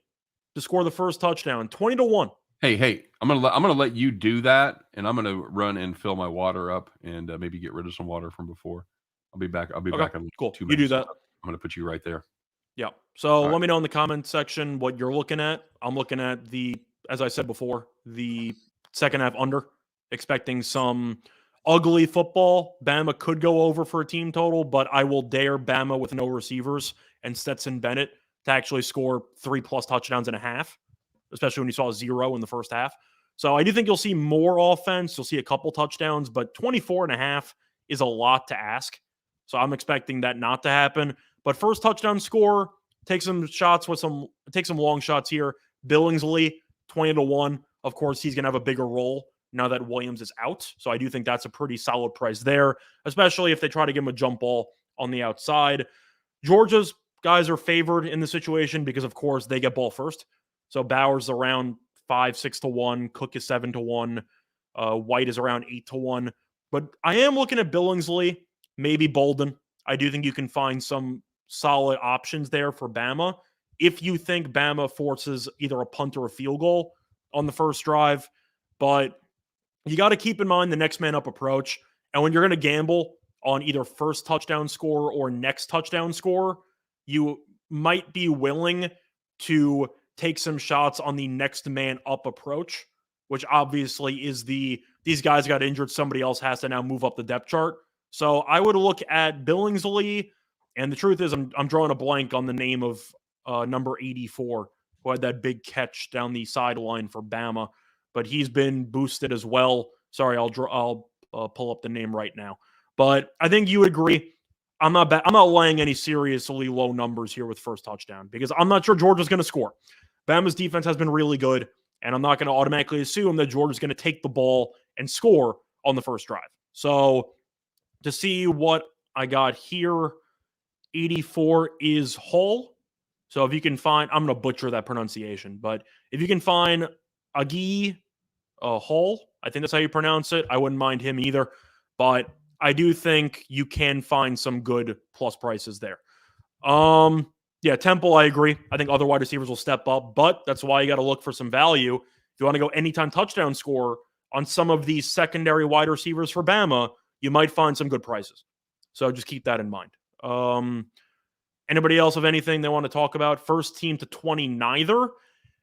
to score the first touchdown, 20-1. Hey, I'm gonna let you do that, and I'm gonna run and fill my water up, and maybe get rid of some water from before. I'll be back. Back in cool. 2 minutes. You do that. I'm gonna put you right there. Yeah. So let me know in the comments section what you're looking at. I'm looking at as I said before, the second half under, expecting some ugly football. Bama could go over for a team total, but I will dare Bama with no receivers and Stetson Bennett to actually score 3+ touchdowns in a half, especially when you saw 0 in the first half. So I do think you'll see more offense. You'll see a couple touchdowns, but 24.5 is a lot to ask. So I'm expecting that not to happen. But first touchdown score, take some long shots here. Billingsley, 20-1. Of course, he's going to have a bigger role now that Williams is out. So I do think that's a pretty solid price there, especially if they try to give him a jump ball on the outside. Georgia's guys are favored in the situation because, of course, they get ball first. So Bowers around 5-6-1. Cook is 7-1. White is around 8-1. But I am looking at Billingsley, maybe Bolden. I do think you can find some solid options there for Bama if you think Bama forces either a punt or a field goal on the first drive. But you got to keep in mind the next man up approach. And when you're going to gamble on either first touchdown score or next touchdown score, you might be willing to take some shots on the next man up approach, which obviously is these guys got injured. Somebody else has to now move up the depth chart. So I would look at Billingsley, and the truth is I'm drawing a blank on the name of number 84, who had that big catch down the sideline for Bama, but he's been boosted as well. Sorry, I'll pull up the name right now. But I think you agree. I'm not laying any seriously low numbers here with first touchdown because I'm not sure Georgia's going to score. Bama's defense has been really good, and I'm not going to automatically assume that Georgia's going to take the ball and score on the first drive. So to see what I got here, 84 is Hall. So if you can find, I'm going to butcher that pronunciation, but if you can find Agi Hall, I think that's how you pronounce it. I wouldn't mind him either, but I do think you can find some good plus prices there. Yeah, Temple, I agree. I think other wide receivers will step up, but that's why you got to look for some value. If you want to go anytime touchdown score on some of these secondary wide receivers for Bama, you might find some good prices. So just keep that in mind. Anybody else have anything they want to talk about? First team to 20, neither.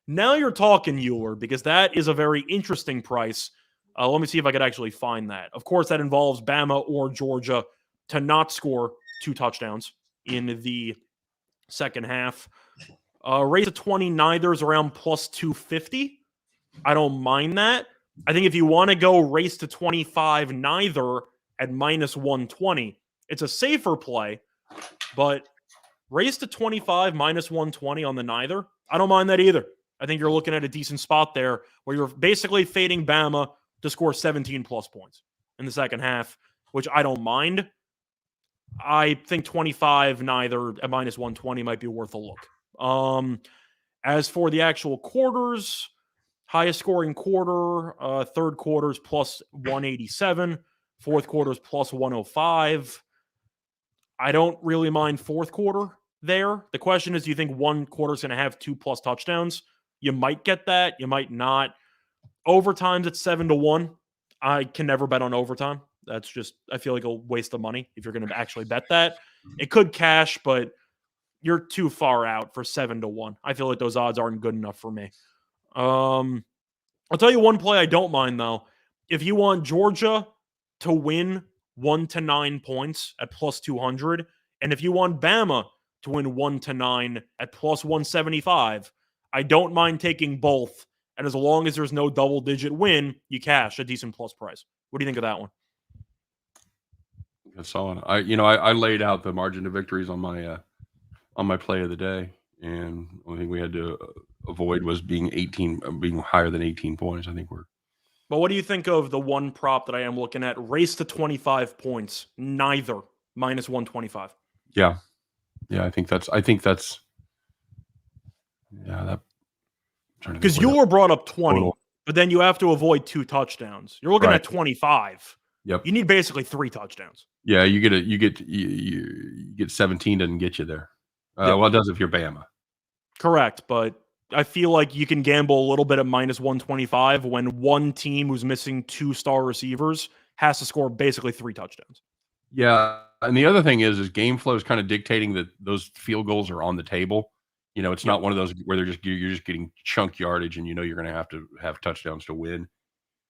Now you're talking, Euler, because that is a very interesting price. Let me see if I could actually find that. Of course, that involves Bama or Georgia to not score 2 touchdowns in the second half. Race to 20, neither is around plus 250. I don't mind that. I think if you want to go race to 25, neither at minus 120, it's a safer play, but race to 25 minus 120 on the neither, I don't mind that either. I think you're looking at a decent spot there where you're basically fading Bama to score 17 plus points in the second half, which I don't mind. I think 25 neither at minus 120 might be worth a look. As for the actual quarters, highest scoring quarter, third quarter's plus 187, fourth quarter's plus 105. I don't really mind fourth quarter there. The question is, do you think one quarter is going to have 2+ touchdowns? You might get that. You might not. Overtime's at 7-1. I can never bet on overtime. That's just, I feel like a waste of money if you're going to actually bet that. It could cash, but you're too far out for 7-1. I feel like those odds aren't good enough for me. I'll tell you one play I don't mind, though. If you want Georgia to win 1 to 9 points at plus 200, and if you want Bama to win 1 to 9 at plus 175, I don't mind taking both. And as long as there's no double-digit win, you cash a decent plus price. What do you think of that one? That's solid. I laid out the margin of victories on my play of the day, and the only thing we had to avoid was being higher than 18 points. I think we're. But what do you think of the one prop that I am looking at? Race to 25 points, neither minus 125. Yeah. I think that's. That. Because you were brought up 20, total. But then you have to avoid 2 touchdowns. You're looking at 25. Yep. You need basically 3 touchdowns. Yeah, you get 17 doesn't get you there. Well, it does if you're Bama. Correct, but I feel like you can gamble a little bit at minus 125 when one team who's missing 2 star receivers has to score basically 3 touchdowns. Yeah, and the other thing is game flow is kind of dictating that those field goals are on the table. It's not one of those where you're just getting chunk yardage and you're going to have touchdowns to win.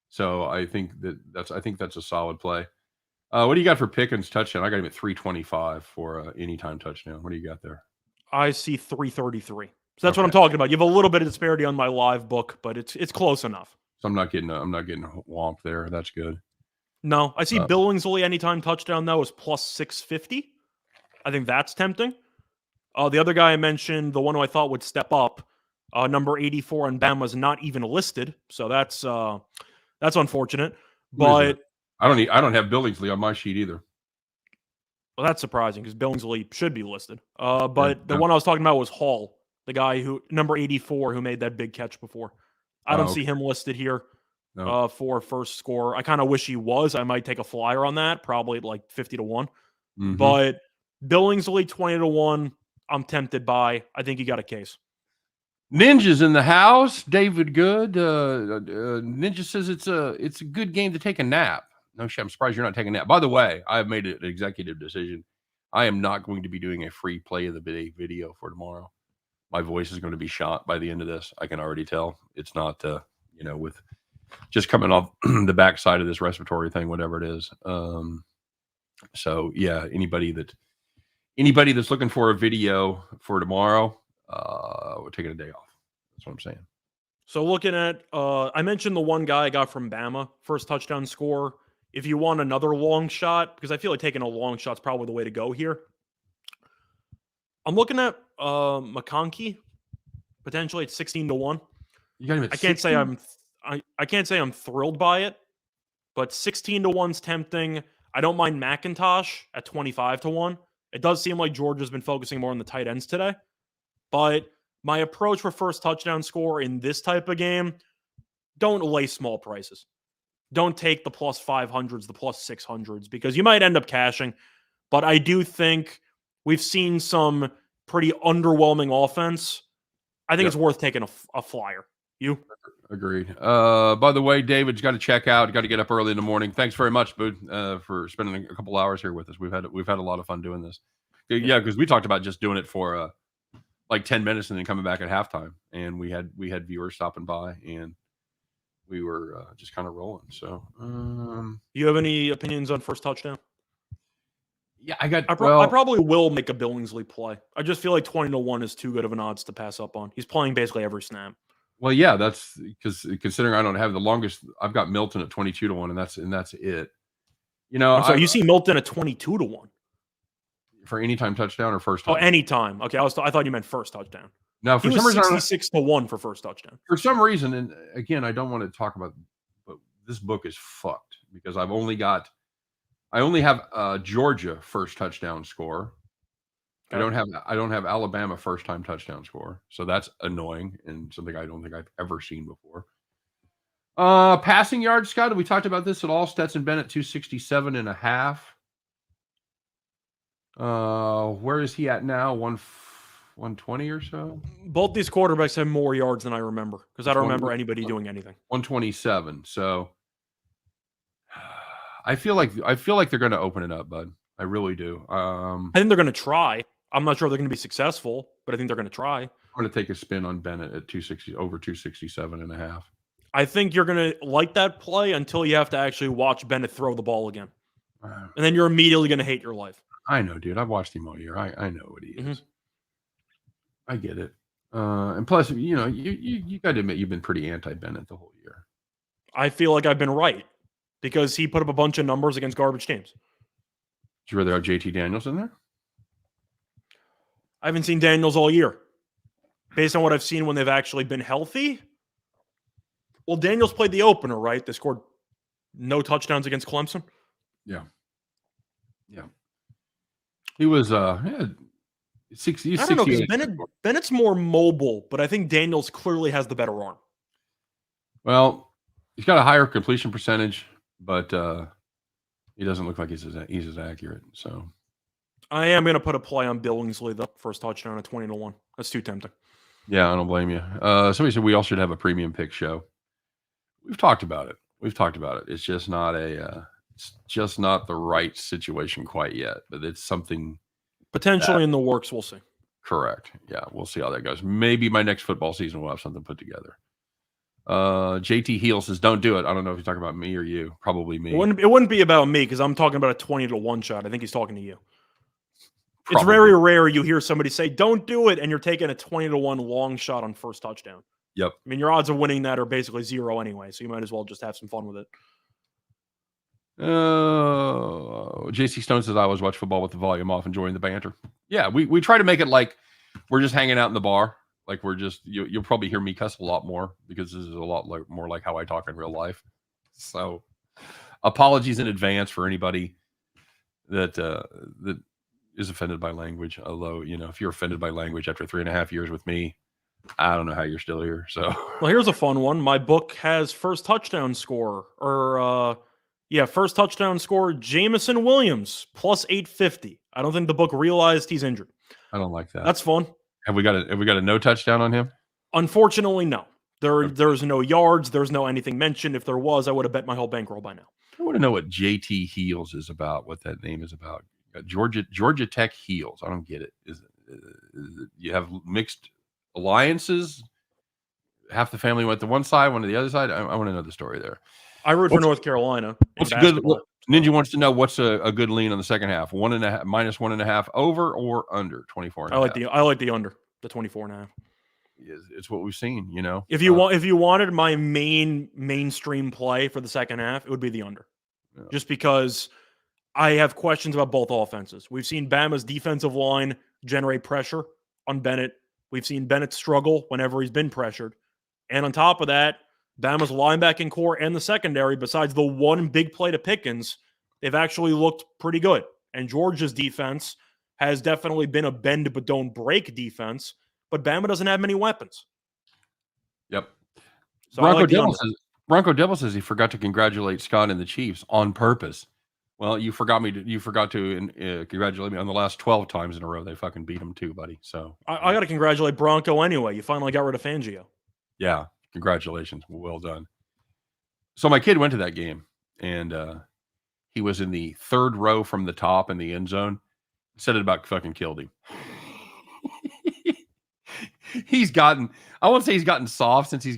So I think that's a solid play. What do you got for Pickens touchdown? I got him at 325 for anytime touchdown. What do you got there? I see 333. So that's what I'm talking about. You have a little bit of disparity on my live book, but it's close enough. So I'm not getting whomped there. That's good. No, I see Billingsley anytime touchdown though is plus 650. I think that's tempting. The other guy I mentioned, the one who I thought would step up, number 84 on Bama's not even listed, so that's unfortunate. But I don't have Billingsley on my sheet either. Well, that's surprising because Billingsley should be listed. But the one I was talking about was Hall, the guy who number 84 who made that big catch before. I don't see him listed here for first score. I kind of wish he was. I might take a flyer on that, probably like 50-1. Mm-hmm. But Billingsley 20-1. I'm tempted by. I think you got a case. Ninja's in the house. David Good. Ninja says it's a good game to take a nap. No shit, I'm surprised you're not taking a nap. By the way, I have made an executive decision. I am not going to be doing a free play of the day video for tomorrow. My voice is going to be shot by the end of this. I can already tell. It's not, with just coming off the backside of this respiratory thing, whatever it is. So yeah, anybody that's looking for a video for tomorrow, we're taking a day off. That's what I'm saying. So looking at, I mentioned the one guy I got from Bama, first touchdown score. If you want another long shot, because I feel like taking a long shot's probably the way to go here. I'm looking at McConkey, potentially at 16-1. You got him at I can't 60? say I can't say I'm thrilled by it, but 16-1's tempting. I don't mind McIntosh at 25-1. It does seem like Georgia's been focusing more on the tight ends today, but my approach for first touchdown score in this type of game, don't lay small prices. Don't take the plus 500s, the plus 600s, because you might end up cashing. But I do think we've seen some pretty underwhelming offense. I think it's worth taking a flyer. You? Agreed. By the way, David's got to check out. Got to get up early in the morning. Thanks very much, Boo, for spending a couple hours here with us. We've had a lot of fun doing this. Yeah, because we talked about just doing it for like 10 minutes and then coming back at halftime, and we had viewers stopping by, and we were just kind of rolling. So, you have any opinions on first touchdown? Yeah, I probably will make a Billingsley play. I just feel like 20-1 is too good of an odds to pass up on. He's playing basically every snap. Well, yeah, that's because considering I don't have the longest, I've got Milton at 22-1, and that's it. You know, so you see Milton at 22-1 for anytime touchdown or first touchdown? Oh, anytime. Okay, I thought you meant first touchdown. No, for some reason 66-1 for first touchdown. For some reason, and again, I don't want to talk about, but this book is fucked because I only have Georgia first touchdown score. Okay. I don't have Alabama first time touchdown score. So that's annoying and something I don't think I've ever seen before. Passing yards, Scott, have we talked about this at all? Stetson Bennett 267.5. Where is he at now? 120 or so? Both these quarterbacks have more yards than I remember because I don't remember anybody doing anything. 127. So I feel like they're going to open it up, bud. I really do. I think they're going to try. I'm not sure they're going to be successful, but I think they're going to try. I'm going to take a spin on Bennett at 267.5. I think you're going to like that play until you have to actually watch Bennett throw the ball again. And then you're immediately going to hate your life. I know, dude. I've watched him all year. I know what he is. Mm-hmm. I get it. And plus, you know, you got to admit you've been pretty anti-Bennett the whole year. I feel like I've been right because he put up a bunch of numbers against garbage teams. Would you rather have JT Daniels in there? I haven't seen Daniels all year. Based on what I've seen when they've actually been healthy. Well, Daniels played the opener, right? They scored no touchdowns against Clemson. Yeah. He was 60. I don't know, because Bennett's more mobile, but I think Daniels clearly has the better arm. Well, he's got a higher completion percentage, but he doesn't look like he's as accurate. So I am going to put a play on Billingsley, the first touchdown at 20-1. That's too tempting. Yeah, I don't blame you. Somebody said we all should have a premium pick show. We've talked about it. It's just not the right situation quite yet, but it's something potentially in the works. We'll see. Correct. Yeah, we'll see how that goes. Maybe my next football season will have something put together. JT Heel says, "Don't do it." I don't know if he's talking about me or you. Probably me. It wouldn't be about me because I'm talking about a 20-1 shot. I think he's talking to you. Probably. It's very rare you hear somebody say, "Don't do it," and you're taking a 20-1 long shot on first touchdown. Yep. I mean, your odds of winning that are basically zero anyway, so you might as well just have some fun with it. JC Stone says, "I always watch football with the volume off, enjoying the banter." Yeah, we try to make it like we're just hanging out in the bar. Like we're just you'll probably hear me cuss a lot more because this is a lot more like how I talk in real life. So apologies in advance for anybody that is offended by language. Although, you know, if you're offended by language after 3.5 years with me, I don't know how you're still here. So well, here's a fun one. My book has first touchdown score first touchdown score, Jameson Williams, plus 850. I don't think the book realized he's injured. I don't like that. That's fun. Have we got a no touchdown on him? Unfortunately, no. There's no yards. There's no anything mentioned. If there was, I would have bet my whole bankroll by now. I want to know what JT Heels is about, what that name is about. Georgia Tech Heels. I don't get it. Is it you have mixed alliances? Half the family went to one side, one to the other side. I want to know the story there. I root for North Carolina. What's good? Ninja wants to know what's a good lean on the second half. -1.5 over or under 24. I like the under. the 24.5. It's what we've seen, you know. If you wanted my mainstream play for the second half, it would be the under. Yeah. Just because I have questions about both offenses. We've seen Bama's defensive line generate pressure on Bennett. We've seen Bennett struggle whenever he's been pressured. And on top of that, Bama's linebacking core and the secondary, besides the one big play to Pickens, they've actually looked pretty good. And Georgia's defense has definitely been a bend but don't break defense, but Bama doesn't have many weapons. Yep. So Bronco Devil says he forgot to congratulate Scott and the Chiefs on purpose. Well, you forgot to congratulate me on the last 12 times in a row they fucking beat them too, buddy. So I got to congratulate Bronco anyway. You finally got rid of Fangio. Yeah, congratulations. Well done. So my kid went to that game, and he was in the third row from the top in the end zone. Said it about fucking killed him. I won't say he's gotten soft since he's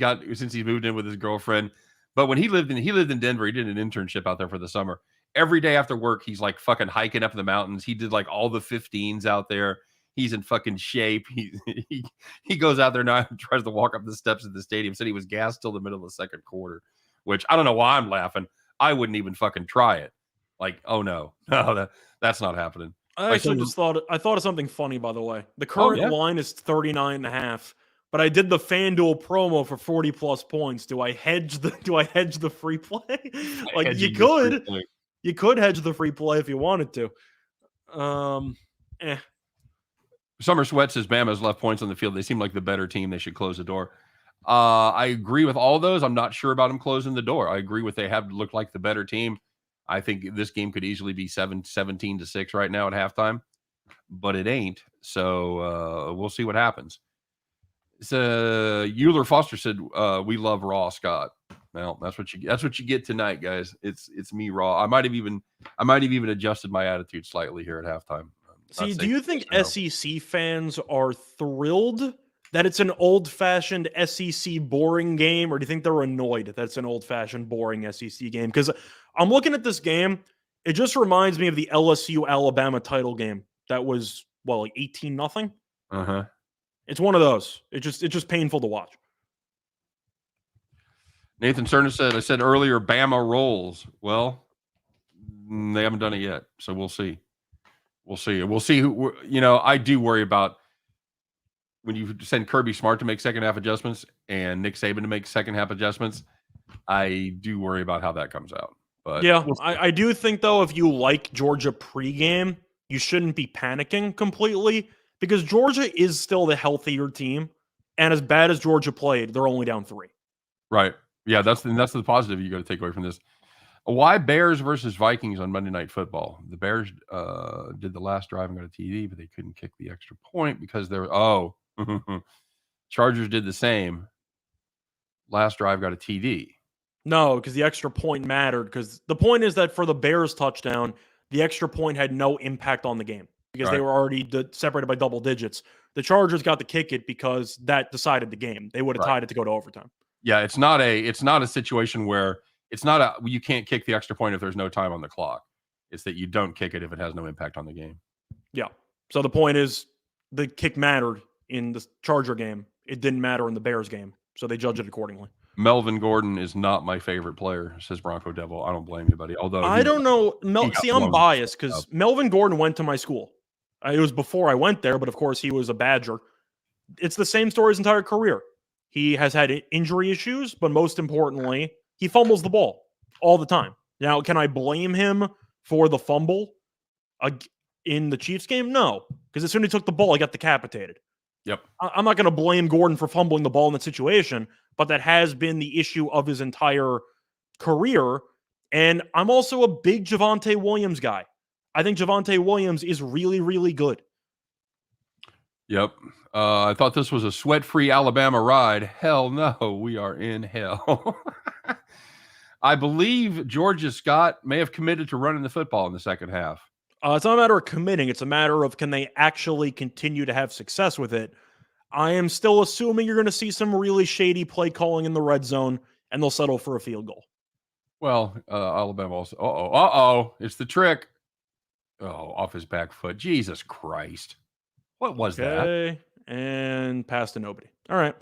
moved in with his girlfriend, but when he lived in Denver, he did an internship out there for the summer. Every day after work, he's like fucking hiking up the mountains. He did like all the 15s out there. He's in fucking shape. He goes out there now and tries to walk up the steps of the stadium. Said he was gassed till the middle of the second quarter, which I don't know why I'm laughing. I wouldn't even fucking try it. Like, oh no, that's not happening. I actually thought of something funny, by the way. The current line is 39.5, but I did the FanDuel promo for 40 plus points. Do I hedge the free play? Like you could hedge the free play if you wanted to. Summer Sweat says Bama's left points on the field. They seem like the better team. They should close the door. I agree with all those. I'm not sure about them closing the door. I agree with they have looked like the better team. I think this game could easily be 17-6 right now at halftime, but it ain't. So we'll see what happens. So Euler Foster said, "We love Raw Scott." Well, that's what you get tonight, guys. It's me, Raw. I might have even adjusted my attitude slightly here at halftime. See, do you think SEC fans are thrilled that it's an old-fashioned SEC boring game, or do you think they're annoyed that it's an old-fashioned boring SEC game? Because I'm looking at this game, it just reminds me of the LSU-Alabama title game that was, like 18-0? Uh-huh. It's one of those. It's just painful to watch. Nathan Cerna said, I said earlier, Bama rolls. Well, they haven't done it yet, so we'll see. We'll see who, I do worry about when you send Kirby Smart to make second half adjustments and Nick Saban to make second half adjustments. I do worry about how that comes out. But yeah, I do think, though, if you like Georgia pregame, you shouldn't be panicking completely because Georgia is still the healthier team. And as bad as Georgia played, they're only down 3. Right. Yeah, that's the positive you got to take away from this. Why Bears versus Vikings on Monday Night Football? The Bears did the last drive and got a TD, but they couldn't kick the extra point because Chargers did the same. Last drive got a TD. No, because the extra point mattered. Because the point is that for the Bears touchdown, the extra point had no impact on the game because they were already separated by double digits. The Chargers got to kick it because that decided the game. They would have tied it to go to overtime. Yeah, it's not a situation where you can't kick the extra point if there's no time on the clock. It's that you don't kick it if it has no impact on the game. Yeah. So the point is the kick mattered in the Charger game. It didn't matter in the Bears game. So they judge it accordingly. Melvin Gordon is not my favorite player, says Bronco Devil. I don't blame you, buddy. Although I don't know. I'm biased because Melvin Gordon went to my school. It was before I went there, but of course he was a Badger. It's the same story his entire career. He has had injury issues, but most importantly, he fumbles the ball all the time. Now, can I blame him for the fumble in the Chiefs game? No, because as soon as he took the ball, he got decapitated. Yep. I'm not going to blame Gordon for fumbling the ball in that situation, but that has been the issue of his entire career. And I'm also a big Javonte Williams guy. I think Javonte Williams is really, really good. Yep. I thought this was a sweat-free Alabama ride. Hell no, we are in hell. I believe Georgia Scott may have committed to running the football in the second half. It's not a matter of committing. It's a matter of can they actually continue to have success with it. I am still assuming you're going to see some really shady play calling in the red zone, and they'll settle for a field goal. Well, Alabama also. It's the trick. Oh, off his back foot. Jesus Christ. What was that? and pass to nobody. All right.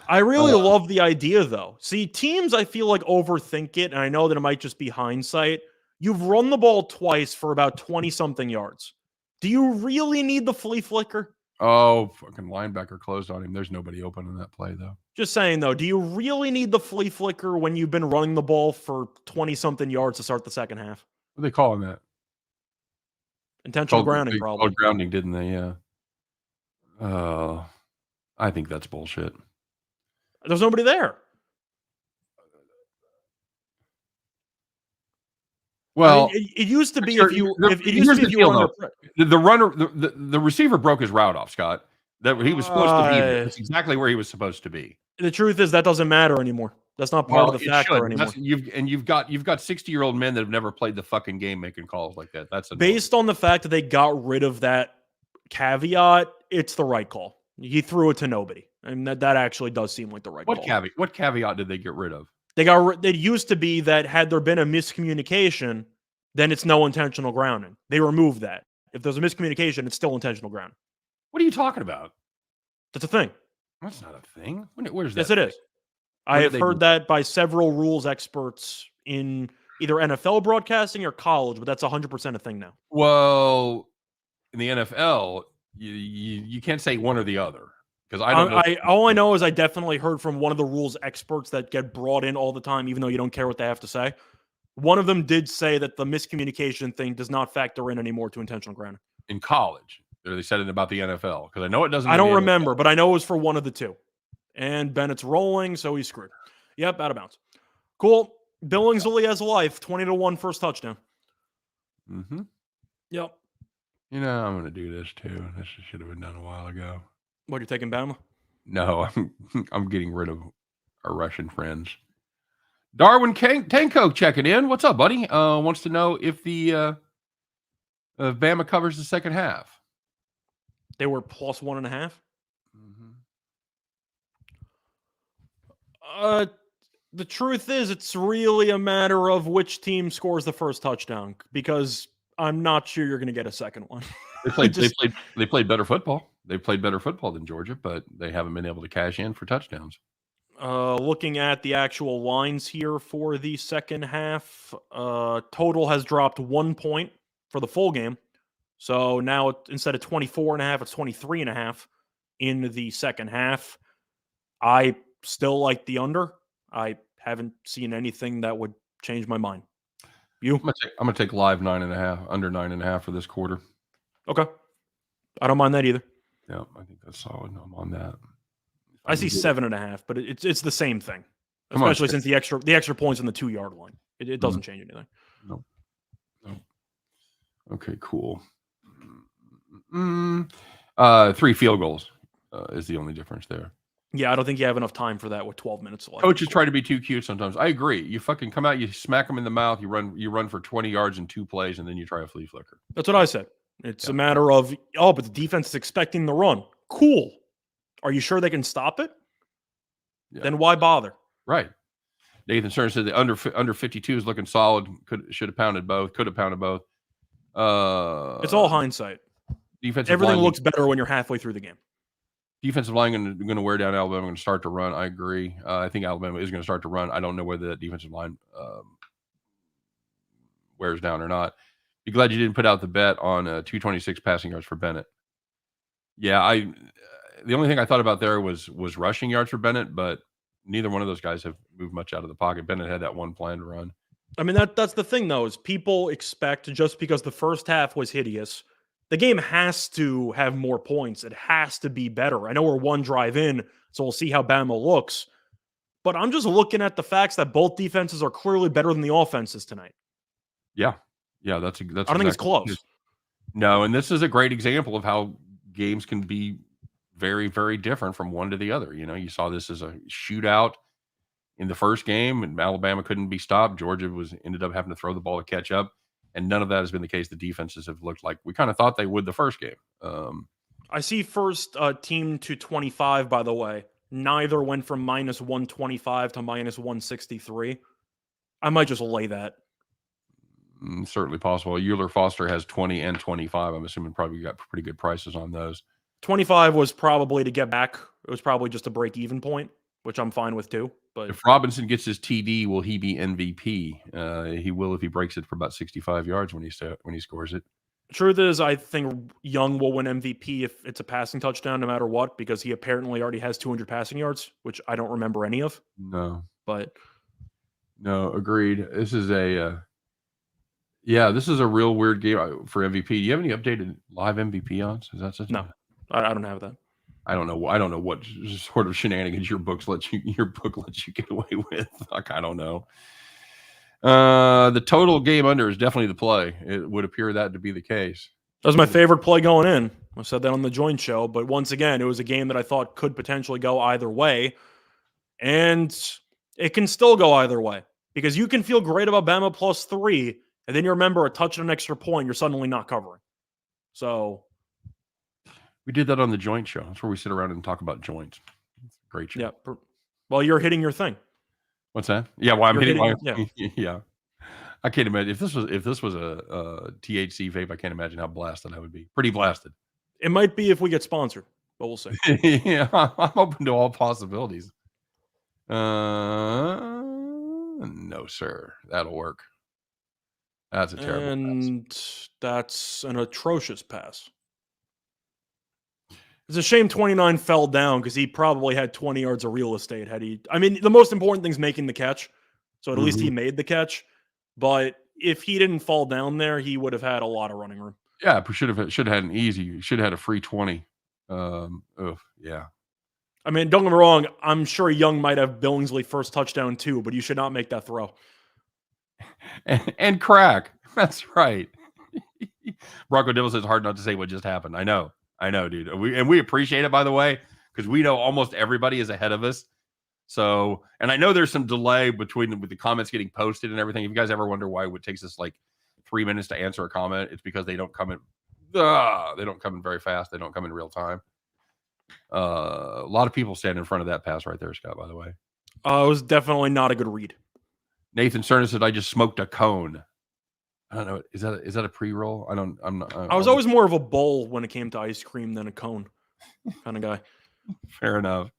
I really love the idea, though. See, teams, I feel like, overthink it, and I know that it might just be hindsight. You've run the ball twice for about 20-something yards. Do you really need the flea flicker? Oh, fucking linebacker closed on him. There's nobody open on that play, though. Just saying, though, do you really need the flea flicker when you've been running the ball for 20-something yards to start the second half? What are they calling that? Intentional grounding, probably. Called grounding, didn't they? Yeah. I think that's bullshit. There's nobody there. Well, I mean, it used to be sure, if you here's the were deal, under though. The runner, the receiver broke his route off, Scott. That he was supposed to be there. That's exactly where he was supposed to be. The truth is that doesn't matter anymore. That's not part of the factor anymore. You've got 60-year-old men that have never played the fucking game making calls like that. That's based on the fact that they got rid of that caveat. It's the right call. He threw it to nobody, and that actually does seem like the right call. What caveat did they get rid of? It used to be that had there been a miscommunication, then it's no intentional grounding. They removed that. If there's a miscommunication, it's still intentional grounding. What are you talking about? That's a thing. That's not a thing. Where's that? Yes, it is. I have heard that by several rules experts in either NFL broadcasting or college, but that's 100% a thing now. Well, in the NFL, you can't say one or the other because I don't know. All I know is I definitely heard from one of the rules experts that get brought in all the time, even though you don't care what they have to say. One of them did say that the miscommunication thing does not factor in anymore to intentional grounding. In college, or they said it about the NFL because I know it doesn't. I don't remember, but I know it was for one of the two. And Bennett's rolling, so he's screwed. Yep, out of bounds. Cool. Billingsley has life. 20-1 first touchdown. Mm-hmm. Yep. You know, I'm going to do this too. This should have been done a while ago. What, you're taking Bama? No, I'm getting rid of our Russian friends. Darwin Tanko checking in. What's up, buddy? Wants to know if the Bama covers the second half. They were plus 1.5. Mm-hmm. The truth is, it's really a matter of which team scores the first touchdown because I'm not sure you're going to get a second one. They played better football. They played better football than Georgia, but they haven't been able to cash in for touchdowns. Looking at the actual lines here for the second half, total has dropped 1 point for the full game. So now instead of 24.5, it's 23.5 in the second half. I still like the under. I haven't seen anything that would change my mind. You? I'm gonna take live 9.5, under 9.5 for this quarter. Okay. I don't mind that either. Yeah, I think that's solid. I'm on that. I see 7.5, but it's the same thing, especially since the extra points on the 2-yard line. It doesn't change anything. No. Okay, cool. 3 field goals is the only difference there. Yeah, I don't think you have enough time for that with 12 minutes left. Coaches try to be too cute sometimes. I agree. You fucking come out, you smack them in the mouth, you run for 20 yards in 2 plays, and then you try a flea flicker. That's what I said. It's a matter of, but the defense is expecting the run. Cool. Are you sure they can stop it? Yeah. Then why bother? Right. Nathan Stern said the under 52 is looking solid. Should have pounded both. Could have pounded both. It's all hindsight. Everything looks better when you're halfway through the game. Defensive line going to wear down Alabama. Going to start to run. I agree. I think Alabama is going to start to run. I don't know whether that defensive line wears down or not. Be glad you didn't put out the bet on 226 passing yards for Bennett. Yeah, the only thing I thought about there was rushing yards for Bennett, but neither one of those guys have moved much out of the pocket. Bennett had that one planned run. I mean, that's the thing, though, is people expect just because the first half was hideous, the game has to have more points. It has to be better. I know we're one drive in, so we'll see how Bama looks. But I'm just looking at the facts that both defenses are clearly better than the offenses tonight. Yeah. Yeah, that's I don't think it's close. No, and this is a great example of how games can be very, very different from one to the other. You know, you saw this as a shootout in the first game, and Alabama couldn't be stopped. Georgia ended up having to throw the ball to catch up, and none of that has been the case. The defenses have looked like we kind of thought they would the first game. I see first team to 25, by the way. Neither went from minus 125 to minus 163. I might just lay that. Certainly possible. Euler Foster has 20 and 25. I'm assuming probably got pretty good prices on those. 25 was probably to get back. It was probably just a break-even point, which I'm fine with too. But If Robinson gets his TD, will he be MVP? He will if he breaks it for about 65 yards when he scores it. truth is, I think Young will win MVP if it's a passing touchdown, no matter what, because he apparently already has 200 passing yards, which I don't remember any of. No, But agreed. This is a this is a real weird game for MVP. Do you have any updated live MVP odds? Is that such? No. I don't have that. I don't know what sort of shenanigans your book lets you get away with. Like, I don't know. The total game under is definitely the play. It would appear that to be the case. That was my favorite play going in. I said that on the joint show, but once again, it was a game that I thought could potentially go either way, and it can still go either way because you can feel great about Bama +3, and then you remember a touchdown extra point, you're suddenly not covering. So we did that on the joint show. That's where we sit around and talk about joints. Great show. yeah, well, you're hitting your thing. What's that? Yeah, well, I'm You're hitting hitting- my yeah. I can't imagine if this was a THC vape. I can't imagine how blasted I would be. Pretty blasted. It might be if we get sponsored, but we'll see. Yeah, I'm open to all possibilities. No, sir, that'll work. That's a terrible pass. And that's an atrocious pass. It's a shame 29 fell down because he probably had 20 yards of real estate had he. I mean, the most important thing is making the catch. So at least he made the catch. But if he didn't fall down there, he would have had a lot of running room. Yeah, should have had an easy. Should have had a free 20. Yeah. I mean, don't get me wrong. I'm sure Young might have Billingsley first touchdown too, but you should not make that throw. And crack. That's right. Bronco Dibble says hard not to say what just happened. I know, dude. We appreciate it, by the way, because we know almost everybody is ahead of us. So, and I know there's some delay with the comments getting posted and everything. If you guys ever wonder why it takes us like 3 minutes to answer a comment, it's because they don't come in. They don't come in very fast. They don't come in real time. A lot of people stand in front of that pass right there, Scott. By the way, It was definitely not a good read. Nathan Cerna said, "I just smoked a cone." I don't know. Is that a pre-roll? I'm not. I was always more of a bowl when it came to ice cream than a cone kind of guy. Fair enough.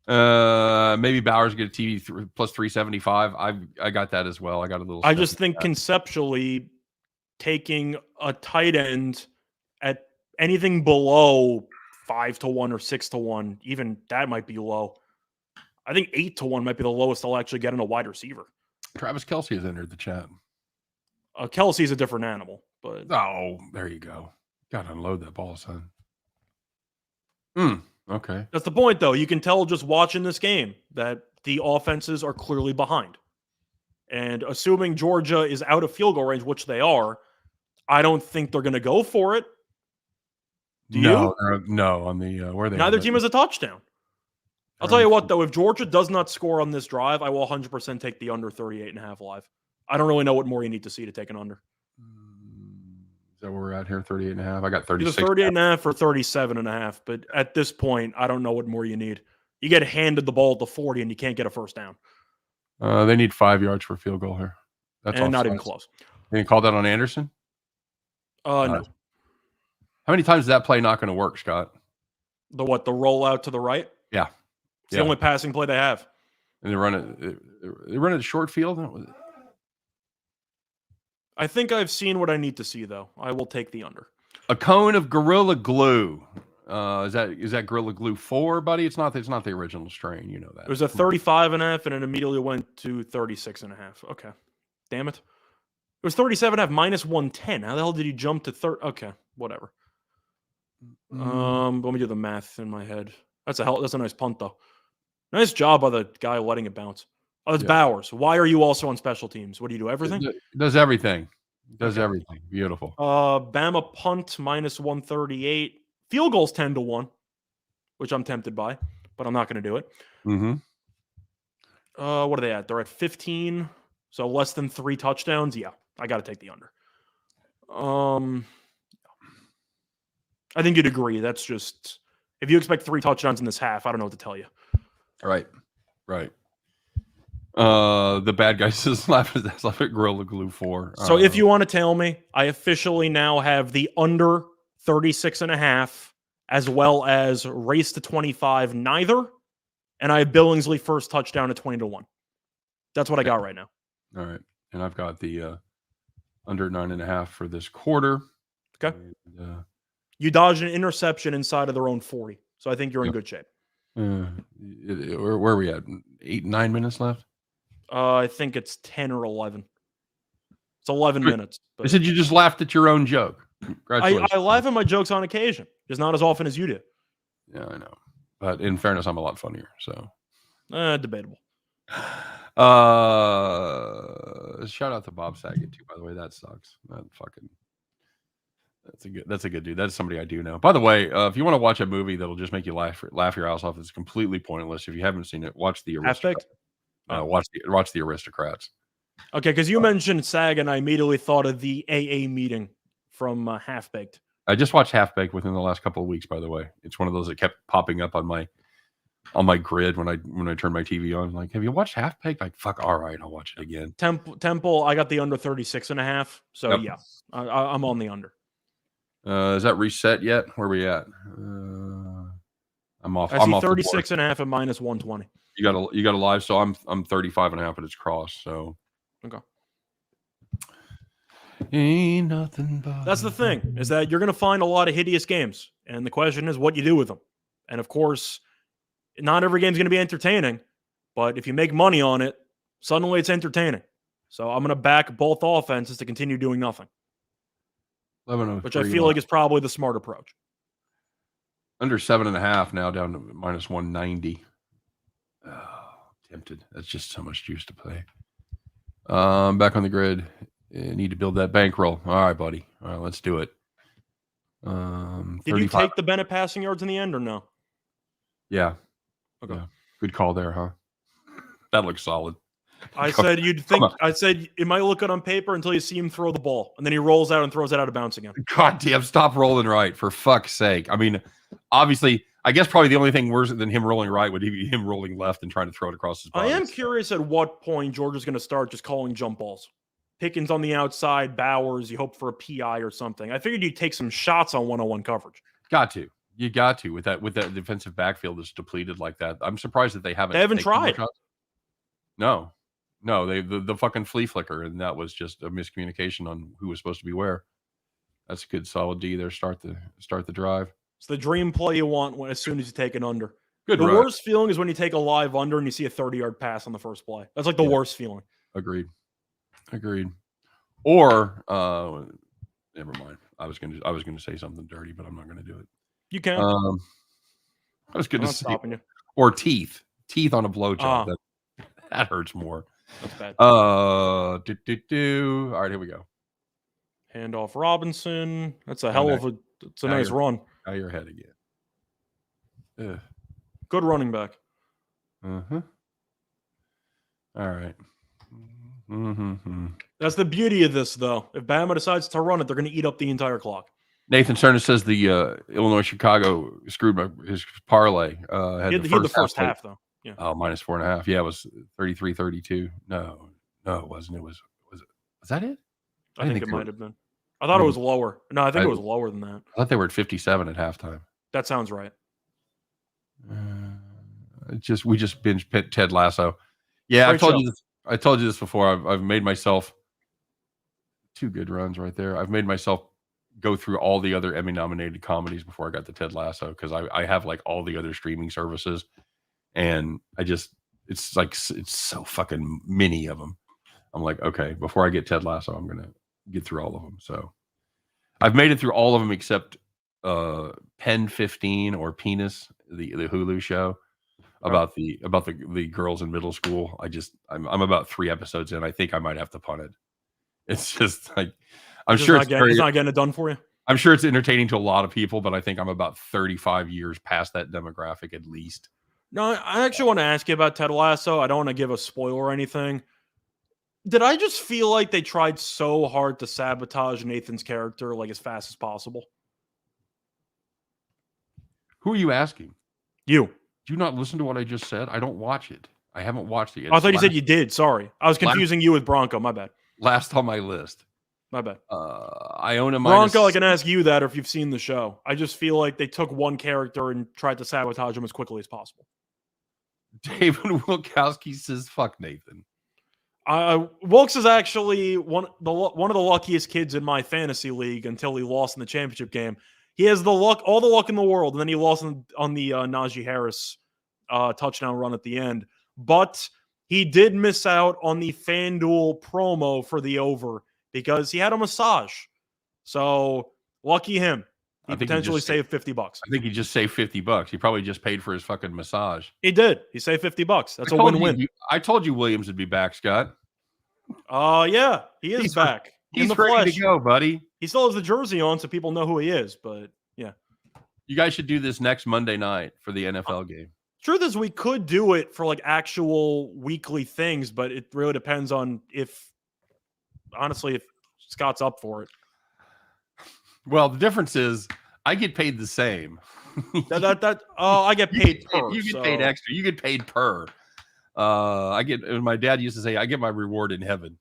Maybe Bowers get a TV plus 375. I got that as well. I got a little. I just think conceptually, taking a tight end at anything below 5-1 or 6-1, even that might be low. I think 8-1 might be the lowest I'll actually get in a wide receiver. Travis Kelce has entered the chat. Kelsey's a different animal, but there you go. Got to unload that ball, son. Okay. That's the point, though. You can tell just watching this game that the offenses are clearly behind. And assuming Georgia is out of field goal range, which they are, I don't think they're going to go for it. Do you? No, on the where they Neither team has a touchdown. I'll tell you what, though, if Georgia does not score on this drive, I will 100% take the under 38.5 live. I don't really know what more you need to see to take an under. Is that where we're at here? 38.5. I got 36. Either 38.5 or 37.5. But at this point, I don't know what more you need. You get handed the ball at the 40 and you can't get a first down. They need 5 yards for a field goal here. That's and not even close. They call that on Anderson? No. How many times is that play not going to work, Scott? The rollout to the right? Yeah. It's the only passing play they have. And they run it short field? I think I've seen what I need to see, though. I will take the under. A cone of Gorilla Glue. Is that Gorilla Glue 4, buddy? It's not the original strain. You know that. It was a 35.5, and it immediately went to 36.5. Okay. Damn it. It was 37.5 minus 110. How the hell did he jump to 30? Okay, whatever. Let me do the math in my head. That's a nice punt, though. Nice job by the guy letting it bounce. Oh, it's Bowers. Why are you also on special teams? What do you do? Everything? Does everything. Does everything. Beautiful. Bama punt minus 138. Field goals 10-1, which I'm tempted by, but I'm not going to do it. Mm-hmm. What are they at? They're at 15, so less than 3 touchdowns. Yeah, I got to take the under. I think you'd agree. That's just if you expect 3 touchdowns in this half, I don't know what to tell you. Right. The bad guy says laugh at Gorilla Glue 4. So if you want to tell me, I officially now have the under 36.5 as well as race to 25 neither, and I have Billingsley first touchdown at 20-1. That's what I got right now. All right, and I've got the under 9.5 for this quarter. Okay. And, you dodged an interception inside of their own 40, so I think you're in good shape. Where are we at? 8, 9 minutes left? I think it's 10 or 11. It's 11 minutes. I said you just laughed at your own joke. Congratulations. I laugh at my jokes on occasion, just not as often as you do. Yeah, I know. But in fairness, I'm a lot funnier. So debatable. Shout out to Bob Saget too. By the way, that sucks. That's a good dude. That's somebody I do know. By the way, if you want to watch a movie that'll just make you laugh your ass off, it's completely pointless. If you haven't seen it, watch The Aristocrats. Watch The Aristocrats. Okay, because you mentioned SAG, and I immediately thought of the AA meeting from Half Baked. I just watched Half Baked within the last couple of weeks. By the way, it's one of those that kept popping up on my grid when I turned my TV on. Like, have you watched Half Baked? Like, fuck, all right, I'll watch it again. Temple, I got the under 36.5. So yep. Yeah, I'm on the under. Is that reset yet? Where are we at? I'm off. I see 36.5 at minus 120. You got a live, so I'm 35.5, but it's crossed. So okay. Ain't nothing but. That's the thing, is that you're going to find a lot of hideous games, and the question is what you do with them. And of course, not every game's going to be entertaining, but if you make money on it, suddenly it's entertaining. So I'm going to back both offenses to continue doing nothing. Which I feel like is probably the smart approach. Under 7.5 now, down to minus 190. Oh, tempted. That's just so much juice to play. Back on the grid. Need to build that bankroll. All right, buddy. All right, let's do it. Did you take the Bennett passing yards in the end or no? Yeah. Okay. Yeah. Good call there, huh? That looks solid. I said it might look good on paper until you see him throw the ball, and then he rolls out and throws it out of bounds again. God damn, stop rolling right, for fuck's sake. I mean, obviously, I guess probably the only thing worse than him rolling right would be him rolling left and trying to throw it across his body. I am curious at what point Georgia's going to start just calling jump balls. Pickens on the outside, Bowers, you hope for a PI or something. I figured you'd take some shots on one-on-one coverage. You got to with that defensive backfield that's depleted like that. I'm surprised that they haven't tried. No, the fucking flea flicker, and that was just a miscommunication on who was supposed to be where. That's a good solid D there. Start the drive. It's the dream play you want as soon as you take an under. Good. The worst feeling is when you take a live under and you see a 30-yard pass on the first play. That's like the worst feeling. Agreed. Or never mind. I was gonna say something dirty, but I'm not gonna do it. You can. I was gonna say or teeth on a blowjob. That hurts more. That's bad. All right, here we go. Handoff Robinson. That's a hell of a. It's a nice run. Now you're ahead again. Ugh. Good running back. All right. Mm-hmm. That's the beauty of this, though. If Bama decides to run it, they're going to eat up the entire clock. Nathan Cerna says the Illinois-Chicago screwed his parlay. He had the first half, though. Yeah. Oh, minus 4.5. Yeah, it was 33-32. No, it wasn't. Was that it? I think it might have been. I thought it was lower. No, I think it was lower than that. I thought they were at 57 at halftime. That sounds right. We just binged Ted Lasso. Yeah, Great show. I told you this before. I've made myself two good runs right there. I've made myself go through all the other Emmy-nominated comedies before I got to Ted Lasso because I have like all the other streaming services, and it's so fucking many of them. I'm like, okay, before I get Ted Lasso, I'm gonna get through all of them. So I've made it through all of them except Pen 15 or Penis, the Hulu show. About the girls in middle school. I'm about 3 episodes in. I think I might have to punt it. It's just like it's not getting it done for you. I'm sure it's entertaining to a lot of people, but I think I'm about 35 years past that demographic at least. No, I actually want to ask you about Ted Lasso. I don't want to give a spoiler or anything. Did I just feel like they tried so hard to sabotage Nathan's character like as fast as possible? Who are you asking? You. Do you not listen to what I just said? I don't watch it. I haven't watched it yet. I thought you said you did. Sorry. I was confusing you with Bronco. My bad. Last on my list. My bad. Iona minus. Bronco, I can ask you that, or if you've seen the show. I just feel like they took one character and tried to sabotage him as quickly as possible. David Wilkowski says, "Fuck Nathan." Wilkes is actually one of the luckiest kids in my fantasy league until he lost in the championship game. He has all the luck in the world, and then he lost on the Najee Harris touchdown run at the end. But he did miss out on the FanDuel promo for the over because he had a massage. So lucky him. He potentially saved $50. I think he just saved $50. He probably just paid for his fucking massage. He did. He saved $50. That's a win-win. I told you Williams would be back, Scott. Yeah, he's back. He's ready to go, buddy. He still has the jersey on, so people know who he is. But yeah, you guys should do this next Monday night for the NFL game. Truth is, we could do it for like actual weekly things, but it really depends on if Scott's up for it. Well, the difference is I get paid the same. I get paid per. You get paid extra. You get paid per. My dad used to say, I get my reward in heaven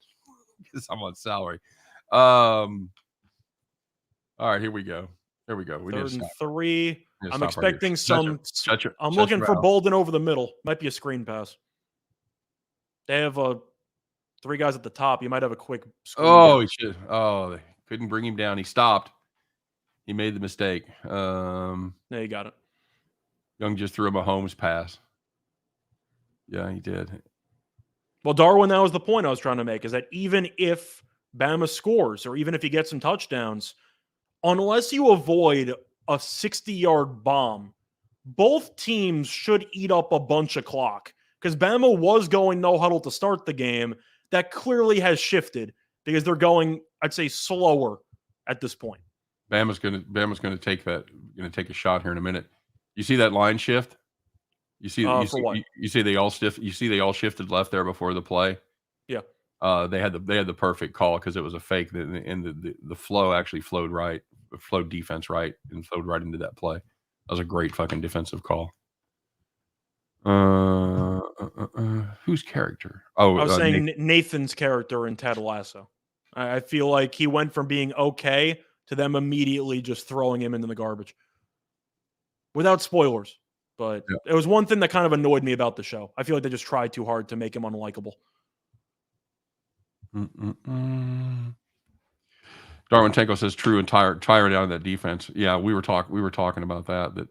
because I'm on salary. All right, here we go. There we go. We 3rd and 3. I'm expecting I'm looking for Bolden over the middle. Might be a screen pass. They have 3 guys at the top. You might have a quick screen. Oh, he should. Oh, they couldn't bring him down. He stopped. He made the mistake. Yeah, you got it. Young just threw him a Holmes pass. Yeah, he did. Well, Darwin, that was the point I was trying to make, is that even if Bama scores or even if he gets some touchdowns, unless you avoid a 60-yard bomb, both teams should eat up a bunch of clock because Bama was going no huddle to start the game. That clearly has shifted because they're going, I'd say, slower at this point. Bama's gonna take a shot here in a minute. You see that line shift? You see they all shifted left there before the play. Yeah. They had the perfect call because it was a fake, and the flow actually flowed defense right and flowed right into that play. That was a great fucking defensive call. Whose character? Oh, I was saying Nathan's character in Ted Lasso. I feel like he went from being okay to them immediately just throwing him into the garbage. Without spoilers. But It was one thing that kind of annoyed me about the show. I feel like they just tried too hard to make him unlikable. Darwin Tenko says true and tired out of that defense. Yeah, we were talking about that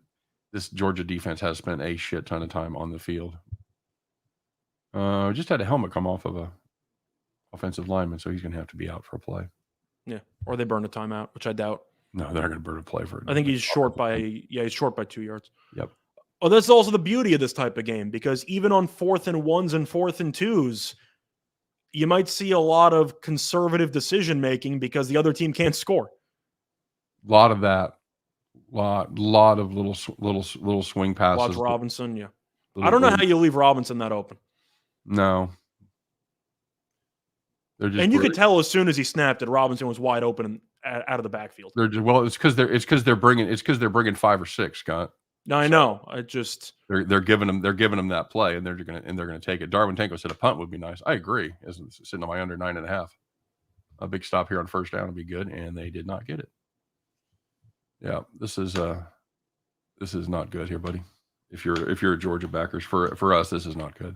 this Georgia defense has spent a shit ton of time on the field. Just had a helmet come off of a offensive lineman, so he's going to have to be out for a play. Yeah, or they burn a timeout, which I doubt. No, they're not going to burn a play for it. I think he's short by 2 yards. Yep. Oh, that's also the beauty of this type of game because even on 4th and 1s and 4th and 2s, you might see a lot of conservative decision making because the other team can't score. A lot of that. Lot of little swing passes. Watch Robinson, yeah. I don't know how you leave Robinson that open. No. And you could tell as soon as he snapped that Robinson was wide open out of the backfield. It's because they're bringing 5 or 6, Scott. No, I know. They're giving them that play, and they're gonna take it. Darwin Tenko said a punt would be nice. I agree. Sitting on my under 9.5, a big stop here on first down would be good, and they did not get it. Yeah, this is not good here, buddy. If you're a Georgia backers, for us, this is not good.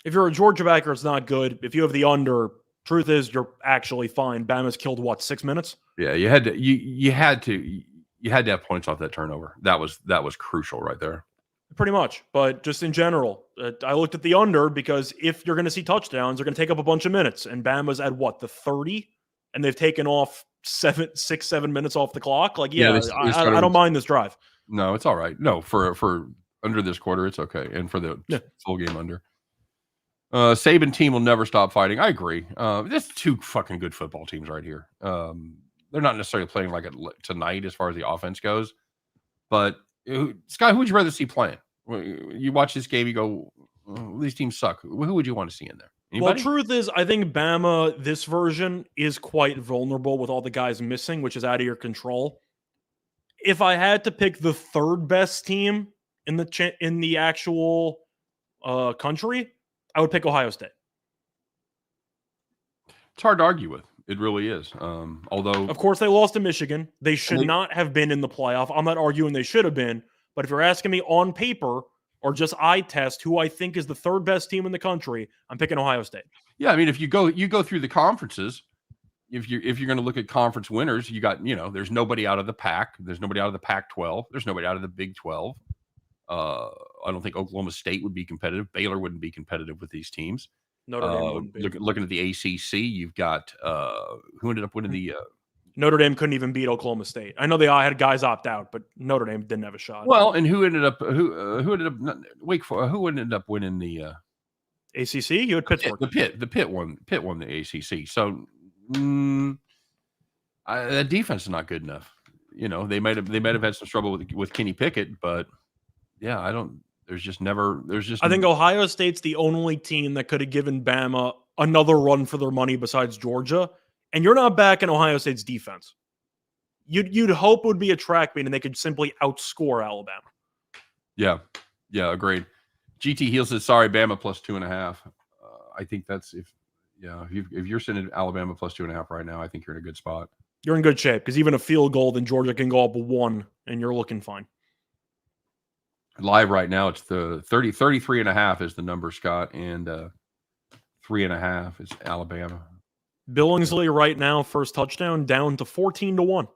If you're a Georgia backer, it's not good. If you have the under, truth is you're actually fine. Bama's killed 6 minutes? Yeah, you had to have points off that turnover. That was crucial right there. Pretty much. But just in general, I looked at the under because if you're going to see touchdowns, they're going to take up a bunch of minutes. And Bama's at the 30? And they've taken off 7 minutes off the clock. Like, I don't mind this drive. No, it's all right. No, for under this quarter, it's okay. And for the full game under. Saban team will never stop fighting. I agree. There's 2 fucking good football teams right here. They're not necessarily playing like it tonight as far as the offense goes. But, Scott, who would you rather see playing? You watch this game, you go, these teams suck. Who would you want to see in there? Anybody? Well, truth is, I think Bama, this version, is quite vulnerable with all the guys missing, which is out of your control. If I had to pick the 3rd best team in the actual country, I would pick Ohio State. It's hard to argue with. It really is. Although, Of course, they lost to Michigan. They should they- not have been in the playoff. I'm not arguing they should have been, but if you're asking me on paper or just eye test who I think is the third best team in the country, I'm picking Ohio State. yeah, I mean, if you go through the conferences, if you're going to look at conference winners, you got, there's nobody out of the Pac. There's nobody out of the Pac-12. There's nobody out of the Big 12. I don't think Oklahoma State would be competitive. Baylor wouldn't be competitive with these teams. Notre Dame wouldn't be. Looking at the ACC, you've got who ended up winning the. Notre Dame couldn't even beat Oklahoma State. I know they all had guys opt out, but Notre Dame didn't have a shot. Well, and who ended up who ended up winning the ACC? You had Pittsburgh. The Pitt won the ACC. So that defense is not good enough. They might have had some trouble with Kenny Pickett, but yeah, I don't. I think Ohio State's the only team that could have given Bama another run for their money besides Georgia. And you're not backing Ohio State's defense. You'd hope it would be a track meet and they could simply outscore Alabama. Yeah, agreed. GT Heel says, sorry, Bama plus 2.5. I think that's if you're sending Alabama plus 2.5 right now, I think you're in a good spot. You're in good shape because even a field goal, then Georgia can go up 1 and you're looking fine. Live right now, it's the 33.5 is the number, Scott, and 3.5 is Alabama. Billingsley right now, first touchdown, down to 14-1.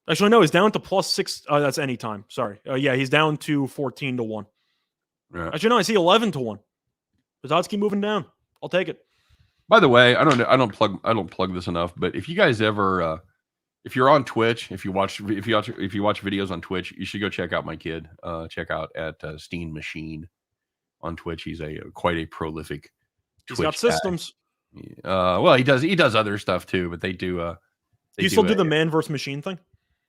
Actually, no, he's down to +6. That's anytime. Sorry. Yeah, he's down to 14-1. Yeah. Actually, no, I see 11-1. His odds keep moving down. I'll take it. By the way, I don't plug this enough, but if you guys ever if you're on Twitch, if you watch videos on Twitch, you should go check out my kid. Check out at Steen Machine on Twitch. He's quite a prolific He's Twitch got systems. Well, he does other stuff too, but they do. Do you still do the man versus machine thing?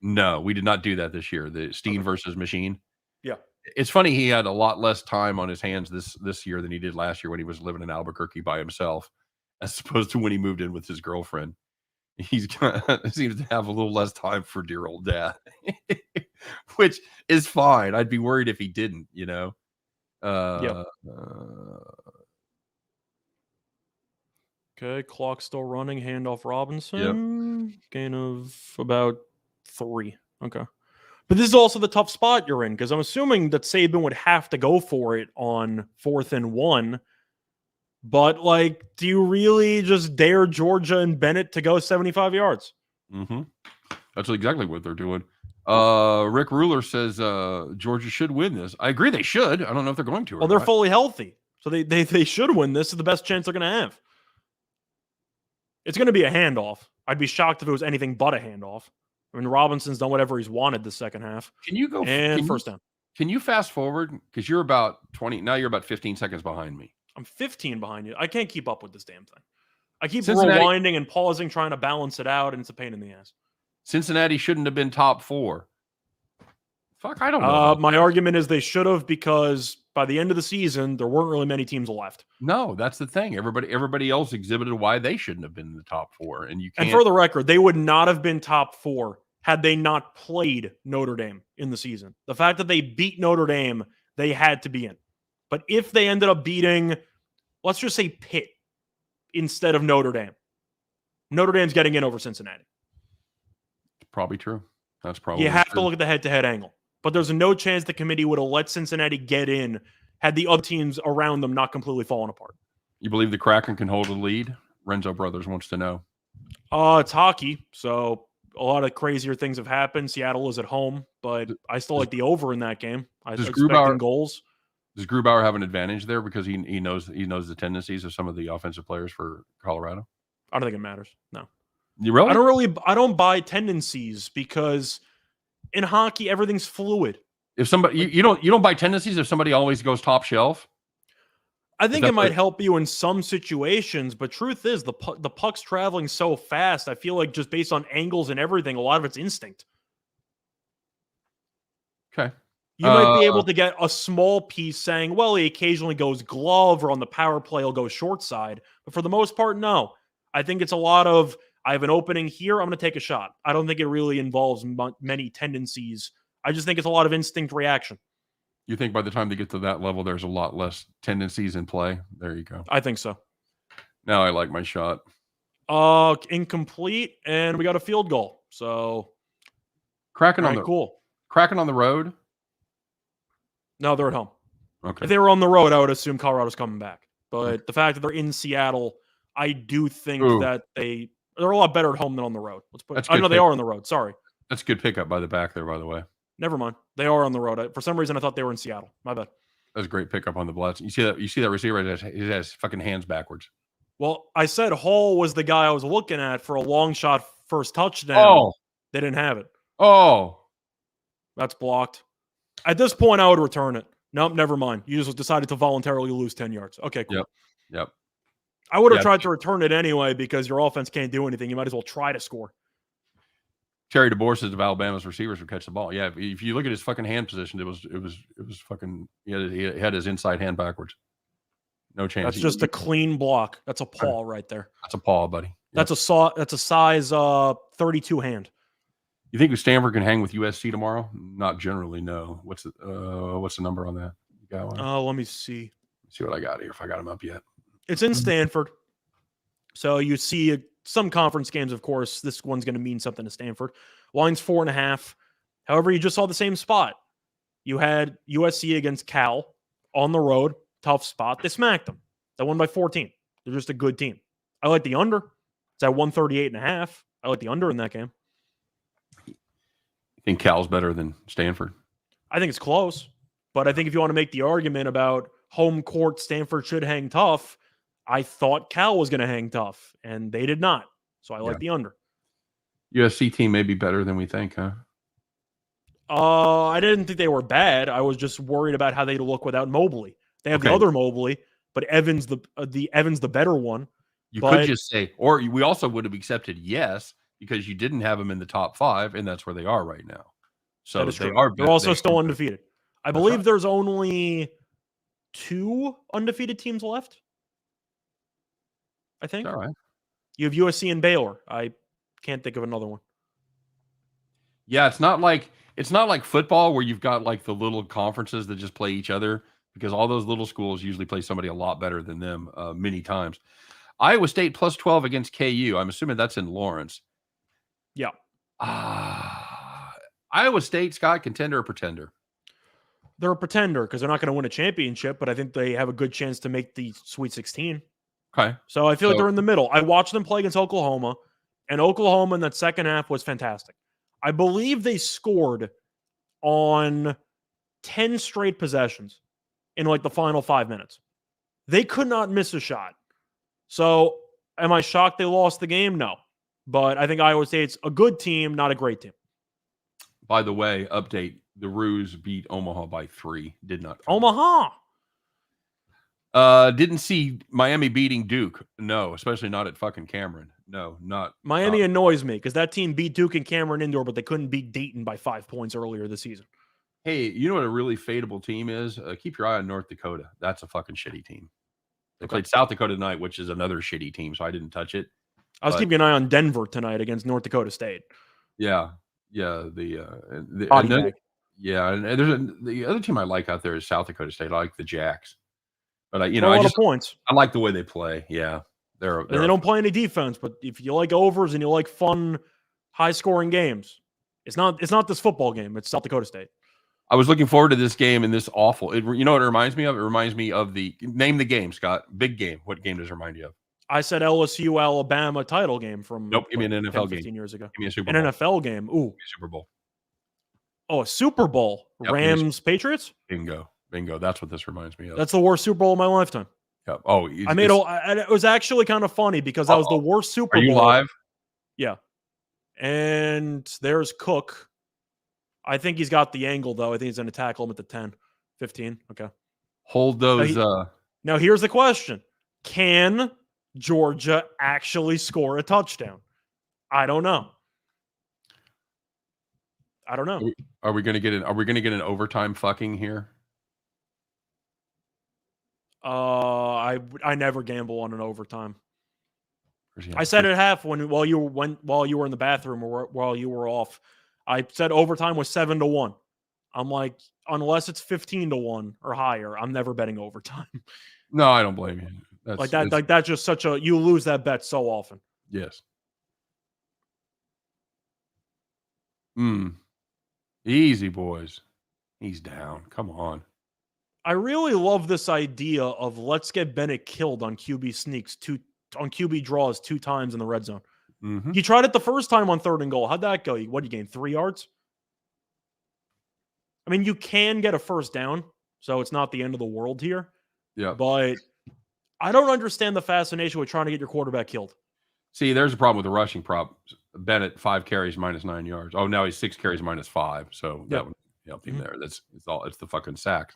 No, we did not do that this year. The Steen versus Machine. Yeah, it's funny. He had a lot less time on his hands this year than he did last year when he was living in Albuquerque by himself, as opposed to when he moved in with his girlfriend. He seems to have a little less time for dear old dad, which is fine. I'd be worried if he didn't. Okay, clock still running. Handoff Robinson. Yep. Gain of about 3. Okay. But this is also the tough spot you're in because I'm assuming that Saban would have to go for it on 4th and 1. But, do you really just dare Georgia and Bennett to go 75 yards? Mm-hmm. That's exactly what they're doing. Rick Ruler says Georgia should win this. I agree they should. I don't know if they're going to. Well, they're fully healthy. So they should win this. It's the best chance they're going to have. It's going to be a handoff. I'd be shocked if it was anything but a handoff. I mean, Robinson's done whatever he's wanted the second half. Can you go first down? Can you fast forward? Because you're about 20. Now you're about 15 seconds behind me. I'm 15 behind you. I can't keep up with this damn thing. I keep rewinding and pausing, trying to balance it out, and it's a pain in the ass. Cincinnati shouldn't have been top 4. Fuck, I don't know. My argument is they should have because by the end of the season, there weren't really many teams left. No, that's the thing. Everybody else exhibited why they shouldn't have been in the top 4. And you can't. And for the record, they would not have been top 4 had they not played Notre Dame in the season. The fact that they beat Notre Dame, they had to be in. But if they ended up beating, let's just say Pitt instead of Notre Dame, Notre Dame's getting in over Cincinnati. Probably true. That's probably You have to look at the head-to-head angle. But there's no chance the committee would have let Cincinnati get in had the other teams around them not completely fallen apart. You believe the Kraken can hold a lead? Renzo Brothers wants to know. It's hockey, so a lot of crazier things have happened. Seattle is at home, but I still like the over in that game. I expect goals. Does Grubauer have an advantage there because he knows the tendencies of some of the offensive players for Colorado? I don't think it matters. No. You really? I don't buy tendencies because in hockey everything's fluid. If somebody you don't buy tendencies if somebody always goes top shelf. I think it might help you in some situations, but truth is the puck's traveling so fast. I feel like just based on angles and everything, a lot of it's instinct. Okay. You might be able to get a small piece saying, well, he occasionally goes glove or on the power play he'll go short side. But for the most part, no. I think it's a lot of, I have an opening here, I'm going to take a shot. I don't think it really involves many tendencies. I just think it's a lot of instinct reaction. You think by the time they get to that level, there's a lot less tendencies in play? There you go. I think so. Now I like my shot. Incomplete, and we got a field goal. So, Kraken all on right, the cool. Kraken on the road. No, they're at home. Okay. If they were on the road, I would assume Colorado's coming back. But the fact that they're in Seattle, I do think Ooh. that they're a lot better at home than on the road. That's I good know they pick. are on the road. Sorry. That's a good pickup by the back there, by the way. Never mind. They are on the road. For some reason, I thought they were in Seattle. My bad. That's a great pickup on the blitz. You see that receiver he has fucking hands backwards. Well, I said Hall was the guy I was looking at for a long shot first touchdown. Oh. They didn't have it. Oh. That's blocked. At this point, I would return it. Nope, never mind. You just decided to voluntarily lose 10 yards. Okay, cool. Yep. I would have tried to return it anyway because your offense can't do anything. You might as well try to score. Terry DeBoer says of Alabama's receivers would catch the ball. Yeah, if you look at his fucking hand position, it was fucking. He had his inside hand backwards. No chance. That's just a clean block. That's a paw right there. That's a paw, buddy. Yep. That's a size 32 hand. You think Stanford can hang with USC tomorrow? Not generally, no. What's the number on that? You got one? Let me see. Let's see what I got here. If I got them up yet. It's in Stanford. So you see some conference games, of course. This one's going to mean something to Stanford. Line's 4.5. However, you just saw the same spot. You had USC against Cal on the road. Tough spot. They smacked them. They won by 14. They're just a good team. I like the under. It's at 138.5. I like the under in that game. You think Cal's better than Stanford? I think it's close. But I think if you want to make the argument about home court, Stanford should hang tough, I thought Cal was going to hang tough, and they did not. So I like the under. USC team may be better than we think, huh? I didn't think they were bad. I was just worried about how they'd look without Mobley. They have the other Mobley, but Evans the better one. You could just say, or we also would have accepted yes because you didn't have them in the top 5, and that's where they are right now. So they're also still undefeated. I believe there's only 2 undefeated teams left. I think. All right. You have USC and Baylor. I can't think of another one. Yeah, it's not like football where you've got like the little conferences that just play each other, because all those little schools usually play somebody a lot better than them many times. Iowa State plus 12 against KU. I'm assuming that's in Lawrence. Yeah. Iowa State, Scott, contender or pretender? They're a pretender because they're not going to win a championship, but I think they have a good chance to make the Sweet 16. Okay. So I feel like they're in the middle. I watched them play against Oklahoma, and Oklahoma in that second half was fantastic. I believe they scored on 10 straight possessions in like the final 5 minutes. They could not miss a shot. So am I shocked they lost the game? No. But I think Iowa State's a good team, not a great team. By the way, update, the Roos beat Omaha by 3. Did not. Omaha. Didn't see Miami beating Duke. No, especially not at fucking Cameron. No, not. Miami annoys me because that team beat Duke and Cameron Indoor, but they couldn't beat Dayton by 5 points earlier this season. Hey, you know what a really fadeable team is? Keep your eye on North Dakota. That's a fucking shitty team. They played South Dakota tonight, which is another shitty team, so I didn't touch it. I was keeping an eye on Denver tonight against North Dakota State. Yeah. And there's the other team I like out there is South Dakota State. I like the Jacks, but a lot of points. I like the way they play. Yeah, they don't play any defense. But if you like overs and you like fun, high scoring games, it's not this football game. It's South Dakota State. I was looking forward to this game and this awful. You know what it reminds me of? It reminds me of name the game, Scott. Big game. What game does it remind you of? I said LSU Alabama title game from nope. Give me an NFL 15 game. years ago. Give me a Super Bowl. An NFL game. Ooh, Super Bowl. Oh, a Super Bowl. Yep, Rams Patriots. Bingo. That's what this reminds me of. That's the worst Super Bowl of my lifetime. Yep. Oh, it was actually kind of funny because that was the worst Super Bowl. Are you live? Yeah. And there's Cook. I think he's got the angle, though. I think he's going to tackle him at the 10, 15. Okay. Hold those. Now, here's the question. Can Georgia actually score a touchdown? I don't know. Are we going to get an overtime fucking here? I never gamble on an overtime. I said at half while you were in the bathroom or while you were off. I said overtime was 7-1. I'm like, unless it's 15-1 or higher, I'm never betting overtime. No, I don't blame you. That's just such a, you lose that bet so often. Yes. Easy, boys. He's down. Come on. I really love this idea of let's get Bennett killed on QB sneaks on QB draws 2 times in the red zone. Mm-hmm. You tried it the first time on 3rd and goal. How'd that go? What, you gained 3 yards? I mean, you can get a first down, so it's not the end of the world here. Yeah. But I don't understand the fascination with trying to get your quarterback killed. See, there's a problem with the rushing prop. Bennett 5 carries minus 9 yards. Oh, now he's 6 carries minus 5. So that would help him there. It's the fucking sack.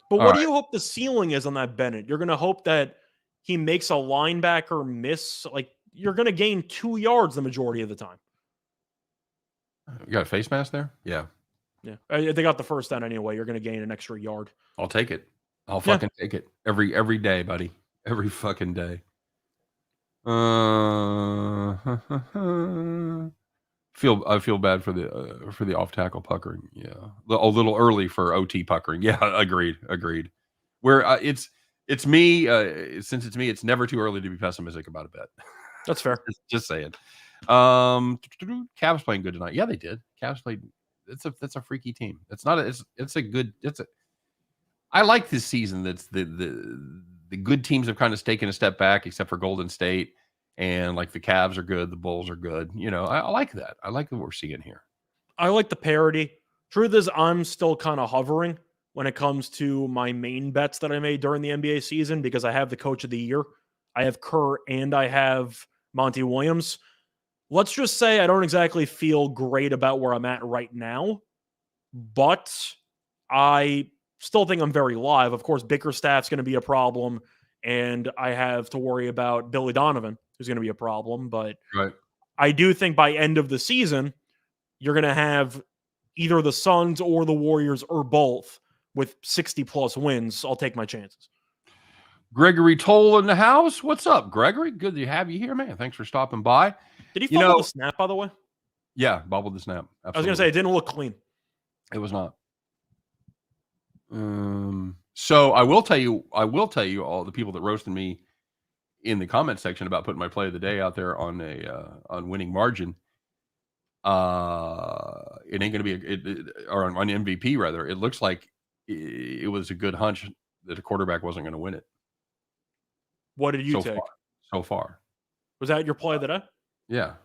But what do you hope the ceiling is on that Bennett? You're going to hope that he makes a linebacker miss. Like, you're going to gain 2 yards the majority of the time. You got a face mask there? Yeah. Yeah. They got the first down anyway. You're going to gain an extra yard. I'll take it. I'll fucking take it every day, buddy. Every fucking day. I feel bad for the off tackle puckering. Yeah, a little early for OT puckering. Yeah, agreed. Where it's me. Since it's me, it's never too early to be pessimistic about a bet. That's fair. Just saying. Cavs playing good tonight. Yeah, they did. Cavs played. That's a freaky team. I like this season. That's the good teams have kind of taken a step back, except for Golden State, and like the Cavs are good, the Bulls are good. I like that. I like what we're seeing here. I like the parity. Truth is, I'm still kind of hovering when it comes to my main bets that I made during the NBA season because I have the coach of the year. I have Kerr and I have Monty Williams. Let's just say I don't exactly feel great about where I'm at right now, but I still think I'm very live. Of course, Bickerstaff's going to be a problem, and I have to worry about Billy Donovan, who's going to be a problem. But I do think by end of the season, you're going to have either the Suns or the Warriors or both with 60-plus wins. I'll take my chances. Gregory Toll in the house. What's up, Gregory? Good to have you here, man. Thanks for stopping by. Did he fumble the snap, by the way? Yeah, bobbled the snap. Absolutely. I was going to say, it didn't look clean. It was not. So I will tell you all the people that roasted me in the comment section about putting my play of the day out there on on winning margin. It ain't going to be or on MVP rather. It looks like it was a good hunch that a quarterback wasn't going to win it. What did you take? So far. Was that your play of the day? Yeah.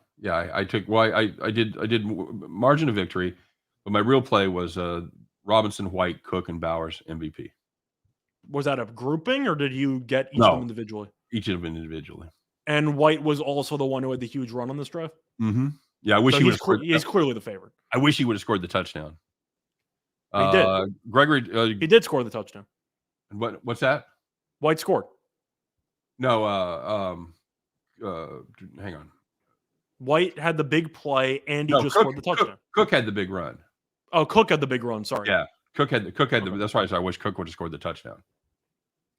I took. Well, I did margin of victory, but my real play was Robinson, White, Cook, and Bowers MVP. Was that a grouping, or did you get each of them individually? Each of them individually. And White was also the one who had the huge run on this drive? Mm-hmm. Yeah, I wish he would have scored. He's clearly the favorite. I wish he would have scored the touchdown. He did. Gregory. He did score the touchdown. What's that? White scored. No, hang on. White had the big play, and he scored the touchdown. Cook had the big run. Oh, Cook had the big run. Sorry. Yeah, Cook had the. That's why I wish Cook would have scored the touchdown.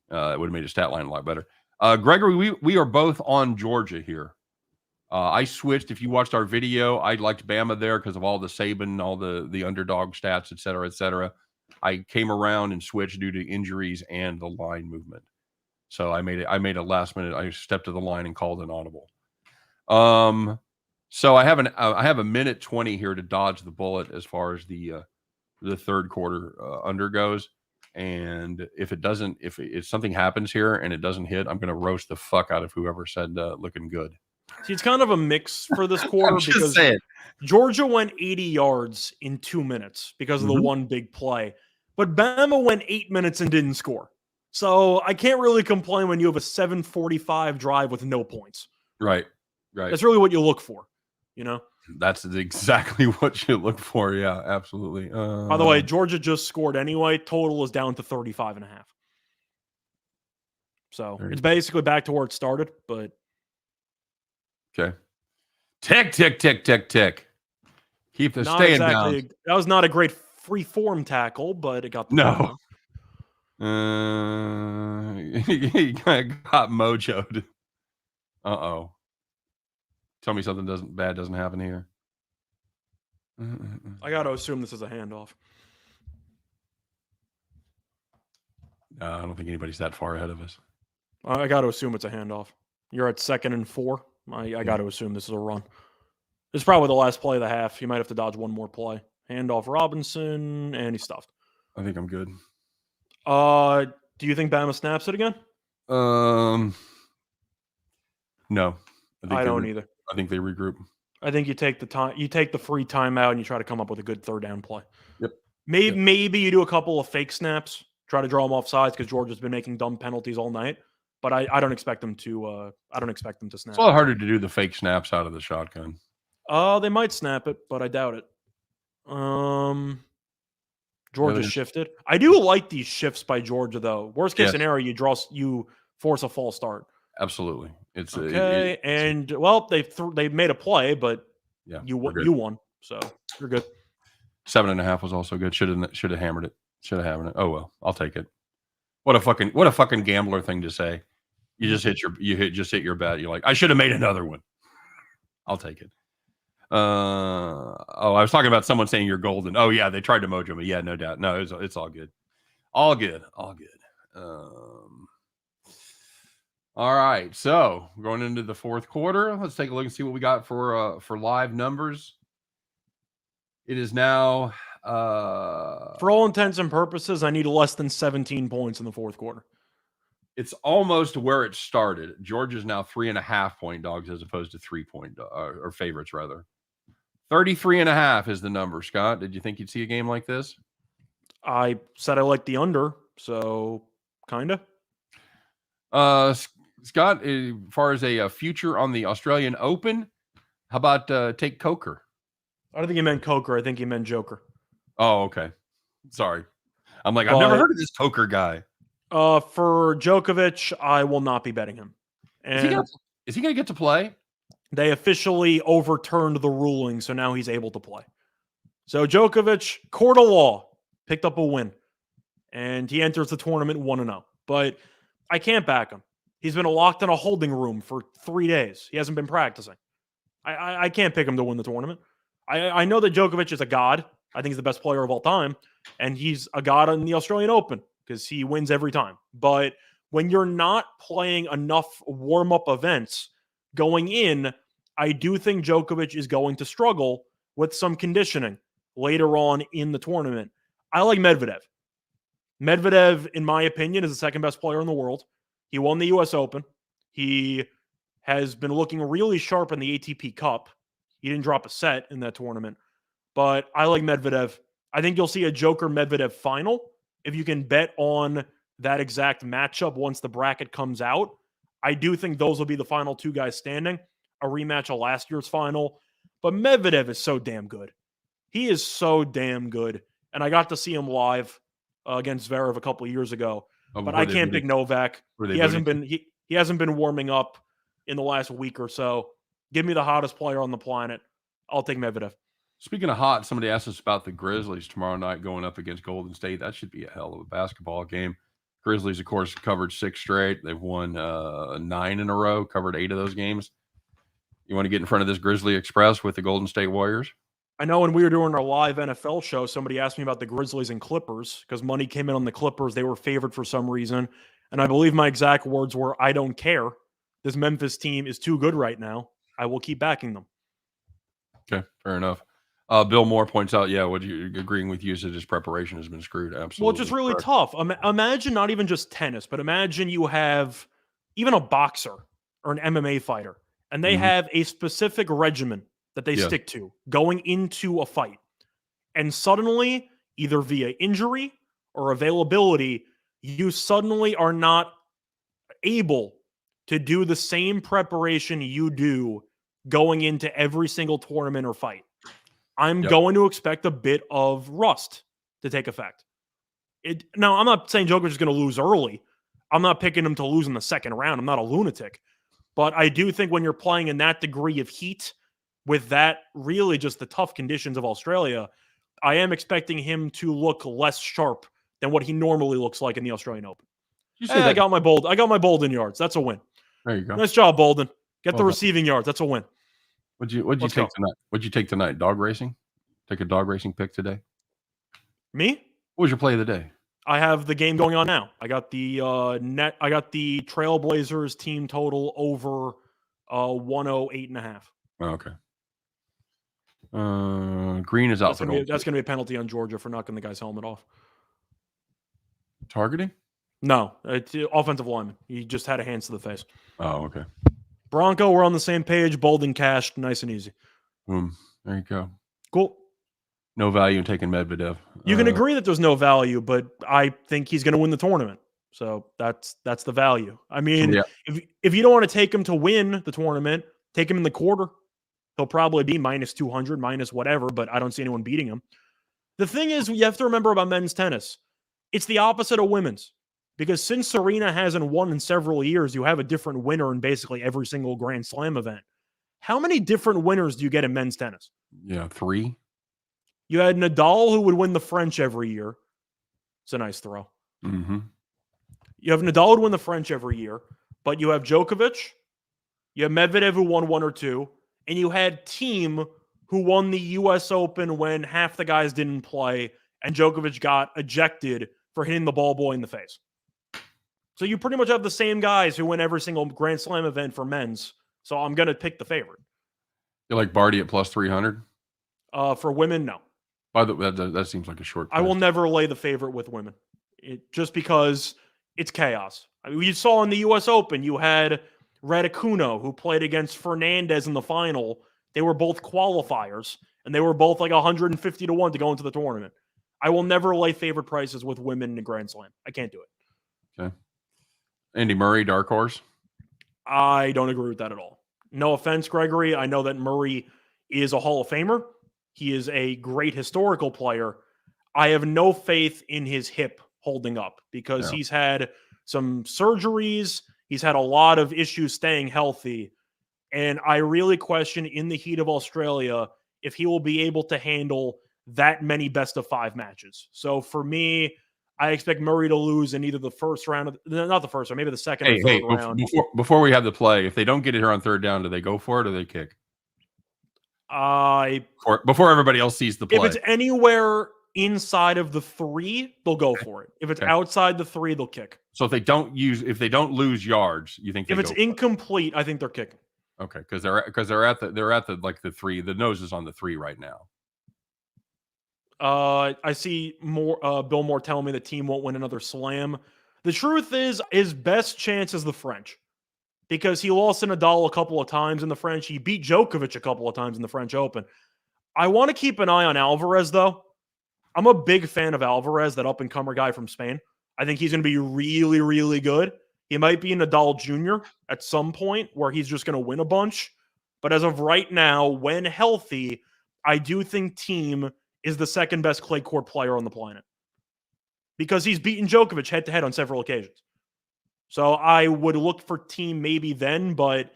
It would have made his stat line a lot better. Gregory, we are both on Georgia here. I switched. If you watched our video, I liked Bama there because of all the Saban, all the underdog stats, et cetera, et cetera. I came around and switched due to injuries and the line movement. So I made a last minute. I stepped to the line and called an audible. So I have a minute 20 here to dodge the bullet as far as the third quarter under goes. And if something happens here and it doesn't hit, I'm going to roast the fuck out of whoever said looking good. See, it's kind of a mix for this quarter because Georgia went 80 yards in 2 minutes because of the one big play, but Bama went 8 minutes and didn't score. So I can't really complain when you have a 7:45 drive with no points. Right. That's really what you look for, That's exactly what you look for. Yeah, absolutely. By the way, Georgia just scored anyway. Total is down to 35.5. So it's basically back to where it started, but. Okay. Tick, tick, tick, tick, tick. Keep the staying down. That was not a great free form tackle, but it got the no. He got mojoed. Uh-oh. Tell me something bad doesn't happen here. I got to assume this is a handoff. I don't think anybody's that far ahead of us. I got to assume it's a handoff. You're at 2nd and 4. I got to assume this is a run. This is probably the last play of the half. He might have to dodge one more play. Handoff Robinson, and he's stuffed. I think I'm good. Do you think Bama snaps it again? No. I don't either. I think they regroup. I think you take the time, you take the free timeout, and you try to come up with a good third down play. Yep. Maybe you do a couple of fake snaps, try to draw them off sides because Georgia's been making dumb penalties all night. But I don't expect them to. I don't expect them to snap. It's a lot harder to do the fake snaps out of the shotgun. They might snap it, but I doubt it. Georgia shifted. I do like these shifts by Georgia, though. Worst case scenario, you force a false start. Absolutely, it's okay. They made a play, but you won, so you're good. 7.5 was also good. Should have hammered it. Should have hammered it. Oh well, I'll take it. What a fucking gambler thing to say. You just hit your bet. You're like, I should have made another one. I'll take it. I was talking about someone saying you're golden. Oh yeah, they tried to mojo me. Yeah, no doubt. No, it's all good. All good. All right, so going into the fourth quarter, let's take a look and see what we got for live numbers. It is now for all intents and purposes, I need less than 17 points in the fourth quarter. It's almost where it started. Georgia's now 3.5 point dogs as opposed to 3 point or favorites rather. 33.5 is the number. Scott, did you think you'd see a game like this? I said I like the under, so kinda. Scott, as far as a future on the Australian Open, how about take Coker? I don't think he meant Coker. I think he meant Joker. Oh, okay. Sorry. I'm like, I've never heard of this Coker guy. For Djokovic, I will not be betting him. And is he going to get to play? They officially overturned the ruling, so now he's able to play. So Djokovic, court of law, picked up a win. And he enters the tournament 1-0. But I can't back him. He's been locked in a holding room for 3 days. He hasn't been practicing. I can't pick him to win the tournament. I know that Djokovic is a god. I think he's the best player of all time. And he's a god in the Australian Open because he wins every time. But when you're not playing enough warm-up events going in, I do think Djokovic is going to struggle with some conditioning later on in the tournament. I like Medvedev. Medvedev, in my opinion, is the second best player in the world. He won the U.S. Open. He has been looking really sharp in the ATP Cup. He didn't drop a set in that tournament. But I like Medvedev. I think you'll see a Joker-Medvedev final. If you can bet on that exact matchup once the bracket comes out, I do think those will be the final two guys standing. A rematch of last year's final. But Medvedev is so damn good. He is so damn good. And I got to see him live against Zverev a couple of years ago. But I can't pick Novak. He hasn't been warming up in the last week or so. Give me the hottest player on the planet. I'll take Medvedev. Speaking of hot, somebody asked us about the Grizzlies tomorrow night going up against Golden State. That should be a hell of a basketball game. Grizzlies, of course, covered 6 straight. They've won 9 in a row, covered 8 of those games. You want to get in front of this Grizzly Express with the Golden State Warriors? I know when we were doing our live NFL show, somebody asked me about the Grizzlies and Clippers because money came in on the Clippers. They were favored for some reason. And I believe my exact words were, I don't care. This Memphis team is too good right now. I will keep backing them. Okay, fair enough. Bill Moore points out, agreeing with you, that his preparation has been screwed. Absolutely. Well, it's just really tough. Imagine not even just tennis, but imagine you have even a boxer or an MMA fighter, and they have a specific regimen that they stick to going into a fight. And suddenly, either via injury or availability, you suddenly are not able to do the same preparation you do going into every single tournament or fight. I'm going to expect a bit of rust to take effect. Now, I'm not saying Djokovic is going to lose early. I'm not picking him to lose in the second round. I'm not a lunatic. But I do think when you're playing in that degree of heat with that really just the tough conditions of Australia, I am expecting him to look less sharp than what he normally looks like in the Australian Open. I got my Bolden yards. That's a win. There you go. Nice job, Bolden. Get the receiving yards. That's a win. What'd you take tonight? What'd you take tonight? Dog racing? Take a dog racing pick today? Me? What was your play of the day? I have the game going on now. I got the I got the Trailblazers team total over 108.5. Okay. Green is out for That's gonna be a penalty on Georgia for knocking the guy's helmet off. targeting. No, it's offensive lineman. He just had a hands to the face. Oh, okay. Bronco, we're on the same page. Bold and cashed, nice and easy. Boom. There you go. Cool. No value in taking Medvedev. You can agree that there's no value, but I think he's going to win the tournament. So that's the value. I mean, Yeah. if you don't want to take him to win the tournament, take him in the quarter. He'll probably be minus 200, minus whatever, but I don't see anyone beating him. The thing is, you have to remember about men's tennis. It's the opposite of women's. Because since Serena hasn't won in several years, you have a different winner in basically every single Grand Slam event. How many different winners do you get in men's tennis? Yeah, 3. You had Nadal, who would win the French every year. It's a nice throw. Mm-hmm. You have Nadal who would win the French every year, but you have Djokovic, you have Medvedev who won 1 or 2, and you had Thiem who won the U.S. Open when half the guys didn't play, and Djokovic got ejected for hitting the ball boy in the face. So you pretty much have the same guys who win every single Grand Slam event for men's. So I'm going to pick the favorite. You like Barty at plus 300? For women, no. By the way, that seems like a short. I will never lay the favorite with women, just because it's chaos. I mean, you saw in the U.S. Open, you had Raducanu, who played against Fernandez in the final. They were both qualifiers, and they were both like 150 to 1 to go into the tournament. I will never lay favorite prices with women in a Grand Slam. I can't do it. Okay. Andy Murray, dark horse? I don't agree with that at all. No offense, Gregory. I know that Murray is a Hall of Famer. He is a great historical player. I have no faith in his hip holding up because he's had some surgeries. He's had a lot of issues staying healthy. And I really question in the heat of Australia if he will be able to handle that many best of 5 matches. So for me, I expect Murray to lose in either the first round, not the first round, maybe the second or third round. Before we have the play, if they don't get it here on third down, do they go for it or they kick? Before everybody else sees the play. If it's anywhere inside of the 3, they'll go for it. If it's outside the 3, they'll kick. So if they don't lose yards, you think if it's incomplete, I think they're kicking. Okay, because they're at the like the 3. The nose is on the 3 right now. I see more. Bill Moore telling me the team won't win another slam. The truth is, his best chance is the French, because he lost to Nadal a couple of times in the French. He beat Djokovic a couple of times in the French Open. I want to keep an eye on Alvarez, though. I'm a big fan of Alvarez, that up-and-comer guy from Spain. I think he's going to be really, really good. He might be Nadal Jr. at some point where he's just going to win a bunch. But as of right now, when healthy, I do think Thiem is the second best clay court player on the planet, because he's beaten Djokovic head-to-head on several occasions. So I would look for Thiem maybe then, but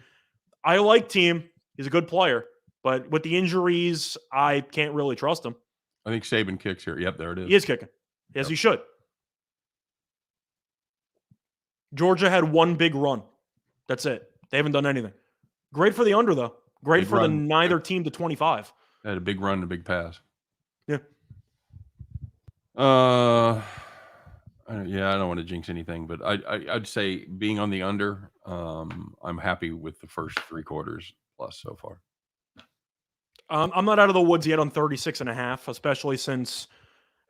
I like Thiem. He's a good player. But with the injuries, I can't really trust him. I think Saban kicks here. Yep, there it is. He is kicking. Yes, he should. Georgia had one big run. That's it. They haven't done anything. Great for the under, though. Great big for run. The neither team to 25. They had a big run and a big pass. Yeah. I don't want to jinx anything, but I'd say being on the under, I'm happy with the first 3 quarters plus so far. I'm not out of the woods yet on 36.5, especially since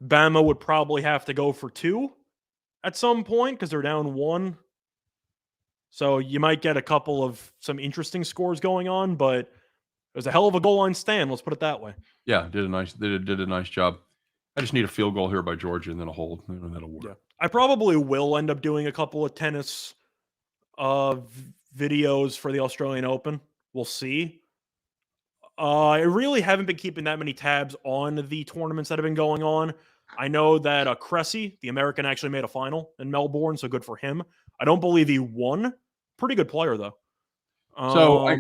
Bama would probably have to go for 2 at some point because they're down 1. So you might get a couple of some interesting scores going on, but it was a hell of a goal line stand. Let's put it that way. Yeah, did a nice job. I just need a field goal here by Georgia and then a hold, and that'll work. Yeah. I probably will end up doing a couple of tennis videos for the Australian Open. We'll see. I really haven't been keeping that many tabs on the tournaments that have been going on. I know that Cressy, the American, actually made a final in Melbourne, so good for him. I don't believe he won. Pretty good player, though. So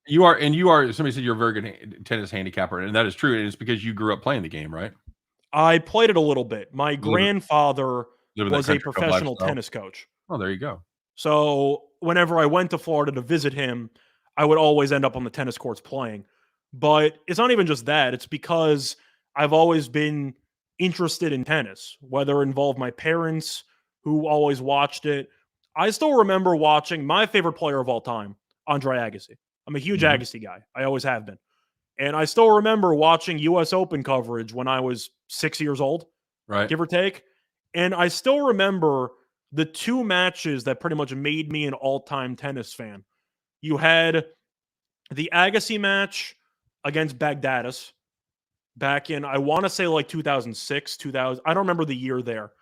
you are. Somebody said you're a very good tennis handicapper, and that is true. And it's because you grew up playing the game, right? I played it a little bit. My grandfather was a professional tennis coach. Oh, there you go. So whenever I went to Florida to visit him, I would always end up on the tennis courts playing. But it's not even just that. It's because I've always been interested in tennis, whether it involved my parents who always watched it. I still remember watching my favorite player of all time, Andre Agassi. I'm a huge Mhm. Agassi guy. I always have been. And I still remember watching US Open coverage when I was 6 years old, Right. give or take. And I still remember the two matches that pretty much made me an all-time tennis fan. You had the Agassi match against Baghdadis back in, I want to say like 2006, 2000. I don't remember the year there.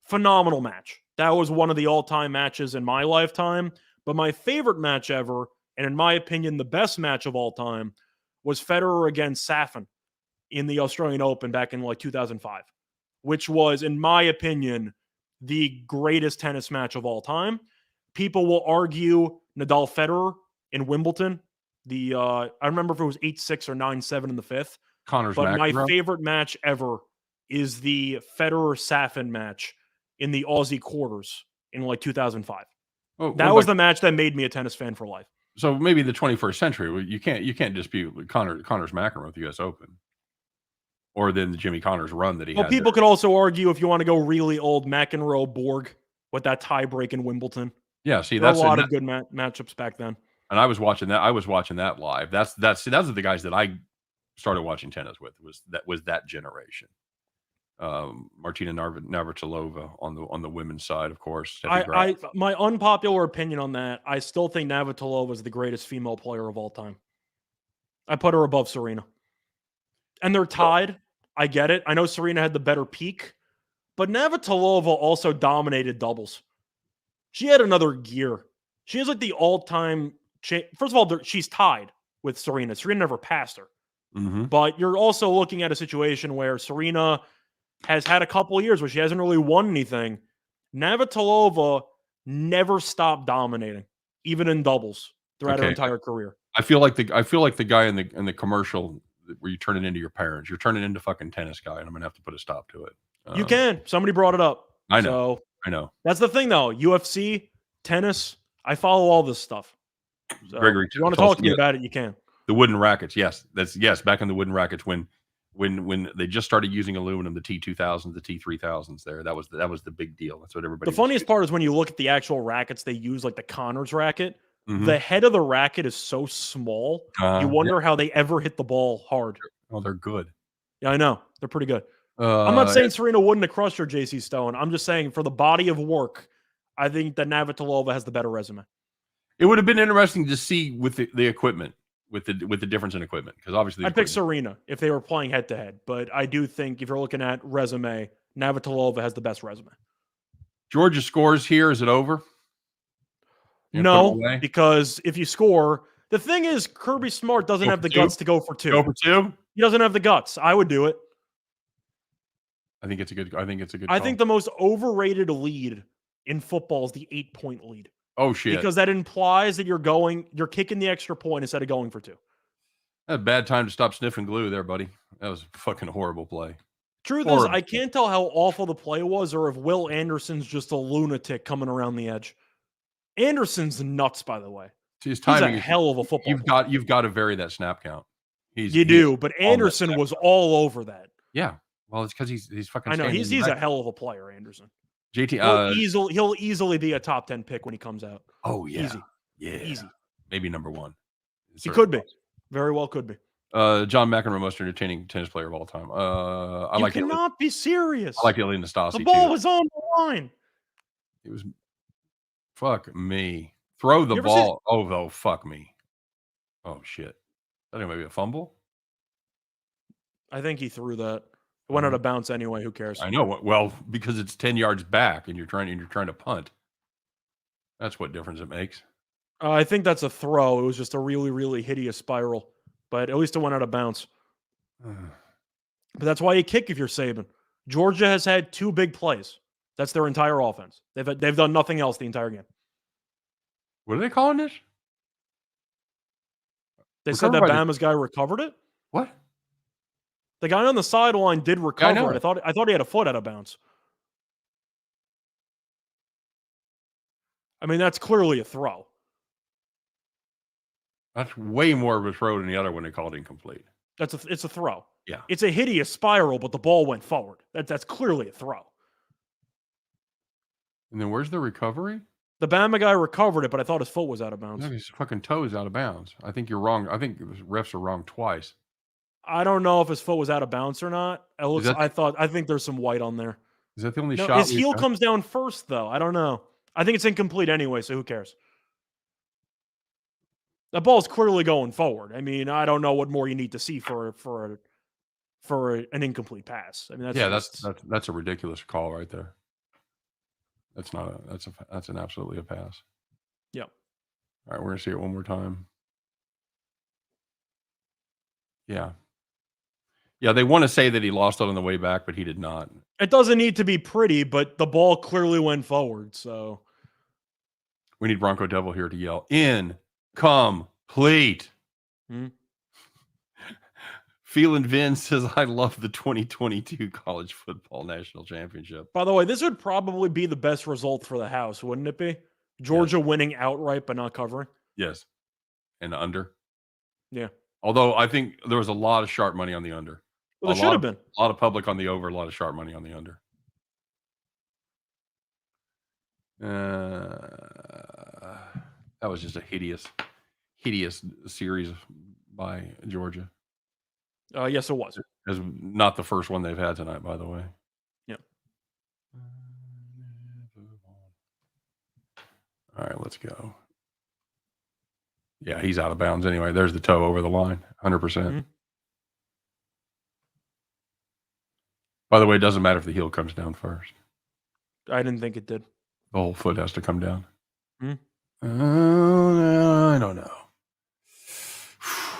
Phenomenal match. That was one of the all-time matches in my lifetime. But my favorite match ever, and in my opinion, the best match of all time, was Federer against Safin in the Australian Open back in like 2005, which was, in my opinion, the greatest tennis match of all time. People will argue Nadal Federer in Wimbledon. I remember if it was 8-6 or 9-7 in the fifth. Connors But my McEnroe. favorite match ever is the Federer Safin match in the Aussie quarters in like 2005. Oh, That was the match that made me a tennis fan for life. so maybe the 21st century. You can't dispute Connors McEnroe at the U.S. Open, or then the Jimmy Connors run that he Well, had. people could also argue if you want to go really old, McEnroe Borg with that tie break in Wimbledon. Yeah, see, There were that's a lot of good matchups back then. and I was watching that. I was watching that live. Those are the guys that I started watching tennis with. Was that generation. Martina Navratilova on the women's side, of course. My unpopular opinion on that, I still think Navratilova is the greatest female player of all time. I put her above Serena. And they're tied. I get it. I know Serena had the better peak, but Navratilova also dominated doubles. She had another gear. She is like the all-time. First of all, she's tied with Serena. Serena never passed her. Mhm. But you're also looking at a situation where Serena has had a couple of years where she hasn't really won anything. Navratilova never stopped dominating, even in doubles throughout her Okay. entire career. I feel like the guy in the commercial where you turn it into your parents. You're turning into fucking tennis guy, and I'm gonna have to put a stop to it. You can. Somebody brought it up. I know. So I know. that's the thing, though. UFC, tennis. I follow all this stuff. So Gregory if you want to Tulsa, talk to me yeah. about it, you can. The wooden rackets, yes. Back in the wooden rackets when they just started using aluminum, the T2000s, the T3000s there. That was the big deal. That's what everybody The funniest part is when you look at the actual rackets they use, like the Connors racket, Mhm. the head of the racket is so small. You wonder how they ever hit the ball hard. Oh, they're good. Yeah, I know. They're pretty good. I'm not Uh, saying Serena wouldn't have crushed her, JC Stone. I'm just saying for the body of work, I think that Navratilova has the better resume. it would have been interesting to see with the equipment, with the difference in equipment, because obviously I'd pick Serena if they were playing head to head, but I do think if you're looking at resume, Navratilova has the best resume. Georgia scores here. Is it over? You gonna put 'em No, away? because if you score, the thing is Kirby Smart doesn't Go have for the two? guts to go for two. Go for two? He doesn't have the guts. I would do it. I think it's a good. I call. think the most overrated lead in football is the 8-point lead Oh shit! because that implies that you're kicking the extra point instead of going for two. That's a bad time to stop sniffing glue, there, buddy. That was a fucking horrible play. Truth is, I can't tell how awful the play was or if Will Anderson's just a lunatic coming around the edge. Anderson's nuts, by the way. See, his He's timing a is- hell of a football player. You've got to vary that snap count. You do, but on that Anderson snap was count. all over that. Yeah. Well, it's because he's fucking. I know standing he's in the a back. hell of a player, Anderson. JT. He'll easily be a top 10 pick when he comes out. Oh yeah. Easy. Yeah. Easy. Maybe number one. He could be. Very well could be. John McEnroe, most entertaining tennis player of all time. I You like cannot be serious. I like Elena Stasi The ball too. was on the line. It was fuck me. Throw the You ever see- ball. Oh, fuck me. Oh shit. That think maybe a fumble. I think he threw that. It went out of bounds anyway. Who cares? I know. Well, because it's 10 yards back and you're trying to punt. That's what difference it makes. I think that's a throw. It was just a really, really hideous spiral. But at least it went out of bounds. But that's why you kick if you're Saban. Georgia has had two big plays. That's their entire offense. They've done nothing else the entire game. What are they calling this? They said that Bama's guy recovered it. What? The guy on the sideline did recover know. it. I thought he had a foot out of bounds. I mean, that's clearly a throw. That's way more of a throw than the other one they called incomplete. It's a throw. Yeah. It's a hideous spiral, but the ball went forward. That's clearly a throw. And then where's the recovery? The Bama guy recovered it, but I thought his foot was out of bounds. No, his fucking toe is out of bounds. I think you're wrong. I think the refs are wrong twice. I don't know if his foot was out of bounds or not. It looks. that- I think there's some white on there. Is that the only No, shot? his we've heel got? comes down first, though. I don't know. I think it's incomplete anyway, so who cares? The ball's clearly going forward. I mean, I don't know what more you need to see for an incomplete pass. I mean, that's a ridiculous call right there. That's not that's an absolutely a pass. Yep. All right, we're gonna see it one more time. Yeah. Yeah, they want to say that he lost it on the way back, but he did not. It doesn't need to be pretty, but the ball clearly went forward. So We need Bronco Devil here to yell, incomplete. Hmm. Feeling Vin says, I love the 2022 college football national championship. by the way, this would probably be the best result for the house, wouldn't it be? Georgia winning outright but not covering. Yes. And under. Yeah. Although I think there was a lot of sharp money on the under. Well, there should have been. A lot of public on the over, a lot of sharp money on the under. That was just a hideous series by Georgia. Yes, it was. It's not the first one they've had tonight, by the way. Yep. All right, let's go. Yeah, he's out of bounds anyway. There's the toe over the line, 100%. Mm-hmm. By the way, it doesn't matter if the heel comes down first. I didn't think it did. The whole foot has to come down. Hmm? I don't know.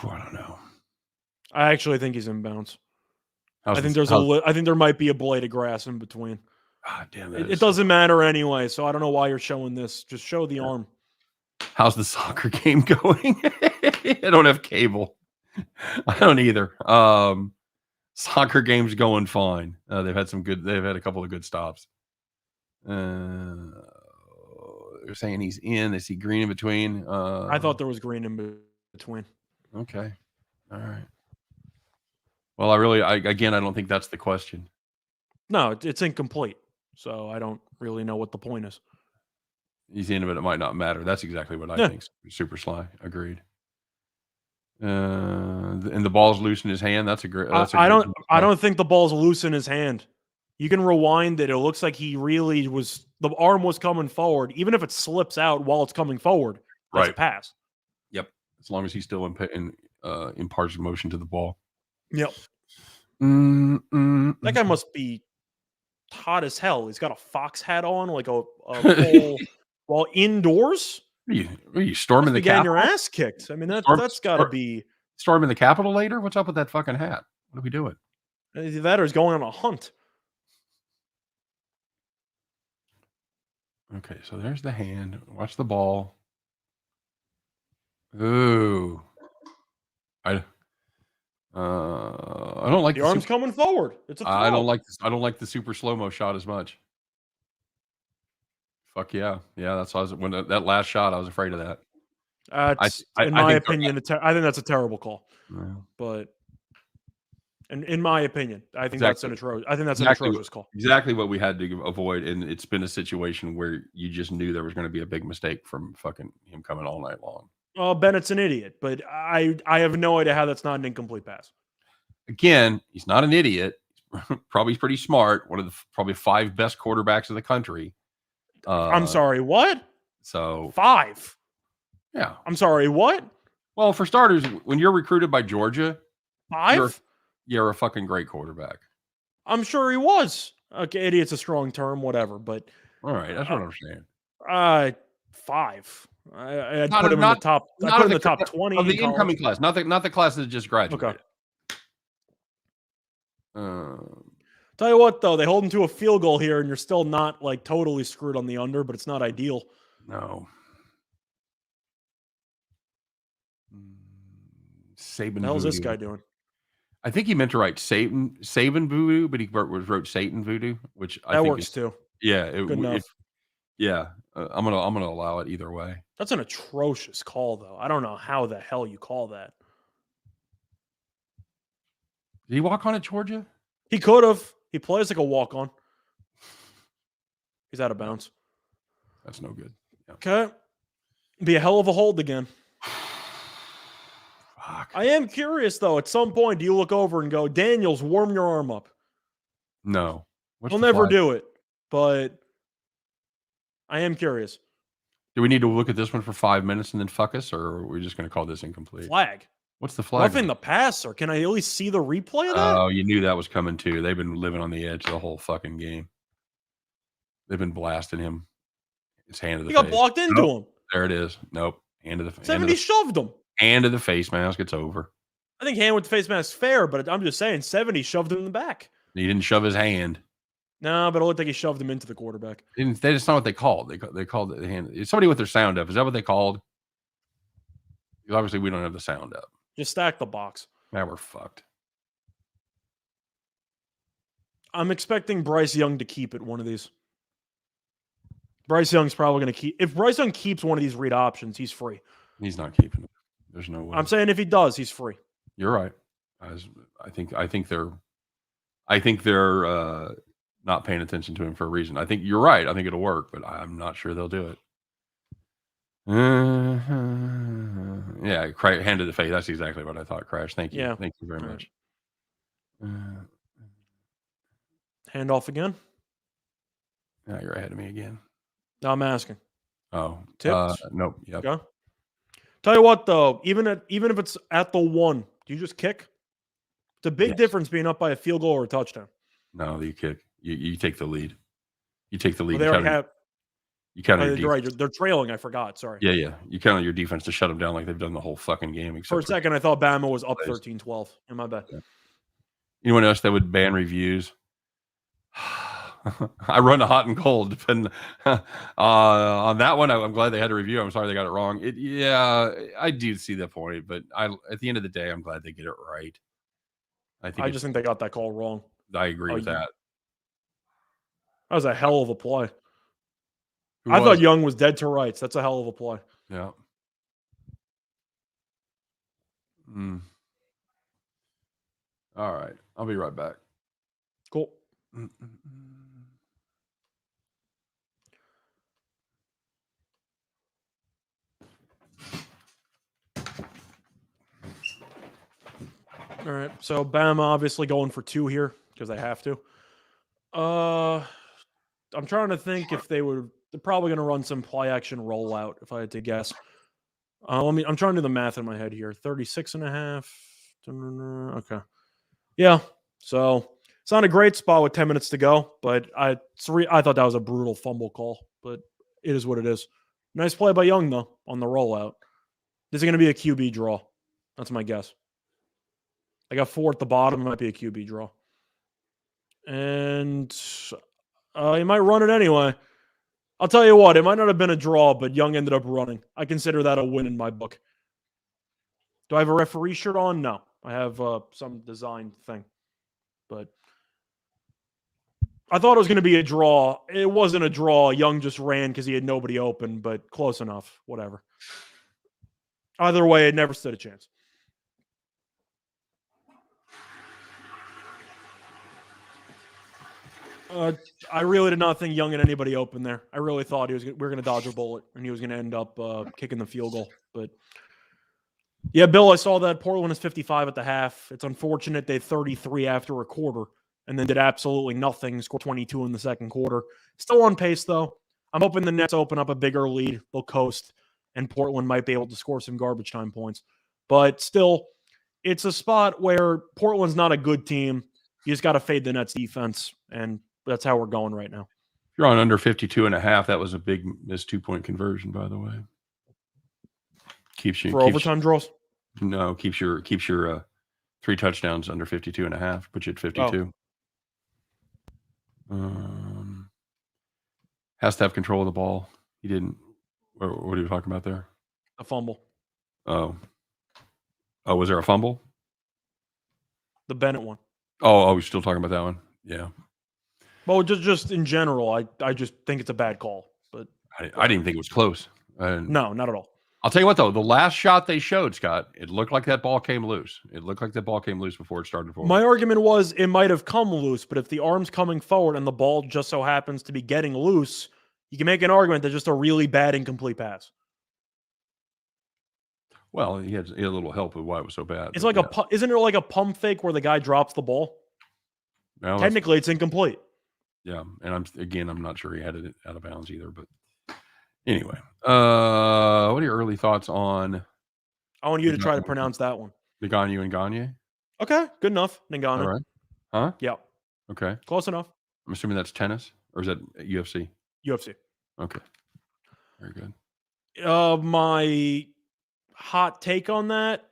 I don't know. I actually think he's in bounds. I think I think there might be a blade of grass in between. God damn It doesn't matter anyway, so I don't know why you're showing this. Just show the arm. How's the soccer game going? I don't have cable. I don't either. Soccer game's going fine. They've had a couple of good stops. They're saying he's in. They see green in between. I thought there was green in between. Okay. All right. Well, I don't think that's the question. No, it's incomplete. So I don't really know what the point is. He's in, but it might not matter. That's exactly what I think. Super Sly. Agreed. And the ball's loose in his hand. That's a great. I don't think the ball's loose in his hand. You can rewind it. It looks like he really was. The arm was coming forward. Even if it slips out while it's coming forward, that's a pass. Yep. As long as he's still imparts motion to the ball. Yep. That guy must be hot as hell. He's got a Fox hat on, like a whole while indoors. Are you storming the Capitol? Getting Capitol? your ass kicked. I mean, that's got to be storming the Capitol later. What's up with that fucking hat? What are we doing? Either that or he's going on a hunt. Okay, so there's the hand. Watch the ball. Ooh, I don't like the arm's coming forward. It's a throw. I don't like this. I don't like the super slow-mo shot as much. Fuck yeah. That's why when that last shot, I was afraid of that. In my opinion, I think that's a terrible call. Yeah. But in my opinion, I think that's an atrocious call. Exactly what we had to avoid, and it's been a situation where you just knew there was going to be a big mistake from fucking him coming all night long. Well, Bennett's an idiot, but I have no idea how that's not an incomplete pass. Again, he's not an idiot. Probably pretty smart. One of the probably 5 best quarterbacks in the country. I'm sorry, what? So 5? Yeah. I'm sorry, what? Well, for starters, when you're recruited by Georgia, 5? You're a fucking great quarterback. I'm sure he was. Okay, idiot's a strong term, whatever. But all right, that's what I'm saying. 5. I'd put him in the top. I put him in the top 20 of the incoming class, not the class that just graduated. Okay. Tell you what, though, they hold him to a field goal here, and you're still not like totally screwed on the under, but it's not ideal. No. Saban. What the hell is this guy doing? I think he meant to write Saban Voodoo, but he wrote Satan Voodoo, which I think think works too. Yeah, good enough. I'm gonna allow it either way. That's an atrocious call, though. I don't know how the hell you call that. Did he walk on at Georgia? He could have. He plays like a walk-on. He's out of bounds. That's no good. Yeah. Okay. Be a hell of a hold again. Fuck. I am curious, though. At some point, do you look over and go, Daniels, warm your arm up? No. What's He'll the never flag? do it, but I am curious. Do we need to look at this one for 5 minutes and then fuck us, or are we just going to call this incomplete? Flag. What's the flag? Roughing on? the passer. Can I at least see the replay of that? Oh, you knew that was coming too. They've been living on the edge the whole fucking game. They've been blasting him. His hand to the He face. got blocked into him. There it is. Nope. Hand to the face. 70 shoved him. Hand to the face mask. It's over. I think hand with the face mask fair, but I'm just saying 70 shoved him in the back. He didn't shove his hand. No, but it looked like he shoved him into the quarterback. That's not what they called. They called it the hand. It's somebody with their sound up. Is that what they called? Because obviously we don't have the sound up. Just stack the box. Now we're fucked. I'm expecting Bryce Young to keep it one of these. Bryce Young's probably going to keep. If Bryce Young keeps one of these read options, he's free. He's not keeping it. There's no way. I'm saying if he does, he's free. You're right. I think they're not paying attention to him for a reason. I think you're right. I think it'll work, but I'm not sure they'll do it. Yeah, hand to the face. That's exactly what I thought. Crash. Thank you. Yeah. Thank you very much. Handoff again. Now you're ahead of me again. No, I'm asking. Oh, Tips? nope. Yep. Okay. Tell you what, though, even if it's at the 1, do you just kick? It's a big difference being up by a field goal or a touchdown. No, you kick. You take the lead. You take the lead. Well, they already have. You count on You're right. They're trailing. I forgot. Sorry. Yeah. You count on your defense to shut them down like they've done the whole fucking game. For a second, I thought Bama was up 13-12. In my bad. Yeah. Anyone else that would ban reviews? I run a hot and cold. Depending on that one, I'm glad they had a review. I'm sorry they got it wrong. I do see the point, but at the end of the day, I'm glad they get it right. I just think they got that call wrong. I agree with that. That was a hell of a play. I thought Young was dead to rights. That's a hell of a play. Yeah. All right. I'll be right back. Cool. All right. So Bama obviously going for 2 here because they have to. I'm trying to think if they're probably going to run some play action rollout if I had to guess. I'm trying to do the math in my head here. 36.5. Okay. Yeah. So it's not a great spot with 10 minutes to go, but I thought that was a brutal fumble call, but it is what it is. Nice play by Young though on the rollout. This is going to be a QB draw. That's my guess. I got 4 at the bottom. It might be a QB draw. And you might run it anyway. I'll tell you what, it might not have been a draw, but Young ended up running. I consider that a win in my book. Do I have a referee shirt on? No. I have some design thing. But I thought it was going to be a draw. It wasn't a draw. Young just ran because he had nobody open, but close enough. Whatever. Either way, it never stood a chance. I really did not think Young had anybody open there. I really thought we were going to dodge a bullet and he was going to end up kicking the field goal. But yeah, Bill, I saw that Portland is 55 at the half. It's unfortunate they 33 after a quarter and then did absolutely nothing. Scored 22 in the second quarter. Still on pace though. I'm hoping the Nets open up a bigger lead. They'll coast and Portland might be able to score some garbage time points. But still, it's a spot where Portland's not a good team. You just got to fade the Nets defense, and that's how we're going right now. If you're on under 52.5, that was a big missed 2-point conversion, by the way. Keeps you for overtime draws? No, keeps your 3 touchdowns under 52.5. Put you at 52. Has to have control of the ball. He didn't. What are you talking about there? A fumble. Oh, was there a fumble? The Bennett one. Oh, we're still talking about that one. Yeah. Well, just in general, I just think it's a bad call. But I didn't even think it was close. No, not at all. I'll tell you what, though. The last shot they showed, Scott, it looked like that ball came loose. It looked like that ball came loose before it started forward. My argument was it might have come loose, but if the arm's coming forward and the ball just so happens to be getting loose, You can make an argument that just a really bad incomplete pass. Well, he had a little help with why it was so bad. It's but like isn't it like a pump fake where the guy drops the ball? well, Technically, it's incomplete. yeah, and I'm not sure he had it out of bounds either. But anyway, what are your early thoughts on I want you to try to pronounce that one. Ngannou and Gagne? Okay, good enough. Ngannou. All right. Huh? Yeah. Okay. Close enough. I'm assuming that's tennis, or is that UFC? UFC. Okay. Very good. My hot take on that,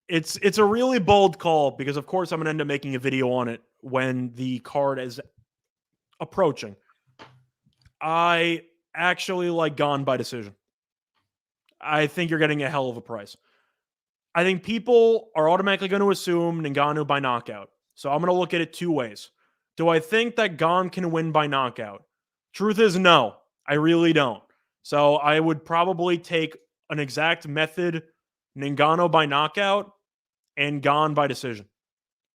it's a really bold call because, of course, I'm going to end up making a video on it when the card is approaching. I actually like Gone by decision. I think you're getting a hell of a price. I think people are automatically going to assume Ngannou by knockout. So I'm going to look at it two ways. Do I think that Gone can win by knockout? Truth is no, I really don't. So I would probably take an exact method, Ngannou by knockout and Gone by decision.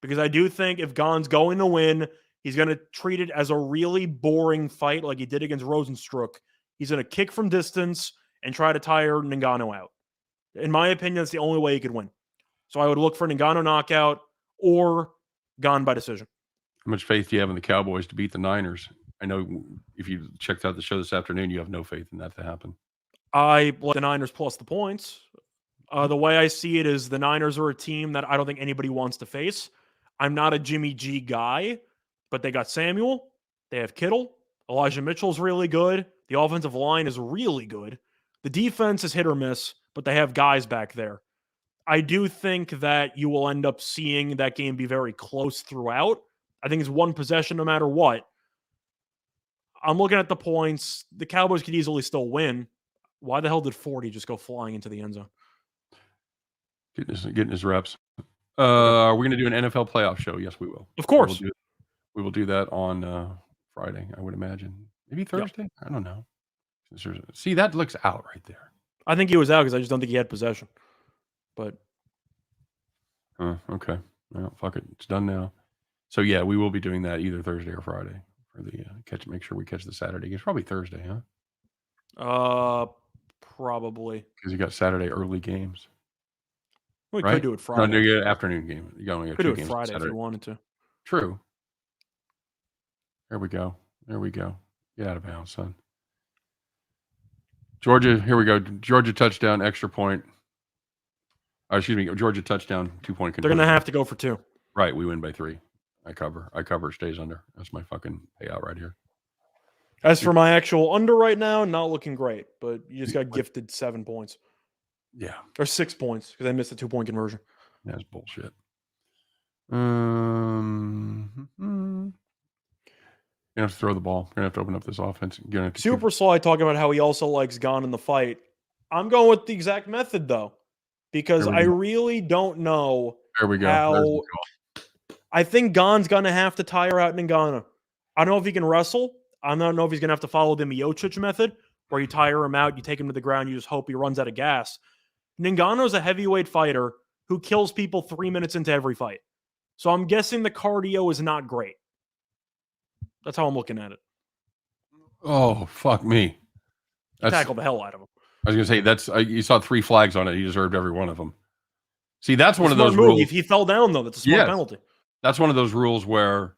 Because I do think if Gone's going to win, he's going to treat it as a really boring fight like he did against Rosenstruck. He's going to kick from distance and try to tire Ngannou out. In my opinion, that's the only way he could win. So I would look for Ngannou knockout or Gone by decision. How much faith do you have in the Cowboys to beat the Niners? I know if you checked out the show this afternoon, you have no faith in that to happen. I like the Niners plus the points. The way I see it is the Niners are a team that I don't think anybody wants to face. I'm not a Jimmy G guy, but they got Samuel. They have Kittle. Elijah Mitchell's really good. The offensive line is really good. The defense is hit or miss, but they have guys back there. I do think that you will end up seeing that game be very close throughout. I think it's one possession no matter what. I'm looking at the points. The Cowboys could easily still win. Why the hell did 40 just go flying into the end zone? Getting his reps. Are we going to do an NFL playoff show? Yes, we will. Of course. We will do that on Friday, I would imagine. Maybe Thursday? Yep. I don't know. See, that looks out right there. I think he was out because I just don't think he had possession. But okay. Well, fuck it. It's done now. So yeah, we will be doing that either Thursday or Friday for the make sure we catch the Saturday. It's probably Thursday, huh? Probably. Because you got Saturday early games. We could do it Friday. No, you got afternoon game. You only got could two do it games Friday if you wanted to. True. There we go. Get out of bounds, son. Georgia, here we go. Georgia touchdown, extra point. Georgia touchdown, 2-point conversion. They're going to have to go for 2. Right, we win by 3. I cover, stays under. That's my fucking payout right here. As for my actual under right now, not looking great, but you just got gifted 7 points. Yeah. Or 6 points because I missed a 2-point conversion. That's bullshit. You're going to have to throw the ball. You're going to have to open up this offense. Super Sly talking about how he also likes Gone in the fight. I'm going with the exact method, though, because I really don't know there we go. how... I think Gone's going to have to tire out Ngannou. I don't know if he can wrestle. I don't know if he's going to have to follow the Miocic method, where you tire him out, you take him to the ground, you just hope he runs out of gas. Ngannou's a heavyweight fighter who kills people 3 minutes into every fight. So I'm guessing the cardio is not great. That's how I'm looking at it. Oh, fuck me. Tackle the hell out of him. I was going to say, you saw 3 flags on it. He deserved every one of them. See, that's one of those rules. If he fell down, though, that's a smart penalty. That's one of those rules where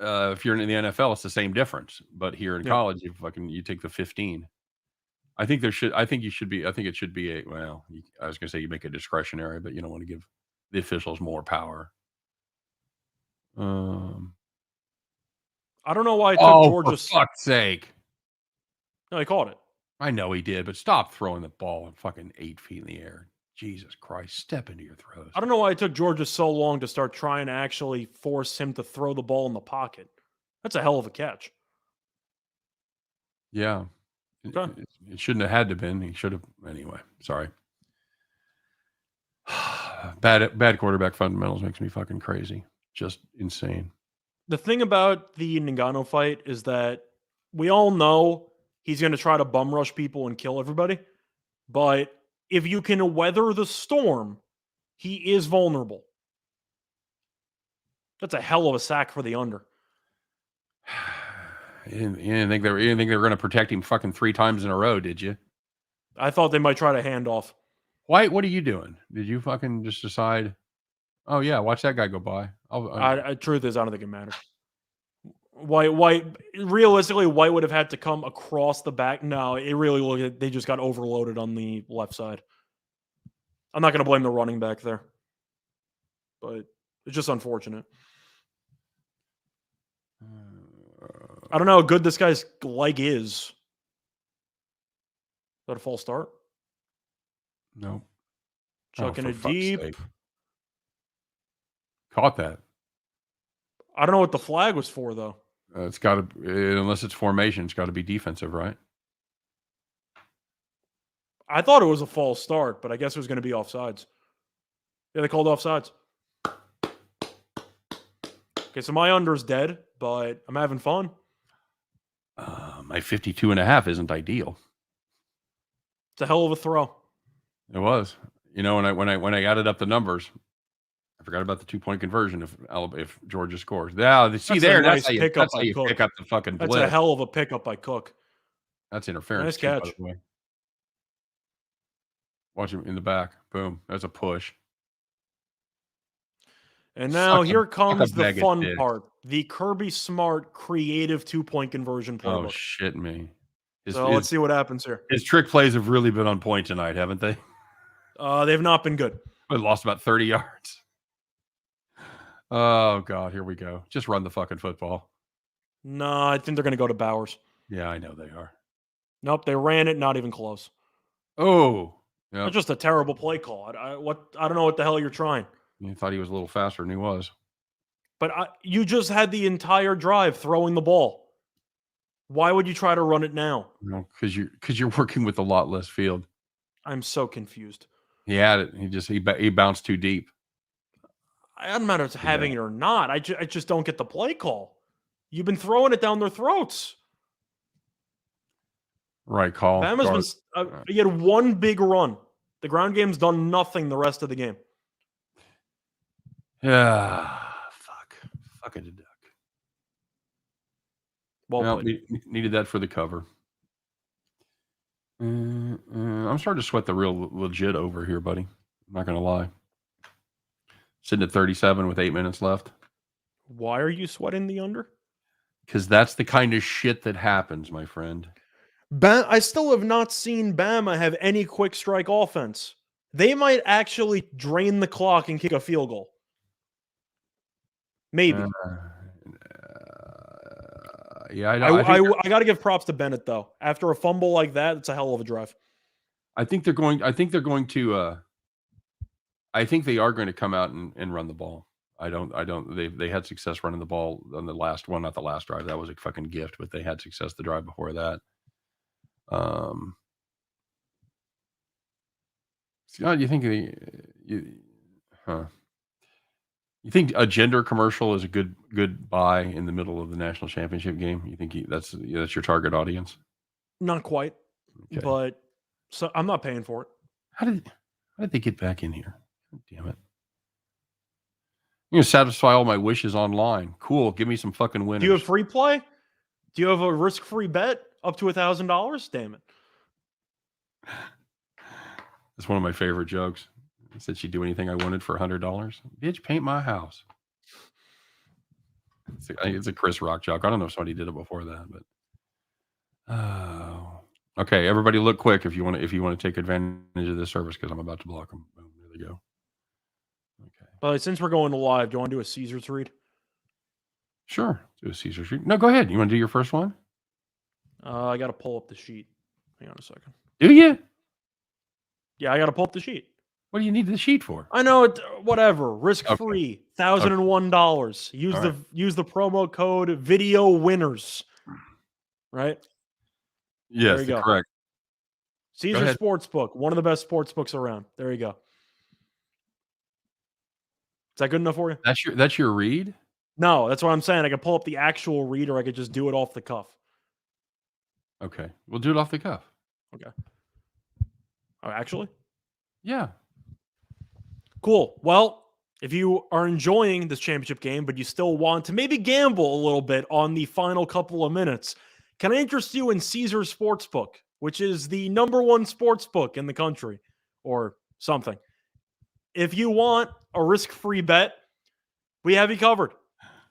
if you're in the NFL, it's the same difference. But here in college, you take the 15. I think it should be I was going to say you make it discretionary, but you don't want to give the officials more power. I don't know why it took Georgia. For fuck's sake. No, he caught it. I know he did, but stop throwing the ball fucking 8 feet in the air. Jesus Christ, step into your throws. I don't know why it took Georgia so long to start trying to actually force him to throw the ball in the pocket. That's a hell of a catch. Yeah. Okay. It shouldn't have had to been. He should have. Anyway, sorry. Bad quarterback fundamentals makes me fucking crazy. Just insane. The thing about the Ngannou fight is that we all know he's going to try to bum rush people and kill everybody. But if you can weather the storm, he is vulnerable. That's a hell of a sack for the under. You didn't think they were going to protect him fucking 3 times in a row, did you? I thought they might try to hand off. White, what are you doing? Did you fucking just decide? Oh yeah, watch that guy go by. Truth is, I don't think it matters. White. Realistically, White would have had to come across the back. No, it really looked. They just got overloaded on the left side. I'm not going to blame the running back there, but it's just unfortunate. I don't know how good this guy's leg is. Is that a false start? No. Chucking for it fuck's deep. sake. Caught that. I don't know what the flag was for, though. It's got to, unless it's formation, it's got to be defensive, right? I thought it was a false start, but I guess it was going to be offsides. Yeah, they called offsides. Okay, so my under's dead, but I'm having fun. My 52.5 isn't ideal. It's a hell of a throw. It was. You know, when I added up the numbers, I forgot about the 2-point conversion if Georgia scores. Yeah, see there, that's how you pick up the fucking blitz. That's a hell of a pickup by Cook. That's interference. Nice catch. By the way. Watch him in the back. Boom. That's a push. And now here comes the fun part. The Kirby Smart creative 2-point conversion playbook. Oh, shit me. Let's see what happens here. His trick plays have really been on point tonight, haven't they? They've not been good. But lost about 30 yards. Oh, God. Here we go. Just run the fucking football. No, I think they're going to go to Bowers. Yeah, I know they are. Nope, they ran it. Not even close. Oh. Yep. That's just a terrible play call. I don't know what the hell you're trying. You thought he was a little faster than he was. But you just had the entire drive throwing the ball. Why would you try to run it now? No, because you're working with a lot less field. I'm so confused. He had it. He bounced too deep. It doesn't matter if it's having it or not. I just don't get the play call. You've been throwing it down their throats. Right call. Bama's been. He had one big run. The ground game's done nothing the rest of the game. Yeah. Fucking a duck. Well, needed that for the cover. I'm starting to sweat the real legit over here, buddy. I'm not going to lie. Sitting at 37 with 8 minutes left. Why are you sweating the under? Because that's the kind of shit that happens, my friend. I still have not seen Bama have any quick strike offense. They might actually drain the clock and kick a field goal. Maybe. Yeah, I got to give props to Bennett though. After a fumble like that, it's a hell of a drive. I think they are going to come out and run the ball. They had success running the ball on the last one, not the last drive. That was a fucking gift, but they had success the drive before that. Scott, you think you think a gender commercial is a good buy in the middle of the national championship game? You think that's your target audience? Not quite, okay. But so I'm not paying for it. How did they get back in here? God damn it! You're gonna satisfy all my wishes online. Cool. Give me some fucking winners. Do you have free play? Do you have a risk-free bet up to $1,000? Damn it! That's one of my favorite jokes. I said she'd do anything I wanted for $100. Bitch, paint my house. It's a Chris Rock joke. I don't know if somebody did it before that, but okay. Everybody, look quick if you want to take advantage of this service because I'm about to block them. Boom, there they go. Okay. But since we're going live, do you want to do a Caesars read? Sure, do a Caesars read. No, go ahead. You want to do your first one? I got to pull up the sheet. Hang on a second. Do you? Yeah, I got to pull up the sheet. What do you need the sheet for? I know it. Whatever. Risk-free. $1,001. Use the promo code Video Winners. Right? Yes, correct. Caesar Sportsbook, one of the best sportsbooks around. There you go. Is that good enough for you? That's your read? No, that's what I'm saying. I can pull up the actual read, or I could just do it off the cuff. Okay, we'll do it off the cuff. Okay. Oh, actually? Yeah. Cool. Well, If you are enjoying this championship game, but you still want to maybe gamble a little bit on the final couple of minutes, can I interest you in Caesars Sportsbook, which is the #1 sportsbook in the country or something? If you want a risk-free bet, we have you covered.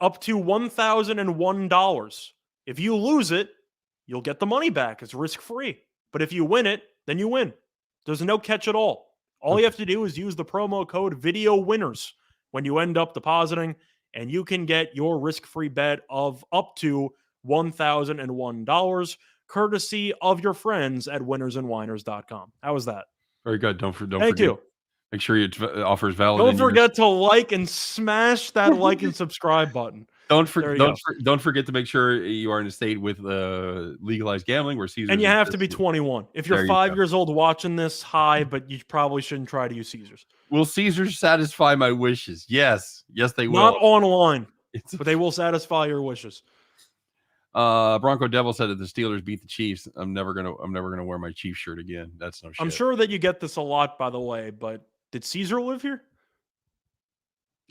Up to $1,001. If you lose it, you'll get the money back. It's risk-free. But if you win it, then you win. There's no catch at all. All you have to do is use the promo code VIDEOWINNERS when you end up depositing, and you can get your risk-free bet of up to $1,001, courtesy of your friends at winnersandwhiners.com. How was that? Very good. Don't Thank forget. you. Make sure it offers valid. Don't forget to like and smash that like and subscribe button. Don't forget to make sure you are in a state with legalized gambling where Caesars. And you have to be 21. If you're 5 years old watching this, but you probably shouldn't try to use Caesars. Will Caesars satisfy my wishes? Yes, they will. Not online, but they will satisfy your wishes. Bronco Devil said that the Steelers beat the Chiefs. I'm never gonna wear my Chiefs shirt again. That's no shit. I'm sure that you get this a lot, by the way. But did Caesar live here?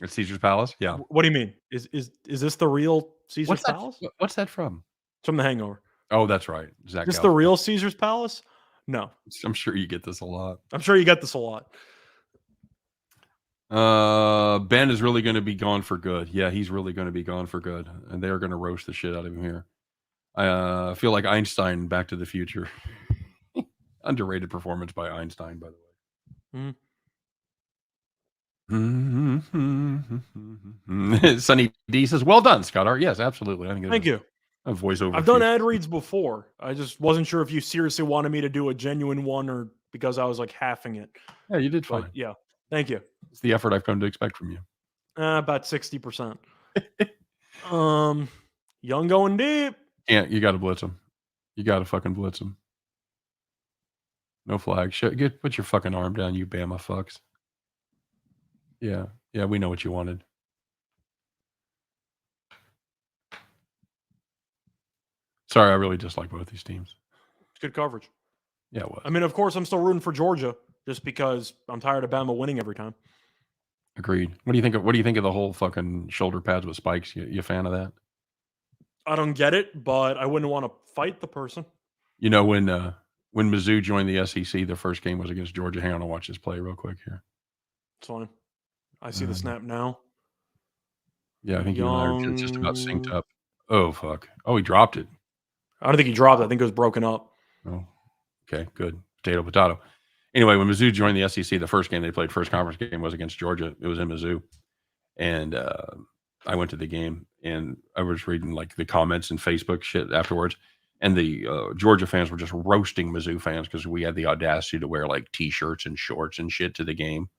At Caesar's Palace? Yeah. What do you mean? Is this the real Caesar's Palace? What's that from? It's from The Hangover. Oh, that's right. Is this the real Caesar's Palace? No. I'm sure you get this a lot. Ben is really going to be gone for good. Yeah, he's really going to be gone for good. And they're going to roast the shit out of him here. I feel like Einstein, Back to the Future. Underrated performance by Einstein, by the way. Sunny D says, "Well done, Scott R." Yes, absolutely. I think. Thank you. A voiceover. I've done ad reads before. I just wasn't sure if you seriously wanted me to do a genuine one or because I was like halving it. Yeah, you did fine. But yeah, thank you. It's the effort I've come to expect from you. About 60%. Young going deep. Yeah, you got to blitz him. You got to fucking blitz him. No flag. Put your fucking arm down, you Bama fucks. Yeah, we know what you wanted. Sorry, I really dislike both these teams. It's good coverage. Yeah, it was. I mean, of course, I'm still rooting for Georgia just because I'm tired of Bama winning every time. Agreed. What do you think of the whole fucking shoulder pads with spikes? You a fan of that? I don't get it, but I wouldn't want to fight the person. You know, when Mizzou joined the SEC, their first game was against Georgia. Hang on, I'll watch this play real quick here. It's fine. I see the snap now. Yeah, I think you and I are just about synced up. Oh, fuck. Oh, he dropped it. I don't think he dropped it. I think it was broken up. Oh, okay, good. Potato. Anyway, when Mizzou joined the SEC, the first game they played, first conference game, was against Georgia. It was in Mizzou. And I went to the game, and I was reading like the comments and Facebook shit afterwards. And the Georgia fans were just roasting Mizzou fans because we had the audacity to wear like T-shirts and shorts and shit to the game,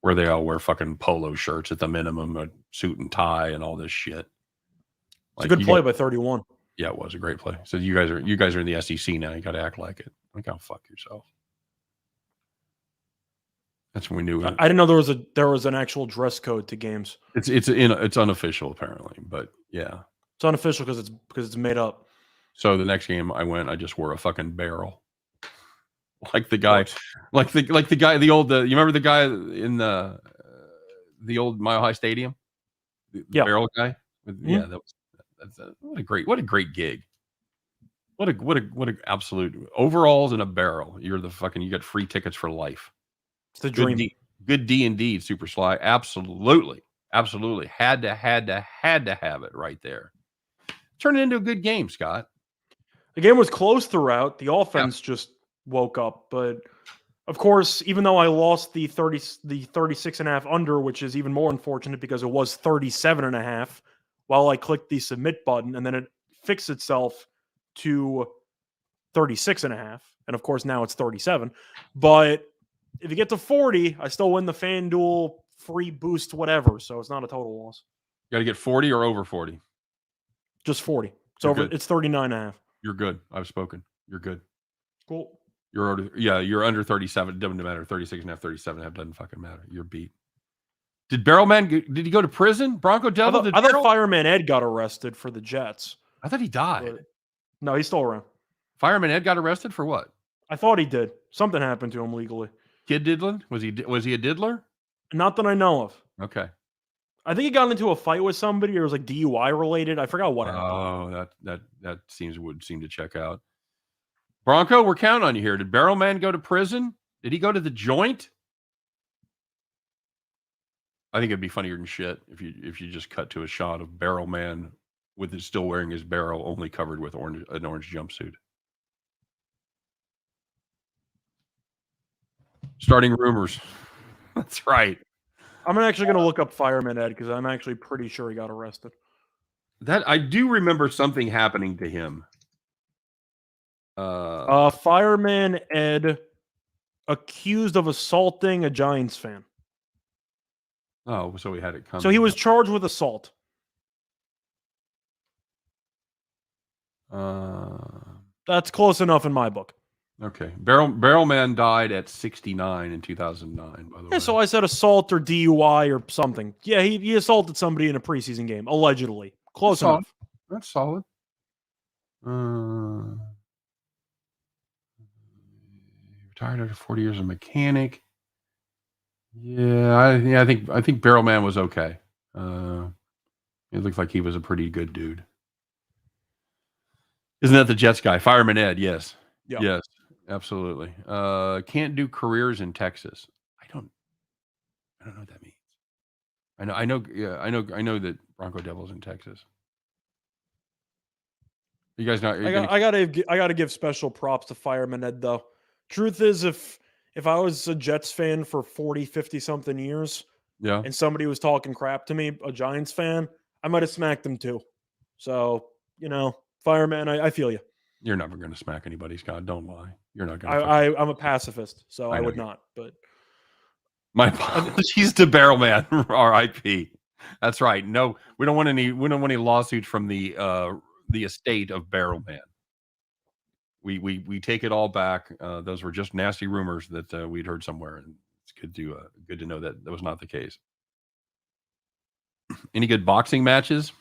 where they all wear fucking polo shirts at the minimum, a suit and tie, and all this shit. It's a good play by 31. Yeah, it was a great play. So you guys are in the SEC now. You got to act like it. Like, oh, fuck yourself. That's when we knew. I didn't know there was an actual dress code to games. It's unofficial apparently, but yeah, it's unofficial because it's made up. So the next game I went, I just wore a fucking barrel, like the guy, like the guy, the old. You remember the guy in the old Mile High Stadium? The barrel guy. Yeah, what a great gig. What a absolute overalls and a barrel. You got free tickets for life. It's the dream. Good D&D, Super Sly. Absolutely. Had to have it right there. Turn it into a good game, Scott. The game was close throughout. The offense just woke up. But of course, even though I lost the 36.5 under, which is even more unfortunate because it was 37.5, while I clicked the submit button, and then it fixed itself to 36.5. And of course, now it's 37. But if you get to 40, I still win the FanDuel free boost, whatever. So it's not a total loss. You got to get 40 or over 40? Just 40. It's 39.5. You're good. I've spoken. You're good. Cool. You're under 37. It doesn't matter. 36.5, 37.5 doesn't fucking matter. You're beat. Did Barrelman, did he go to prison? Bronco Devil? I thought Fireman Ed got arrested for the Jets. I thought he died. But no, he's still around. Fireman Ed got arrested for what? I thought he did. Something happened to him legally. Kid diddling? Was he a diddler? Not that I know of. Okay. I think he got into a fight with somebody, or it was like DUI related. I forgot what happened. Oh, that would seem to check out. Bronco, we're counting on you here. Did Barrelman go to prison? Did he go to the joint? I think it'd be funnier than shit if you just cut to a shot of Barrelman with it still wearing his barrel, only covered with an orange jumpsuit. Starting rumors. That's right. I'm actually going to look up Fireman Ed because I'm actually pretty sure he got arrested. That I do remember something happening to him. Fireman Ed accused of assaulting a Giants fan. Oh, so he had it coming. So he was charged with assault. That's close enough in my book. Okay. Barrelman died at 69 in 2009, by the way. So I said assault or DUI or something. Yeah, he assaulted somebody in a preseason game, allegedly. Close enough. That's solid. Retired after 40 years as a mechanic. Yeah, I think Barrelman was okay. It looked like he was a pretty good dude. Isn't that the Jets guy? Fireman Ed, yes. Yeah. Yes, absolutely. Can't do careers in Texas. I don't know what that means. I know that Bronco Devil's in Texas. You guys not? I gotta give special props to Fireman Ed though. Truth is, if I was a Jets fan for 40, 50 something years, yeah, and somebody was talking crap to me, a Giants fan, I might have smacked them too. So Fireman, I feel you. You're never going to smack anybody, Scott. Don't lie. You're not going to. I'm a pacifist, so I would not. But my apologies to Barrelman, R.I.P. That's right. No, we don't want any lawsuits from the estate of Barrelman. We take it all back. Those were just nasty rumors that we'd heard somewhere, and it's good to know that was not the case. Any good boxing matches?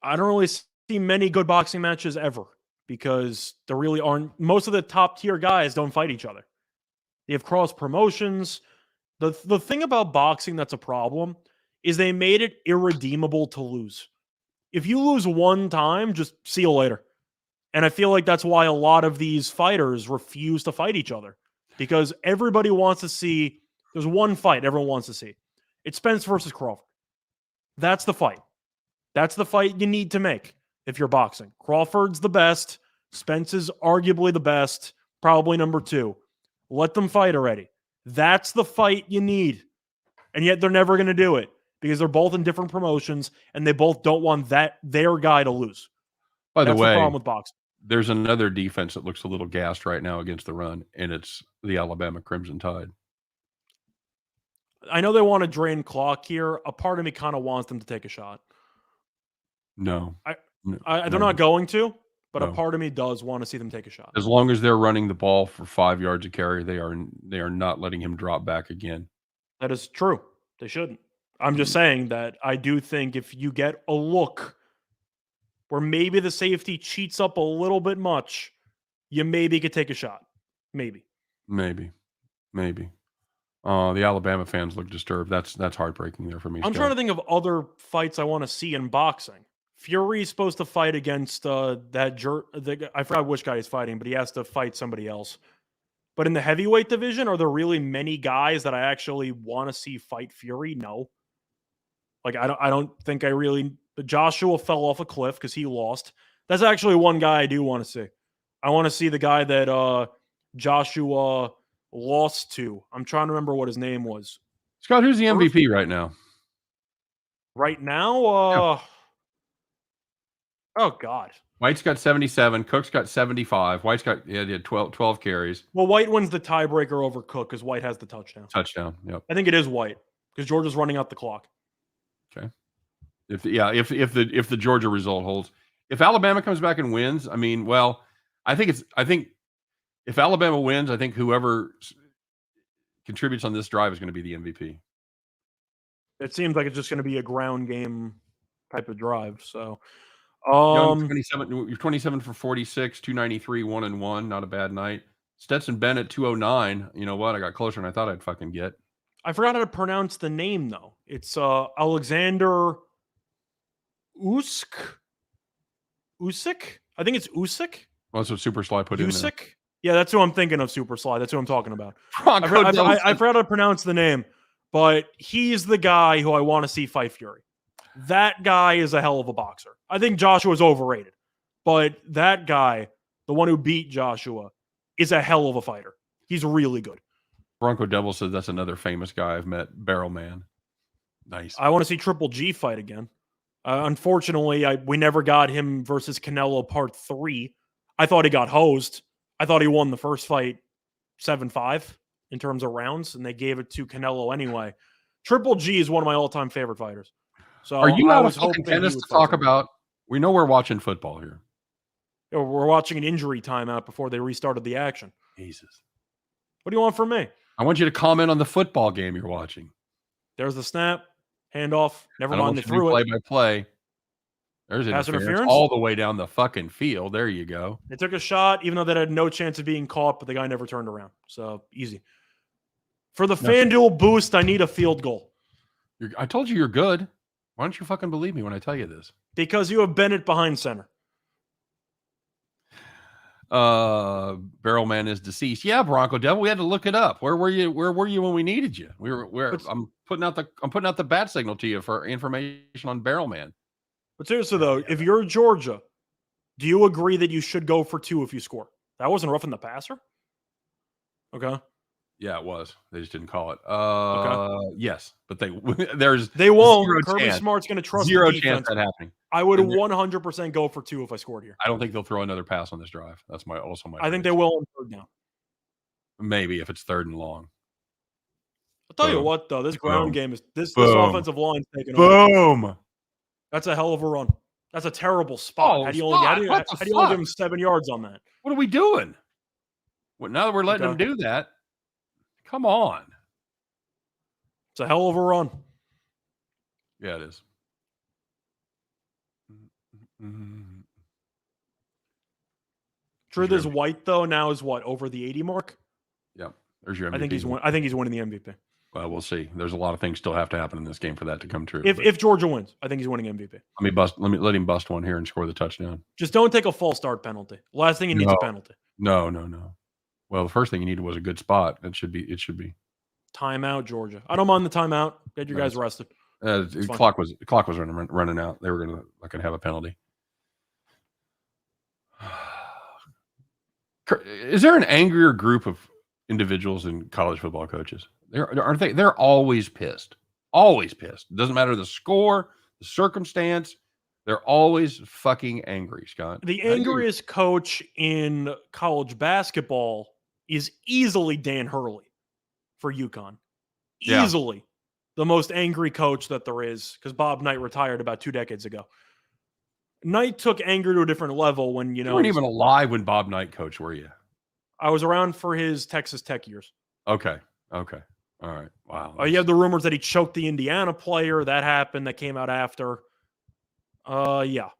I don't really see many good boxing matches ever because there really aren't. Most of the top tier guys don't fight each other. They have cross promotions. The thing about boxing that's a problem is they made it irredeemable to lose. If you lose one time, just see you later. And I feel like that's why a lot of these fighters refuse to fight each other because everybody wants to see. There's one fight everyone wants to see. It's Spence versus Crawford. That's the fight. That's the fight you need to make if you're boxing. Crawford's the best. Spence is arguably the best, probably number 2. Let them fight already. That's the fight you need. And yet they're never going to do it because they're both in different promotions and they both don't want their guy to lose. By the way, the problem with boxing. There's another defense that looks a little gassed right now against the run, and it's the Alabama Crimson Tide. I know they want to drain clock here. A part of me kind of wants them to take a shot. No. They're not going to, but a part of me does want to see them take a shot. As long as they're running the ball for 5 yards a carry, they are not letting him drop back again. That is true. They shouldn't. I'm just saying that I do think if you get a look where maybe the safety cheats up a little bit much, you maybe could take a shot. Maybe. The Alabama fans look disturbed. That's heartbreaking there for me. I'm trying to think of other fights I want to see in boxing. Fury's supposed to fight against I forgot which guy he's fighting, but he has to fight somebody else. But in the heavyweight division, are there really many guys that I actually want to see fight Fury? No. Like I don't think I really. Joshua fell off a cliff because he lost. That's actually one guy I do want to see. I want to see the guy that Joshua lost to. I'm trying to remember what his name was. Scott, who's the MVP right now? Right now? Oh, God. White's got 77. Cook's got 75. White's got he had 12 carries. Well, White wins the tiebreaker over Cook because White has the touchdown. Yep. I think it is White because Georgia's running out the clock. Okay. If the Georgia result holds, if Alabama comes back and wins, I mean, well, I think if Alabama wins, I think whoever contributes on this drive is going to be the MVP. It seems like it's just going to be a ground game type of drive. So, Young, 27 for 46, 293, 1-1. Not a bad night. Stetson Bennett, 209. You know what? I got closer than I thought I'd fucking get. I forgot how to pronounce the name though. It's Alexander Usyk. Usyk? I think it's Usyk. Well, that's what Super Sly put in there. Usyk? Yeah, that's who I'm thinking of. Super Sly. That's who I'm talking about. Bronco I forgot how to pronounce the name, but he's the guy who I want to see fight Fury. That guy is a hell of a boxer. I think Joshua's overrated, but that guy, the one who beat Joshua, is a hell of a fighter. He's really good. Bronco Devil says that's another famous guy I've met, Barrel Man. Nice. I want to see Triple G fight again. Unfortunately, we never got him versus Canelo Part 3. I thought he got hosed. I thought he won the first fight 7-5 in terms of rounds, and they gave it to Canelo anyway. Triple G is one of my all-time favorite fighters. So are you out of hoping tennis to talk about? We know we're watching football here. We're watching an injury timeout before they restarted the action. Jesus. What do you want from me? I want you to comment on the football game you're watching. There's the snap, handoff. Never mind, they threw it. Play-by-play. There's interference all the way down the fucking field. There you go. They took a shot, even though they had no chance of being caught, but the guy never turned around. So, easy. For the FanDuel boost, I need a field goal. I told you you're good. Why don't you fucking believe me when I tell you this? Because you have Bennett behind center. Barrel Man is deceased. Yeah, Bronco Devil. We had to look it up. Where were you? Where were you when we needed you? I'm putting out the bat signal to you for information on Barrel Man. But seriously though, if you're Georgia, do you agree that you should go for 2 if you score? That wasn't roughing the passer? Okay. Yeah, it was. They just didn't call it. Okay. Yes, but they won't. Kirby Smart's going to trust zero the chance that happening. I would 100% go for 2 if I scored here. I don't think they'll throw another pass on this drive. That's my. I think they will on third down. Maybe if it's third and long. I'll tell you what, though, this ground game is this offensive line's taking over. Boom. That's a hell of a run. That's a terrible spot. How do you only give him 7 yards on that? What are we doing? Well, now that we're letting them do that, come on. It's a hell of a run. Yeah, it is. Truth is, White though now is what, over the 80 mark? Yeah, there's your MVP. I think he's winning the MVP. Well, we'll see. There's a lot of things still have to happen in this game for that to come true. If Georgia wins, I think he's winning MVP. Let him bust one here and score the touchdown. Just don't take a false start penalty. Last thing he needs a penalty. No. Well, the first thing you needed was a good spot. It should be. Timeout, Georgia. I don't mind the timeout. Get your guys rested. The clock was running out. They were going to have a penalty. Is there an angrier group of individuals in college football coaches? Aren't they? They're always pissed. Always pissed. It doesn't matter the score, the circumstance. They're always fucking angry, Scott. The angriest coach in college basketball is easily Dan Hurley for UConn. Easily the most angry coach that there is, because Bob Knight retired about 2 decades ago. Knight took anger to a different level when, you weren't even alive when Bob Knight coached, were you? I was around for his Texas Tech years. Okay. All right. Wow. You have the rumors that he choked the Indiana player. That happened. That came out after. Yeah.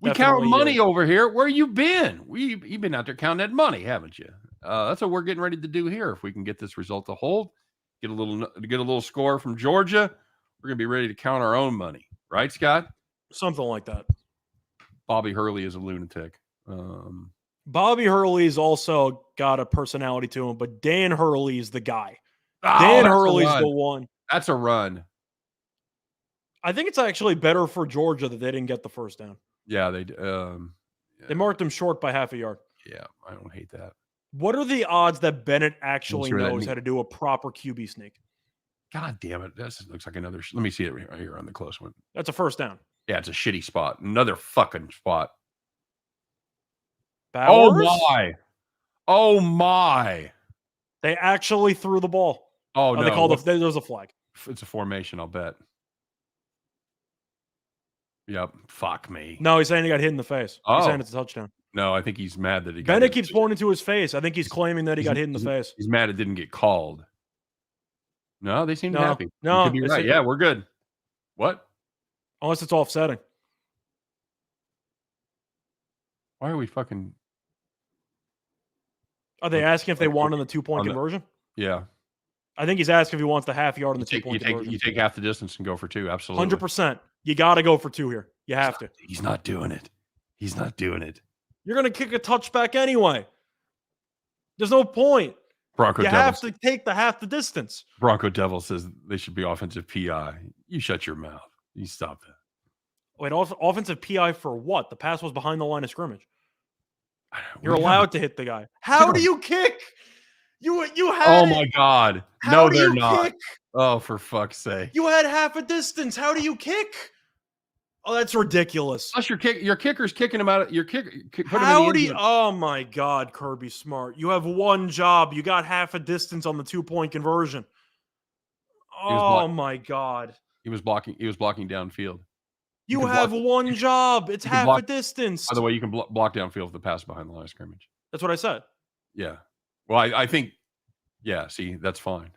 We count money over here. Where you been? You've been out there counting that money, haven't you? That's what we're getting ready to do here. If we can get this result to hold, get a little score from Georgia, we're gonna be ready to count our own money, right, Scott? Something like that. Bobby Hurley is a lunatic. Bobby Hurley's also got a personality to him, but Dan Hurley is the guy. Dan Hurley's the one. That's a run. I think it's actually better for Georgia that they didn't get the first down. Yeah, they marked him short by half a yard. Yeah, I don't hate that. What are the odds that Bennett actually knows how to do a proper QB sneak? God damn it. This looks like another. Let me see it right here on the close one. That's a first down. Yeah, it's a shitty spot. Another fucking spot. Bowers? Oh my. They actually threw the ball. Oh, no. They called there's a flag. It's a formation, I'll bet. Yep. Fuck me. No, he's saying he got hit in the face. Oh. He's saying it's a touchdown. No, I think he's mad that he got Bennett keeps pointing to his face. I think he's claiming that he got hit in the face. He's mad it didn't get called. No, they seem happy. No, you could be right. Yeah, we're good. What? Unless it's offsetting. Why are we fucking... Are they asking if they won on the 2-point conversion? Yeah. I think he's asking if he wants the half yard on the 2-point conversion. You take half the distance and go for 2. Absolutely. 100%. You got to go for 2 here. You have to. He's not doing it. He's not doing it. You're going to kick a touchback anyway. There's no point. Bronco you Devil have to take the half the distance. Bronco Devil says they should be offensive PI. You shut your mouth. You stop that. Wait, offensive PI for what? The pass was behind the line of scrimmage. You're allowed to hit the guy. How do you kick? You had. Oh my God! How No, they're not. Kick? Oh, for fuck's sake! You had half a distance. How do you kick? Oh, that's ridiculous. Plus, your kicker's kicking him out. Your kicker. How do you? Oh my God, Kirby Smart! You have one job. You got half a distance on the 2-point conversion. Oh my God! He was blocking. He was blocking downfield. You have one job. It's half a distance. By the way, you can block downfield with the pass behind the line of scrimmage. That's what I said. Yeah. Well, I think. Yeah. See, that's fine.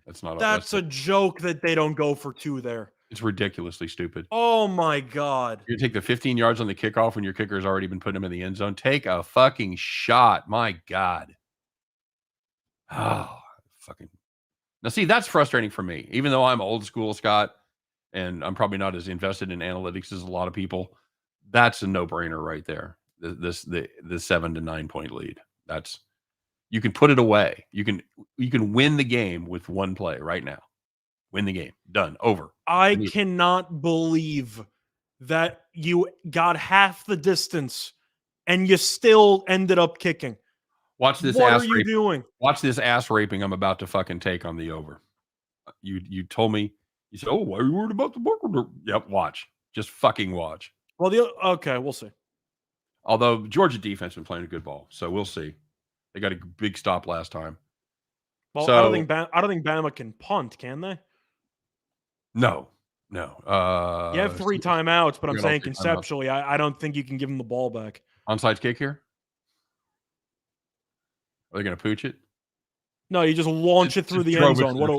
That's not. That's a joke that they don't go for 2 there. It's ridiculously stupid. Oh my God! You take the 15 yards on the kickoff when your kicker's already been putting him in the end zone. Take a fucking shot. My God. Oh, fucking. Now, see, that's frustrating for me. Even though I'm old school, Scott, and I'm probably not as invested in analytics as a lot of people, that's a no-brainer right there. The 7 to 9 point lead. That's, you can put it away. You can win the game with one play right now. Win the game. Done. Over. I cannot believe that you got half the distance and you still ended up kicking. Watch this. What are you doing? Watch this ass raping I'm about to fucking take on the over. You told me. You said, "Oh, why are you worried about the book?" Yep. Watch. Just fucking watch. Well, okay, we'll see. Although Georgia defense been playing a good ball, so we'll see. They got a big stop last time. Well, I don't think Bama can punt, can they? No. You have 3 timeouts, but I'm saying conceptually, I don't think you can give them the ball back. Onside kick here? Are they going to pooch it? No, you just launch it through the end zone. What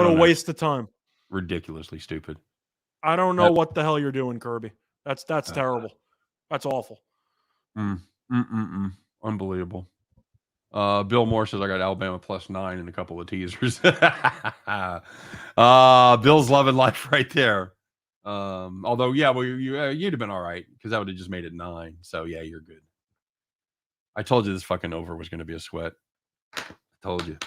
a waste of time. Ridiculously stupid. I don't know what the hell you're doing, Kirby. That's terrible. That's awful. Unbelievable. Bill Moore says I got Alabama +9 in a couple of teasers. Bill's loving life right there. Although, yeah, well, you'd have been all right because that would have just made it 9. So yeah, you're good. I told you this fucking over was going to be a sweat. I told you.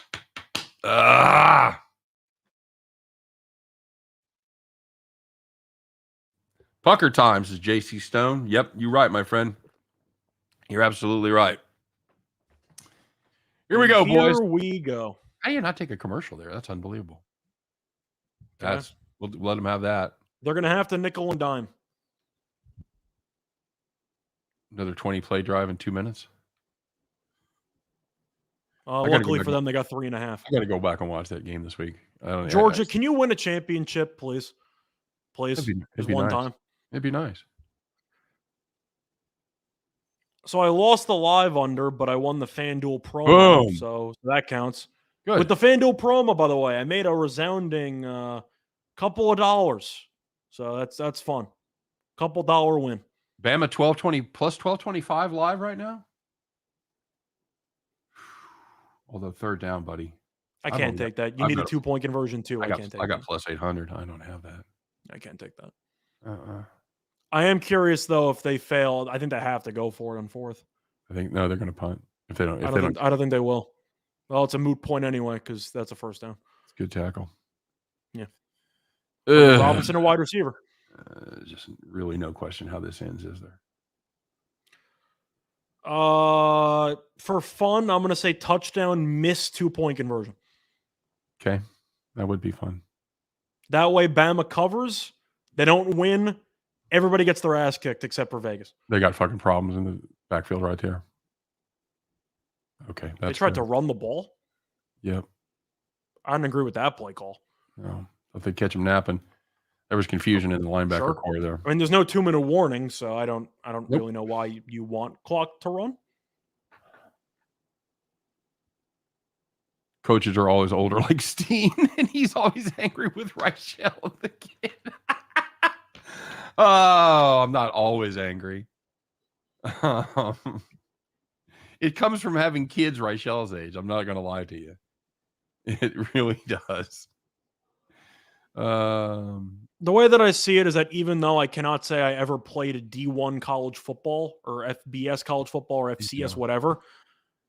Pucker times is JC Stone. Yep, you're right, my friend. You're absolutely right. Here we go, boys. Here we go. How do you not take a commercial there? That's unbelievable. Okay. We'll let them have that. They're going to have to nickel and dime. Another 20 play drive in 2 minutes. Luckily for them, they got 3.5. I got to go back and watch that game this week. Georgia, can you win a championship, please? Please. It'd be one nice. time. It'd be nice. So I lost the live under, but I won the FanDuel promo. Boom. So that counts. Good. With the FanDuel promo, by the way, I made a resounding couple of dollars. So that's fun. Couple dollar win. Bama 1220 plus 1225 live right now. Although third down, buddy. I can't take that. You need a 2-point conversion too. I can't take I got plus 800. I don't have that. I can't take that. I am curious though if they fail. I think they have to go for it on 4th. I think they're going to punt if they don't. I don't think they will. Well, it's a moot point anyway because that's a first down. It's a good tackle. Yeah. Robinson, a wide receiver. Just really no question how this ends, is there? For fun, I'm going to say touchdown, miss 2-point conversion. Okay, that would be fun. That way, Bama covers. They don't win. Everybody gets their ass kicked except for Vegas. They got fucking problems in the backfield right there. Okay. They tried to run the ball? Yep. I didn't agree with that play call. No. If they catch him napping, there was confusion in the linebacker core there. I mean, there's no 2-minute warning, so I don't really know why you want clock to run. Coaches are always older like Steen, and he's always angry with Reichel, the kid. Oh, I'm not always angry. It comes from having kids Reichel's age. I'm not going to lie to you. It really does. The way that I see it is that even though I cannot say I ever played a D1 college football or FBS college football or FCS, whatever,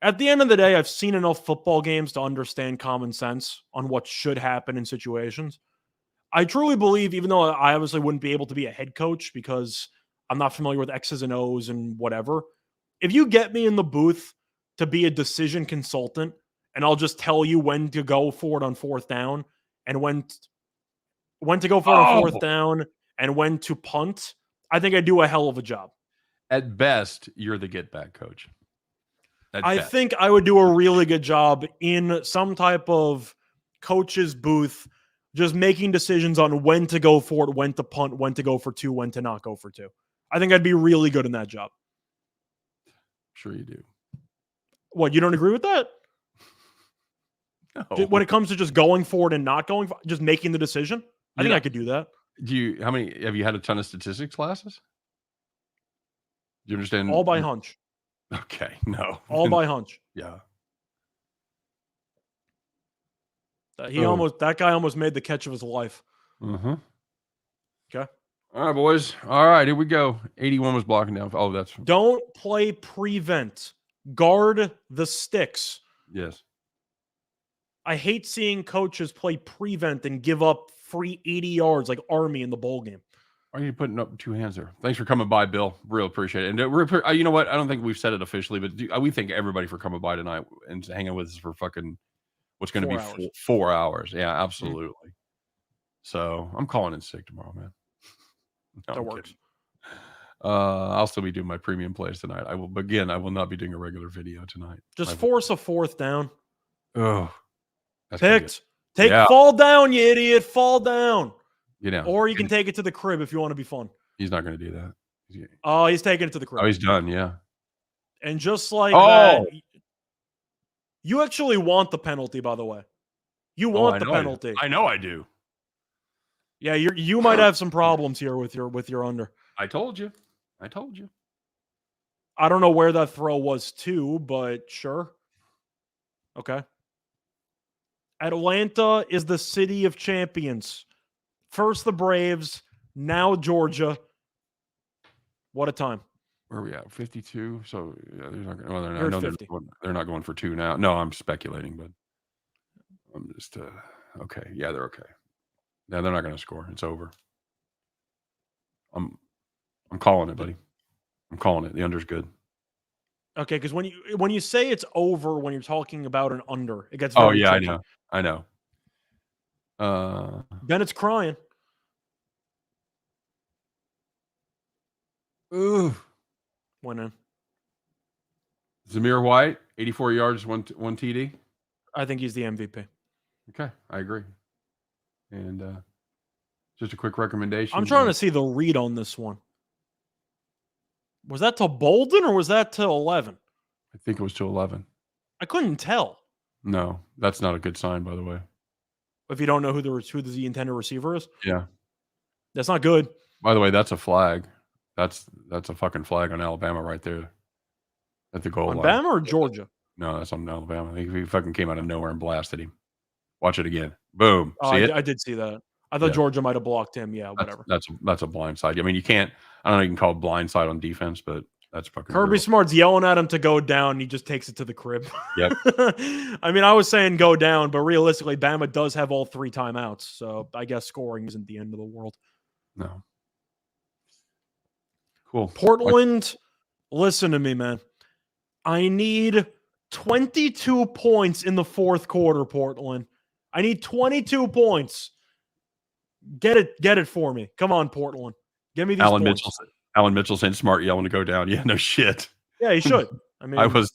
at the end of the day, I've seen enough football games to understand common sense on what should happen in situations. I truly believe, even though I obviously wouldn't be able to be a head coach because I'm not familiar with X's and O's and whatever, if you get me in the booth to be a decision consultant and I'll just tell you when to go for it on fourth down and when to go for it on fourth down and when to punt, I think I do a hell of a job. At best, you're the get back coach. I think I would do a really good job in some type of coach's booth, just making decisions on when to go for it, when to punt, when to go for two, when to not go for two. I think I'd be really good in that job. Sure you do. What, you don't agree with that? No. When it comes to just going for it and not going for just making the decision, I think I could do that. How many have you had a ton of statistics classes? Do you understand? All by hunch. Okay, no. All by hunch. Yeah. That guy almost made the catch of his life. Mm-hmm. Okay. All right, boys. All right, here we go. 81 was blocking down. Oh, that's don't play prevent. Guard the sticks. Yes. I hate seeing coaches play prevent and give up free 80 yards like Army in the bowl game. Why are you putting up two hands there? Thanks for coming by, Bill. Real appreciate it. And you know what? I don't think we've said it officially, but we thank everybody for coming by tonight and hanging with us for fucking what's going to be 4 hours. Yeah, absolutely. Mm-hmm. So I'm calling in sick tomorrow, man. No, that works. I'll still be doing my premium plays tonight. I will not be doing a regular video tonight. Just force a fourth down. Oh, picked. Fall down, you idiot. Fall down. You know, or you can take it to the crib if you want to be fun. He's not going to do that. Oh, he's taking it to the crib. Oh, he's done. Yeah. And just like that, you actually want the penalty, by the way. You want the penalty. I know I do. Yeah, you might have some problems here with your under. I told you. I don't know where that throw was to, but sure. Okay. Atlanta is the city of champions. First the Braves, now Georgia. What a time. Where are we at? 52. So yeah, they're not going for two now. No, I'm speculating, but I'm just okay. Yeah, they're okay. No, they're not going to score. It's over. I'm calling it, buddy. I'm calling it. The under's good. Okay, because when you say it's over when you're talking about an under, it gets very tricky. I know. Bennett's crying. Ooh. Went in. Zamir White, 84 yards, one TD. I think he's the MVP. Okay, I agree. And just a quick recommendation. I'm trying to see the read on this one. Was that to Bolden or was that to 11? I think it was to 11. I couldn't tell. No, that's not a good sign, by the way. If you don't know who the intended receiver is? Yeah. That's not good. By the way, that's a flag. That's a fucking flag on Alabama right there. At the goal line. Alabama or Georgia? No, that's on Alabama. He fucking came out of nowhere and blasted him. Watch it again. Boom. See it? I did see that. I thought Georgia might have blocked him. Yeah, whatever. That's a blind side. I mean, you can't. I don't know. You can call it blind side on defense, but that's fucking. Kirby Smart's yelling at him to go down. And he just takes it to the crib. Yep. I mean, I was saying go down, but realistically, Bama does have all 3 timeouts, so I guess scoring isn't the end of the world. No. Cool. Portland, listen to me, man. I need 22 points in the fourth quarter, Portland. I need 22 points. Get it for me. Come on, Portland. Give me these points. Alan Mitchell saying smart yelling to go down. Yeah, no shit. Yeah, he should. I mean, I was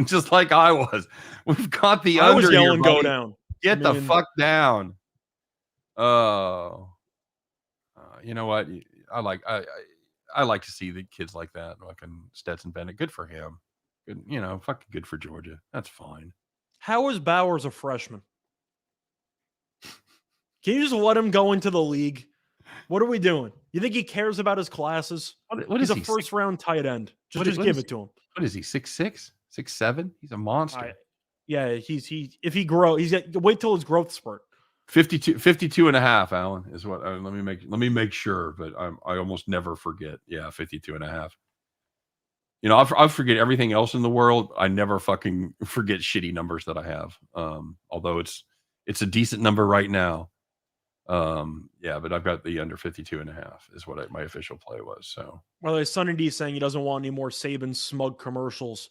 just like I was. We've got the under. I was yelling here, go down. Get the fuck down. Oh. You know what? I like to see the kids like that. Fucking Stetson Bennett. Good for him. Good, fucking good for Georgia. That's fine. How is Bowers a freshman? Can you just let him go into the league? What are we doing? You think he cares about his classes? He's a first-round tight end. Just give it to him. What is he, 6'6", 6'7"? He's a monster. Yeah, if he grow, wait till his growth spurt. 52 and a half, Alan, is what let me make sure, but I almost never forget. Yeah, 52 and a half. You know, I forget everything else in the world. I never fucking forget shitty numbers that I have. Although it's a decent number right now. Yeah, but I've got the under 52 and a half is what my official play was. So, well, there's Sonny D saying he doesn't want any more Saban smug commercials.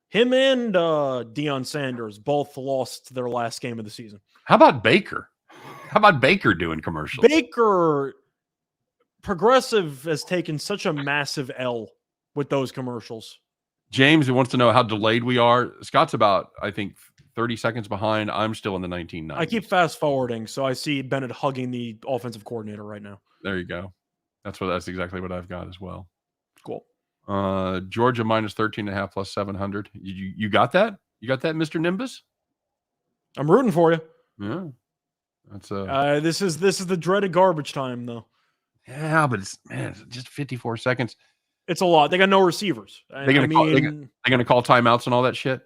Him and Deion Sanders both lost their last game of the season. How about Baker? How about Baker doing commercials? Baker, Progressive has taken such a massive L with those commercials. James wants to know how delayed we are. Scott's about, I think, 30 seconds behind. I'm still in the 1990s. I keep fast forwarding, so I see Bennett hugging the offensive coordinator right now. There you go. That's exactly what I've got as well. Cool. Georgia minus 13.5 plus 700. You got that? You got that, Mr. Nimbus? I'm rooting for you. Yeah. That's this is the dreaded garbage time, though. Yeah, but it's just 54 seconds. It's a lot. They got no receivers. They're gonna call timeouts and all that shit.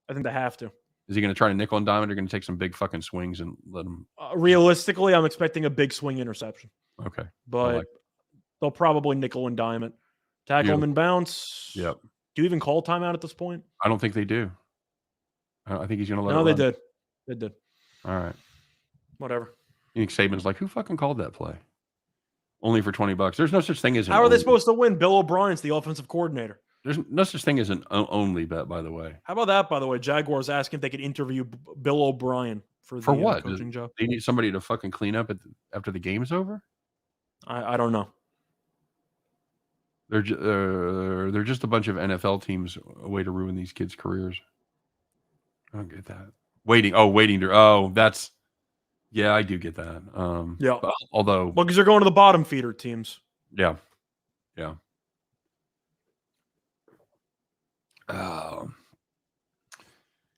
I think they have to. Is he going to try to nickel and dime? Or going to take some big fucking swings and let him? Realistically, I'm expecting a big swing interception. Okay, but they'll probably nickel and dime it, tackle him and bounce. Yep. Do you even call timeout at this point? I don't think they do. I think he's going to let. No, they did. They did. All right. Whatever. You think Saban's like, who fucking called that play? Only for $20. There's no such thing as. How are they supposed to win? Bill O'Brien's the offensive coordinator. There's no such thing as an only bet, by the way. How about that, by the way? Jaguars asking if they could interview Bill O'Brien for what coaching job. They need somebody to fucking clean up after the game's over. I don't know. They're just a bunch of NFL teams, a way to ruin these kids' careers. I don't get that. Waiting to. That's. Yeah, I do get that. Yeah. Although, because they're going to the bottom feeder teams. Yeah.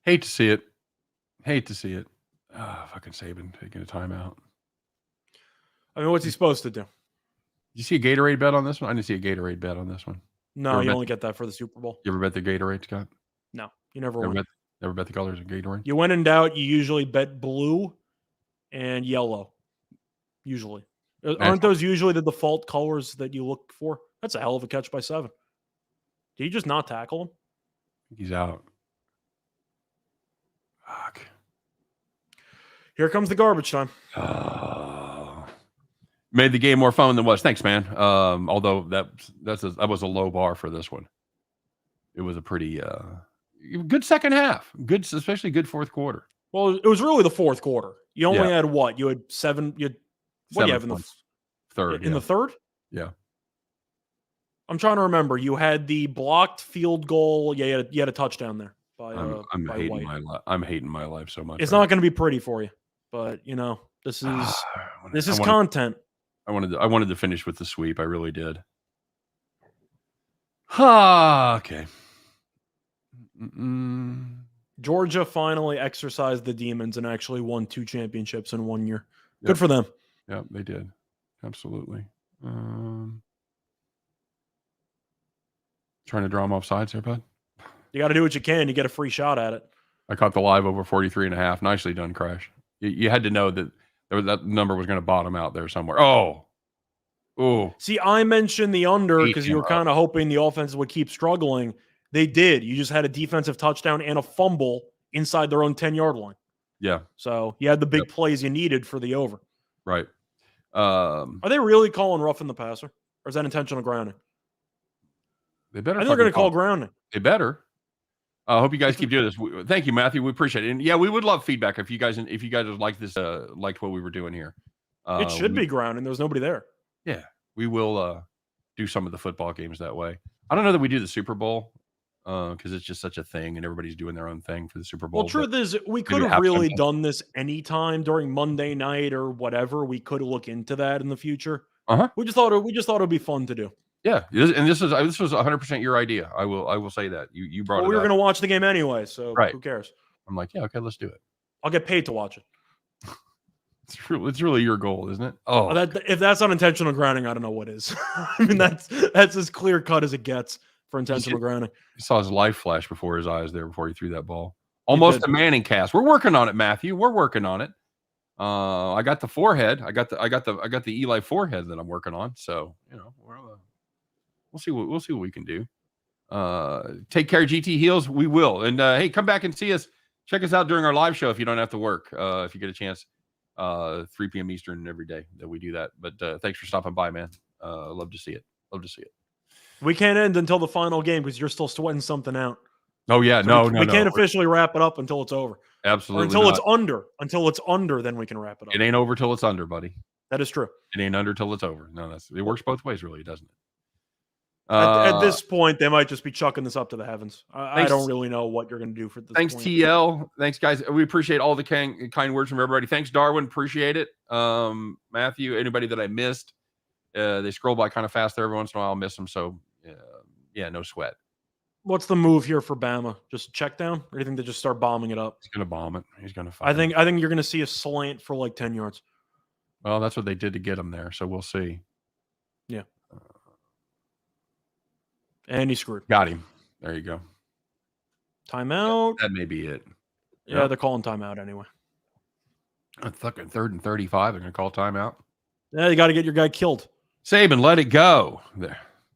Hate to see it. Fucking Saban taking a timeout. I mean, what's he supposed to do? Did you see a Gatorade bet on this one? I didn't see a Gatorade bet on this one. No, you only get that for the Super Bowl. You ever bet the Gatorade, Scott? No, you never win. Never bet the colors of Gatorade? You when in doubt, you usually bet blue and yellow. Usually. Aren't those usually the default colors that you look for? That's a hell of a catch by 7. Did you just not tackle him? He's out. Fuck. Here comes the garbage time. Made the game more fun than it was. Thanks, man. Although that was a low bar for this one. It was a pretty good second half. Good, especially good fourth quarter. Well, it was really the fourth quarter. You only had what? You had 7. You had what? Do you have in the third? In the third? Yeah. I'm trying to remember. You had the blocked field goal. Yeah, you had a touchdown there. I'm hating White. my life. I'm hating my life so much. It's not going to be pretty for you, but this is content. I wanted to finish with the sweep. I really did. Okay. Georgia finally exercised the demons and actually won 2 championships in 1 year. Good for them. Yeah, they did. Absolutely. Trying to draw them off sides there, bud. You got to do what you can. You get a free shot at it. I caught the live over 43.5. Nicely done, Crash. You had to know that that number was going to bottom out there somewhere. Oh. See, I mentioned the under because you were kind of hoping the offense would keep struggling. They did. You just had a defensive touchdown and a fumble inside their own 10-yard line. Yeah. So you had the big plays you needed for the over. Right. Are they really calling roughing the passer? Or is that intentional grounding? They better. I think they're going to call grounding. They better. I hope you guys keep doing this. Thank you, Matthew. We appreciate it. And yeah, we would love feedback if you guys like this, liked what we were doing here. It should be grounding. There was nobody there. Yeah, we will do some of the football games that way. I don't know that we do the Super Bowl because it's just such a thing and everybody's doing their own thing for the Super Bowl. Well, truth is, we could have really done this anytime during Monday night or whatever. We could look into that in the future. We just thought it would be fun to do. Yeah, and this was 100% your idea. I will say that you brought it up. We were going to watch the game anyway, so who cares? I'm like, yeah, okay, let's do it. I'll get paid to watch it. It's really your goal, isn't it? If that's unintentional grounding, I don't know what is. I mean, that's as clear cut as it gets for intentional grounding. He saw his life flash before his eyes there before he threw that ball. Almost a Manning cast. We're working on it, Matthew. We're working on it. I got the forehead. I got the Eli forehead that I'm working on. So we'll see what we can do. Take care, GT Heels. We will. And hey, come back and see us. Check us out during our live show if you don't have to work. If you get a chance, 3 p.m. Eastern every day that we do that. But thanks for stopping by, man. Love to see it. Love to see it. We can't end until the final game because you're still sweating something out. Oh yeah, So we can't officially wrap it up until it's over. Absolutely. Or until it's under. Until it's under, then we can wrap it up. It ain't over till it's under, buddy. That is true. It ain't under till it's over. No, it works both ways, really, doesn't it? At this point, they might just be chucking this up to the heavens. I don't really know what you're going to do for this. Thanks, point. TL. Thanks, guys. We appreciate all the kind words from everybody. Thanks, Darwin. Appreciate it. Matthew, anybody that I missed, they scroll by kind of fast there every once in a while. I'll miss them. So, yeah, no sweat. What's the move here for Bama? Just check down, or do you think they just start bombing it up? He's going to bomb it. He's going to. I think you're going to see a slant for like 10 yards. Well, that's what they did to get him there. So we'll see. Yeah. And he screwed. Got him. There you go. Timeout. That may be it. Yeah, they're calling timeout anyway. Fucking 3rd and 35. They're going to call timeout. Yeah, you got to get your guy killed. Saban, let it go.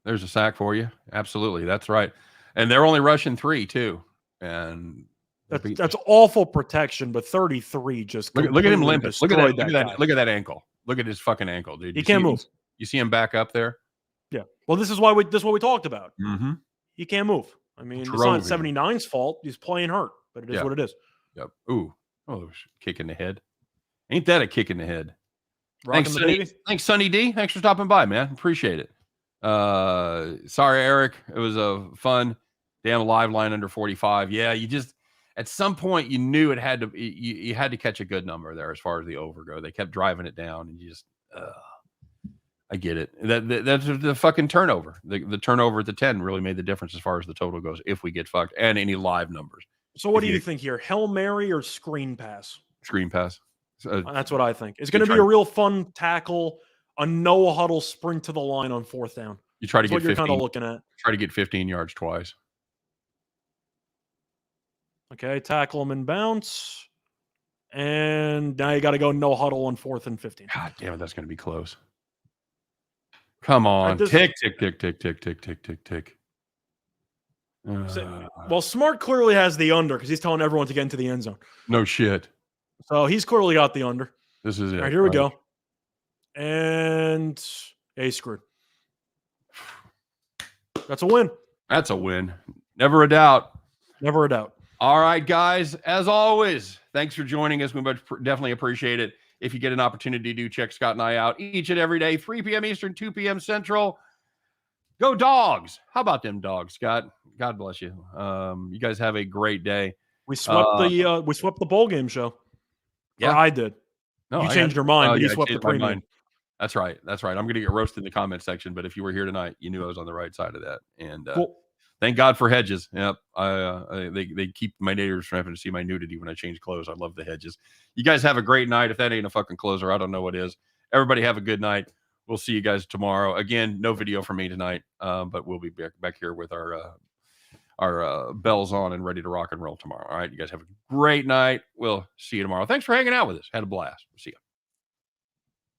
There's a sack for you. Absolutely. That's right. And they're only rushing 3 too. And that's awful protection, but 33 just look at him limping. Look at that ankle. Look at his fucking ankle, dude. He can't move. You see him back up there? Yeah. Well, this is what we talked about. Mm-hmm. He can't move. I mean, it's not 79's fault. He's playing hurt, but it is what it is. Yep. Ooh. Oh, kick in the head. Ain't that a kick in the head? Thanks, Sonny. Thanks, Sonny D. Thanks for stopping by, man. Appreciate it. Sorry, Eric. It was a fun damn live line under 45. Yeah, you just at some point you knew it had to. You had to catch a good number there as far as the over go. They kept driving it down, and you just. I get it. That's the fucking turnover. The turnover at the 10 really made the difference as far as the total goes. If we get fucked and any live numbers. So what do you think here? Hail Mary or screen pass? Screen pass. That's what I think. It's going to be a real fun tackle, a no huddle sprint to the line on 4th down. You try to get 15. What you're kind of looking at. Try to get 15 yards twice. Okay, tackle him and bounce. And now you got to go no huddle on 4th and 15. God damn it, that's going to be close. Come on. Tick, tick, tick, tick, tick, tick, tick, tick, tick. Well, Smart clearly has the under because he's telling everyone to get into the end zone. No shit. So he's clearly got the under. This is it. All right, here we go. And he screwed. That's a win. That's a win. Never a doubt. Never a doubt. All right, guys. As always, thanks for joining us. We definitely appreciate it. If you get an opportunity to check Scott and I out each and every day, 3 p.m. Eastern, 2 p.m. Central. Go Dogs. How about them Dogs, Scott? God bless you. You guys have a great day. We swept the bowl game show. Yeah, or I did. No, you changed your mind, but you swept the premium. That's right. I'm going to get roasted in the comment section, but if you were here tonight, you knew I was on the right side of that. And cool. Thank God for hedges. Yep. They keep my neighbors from having to see my nudity when I change clothes. I love the hedges. You guys have a great night. If that ain't a fucking closer, I don't know what is. Everybody have a good night. We'll see you guys tomorrow. Again, no video from me tonight, but we'll be back here with our bells on and ready to rock and roll tomorrow. All right. You guys have a great night. We'll see you tomorrow. Thanks for hanging out with us. Had a blast. We'll see you.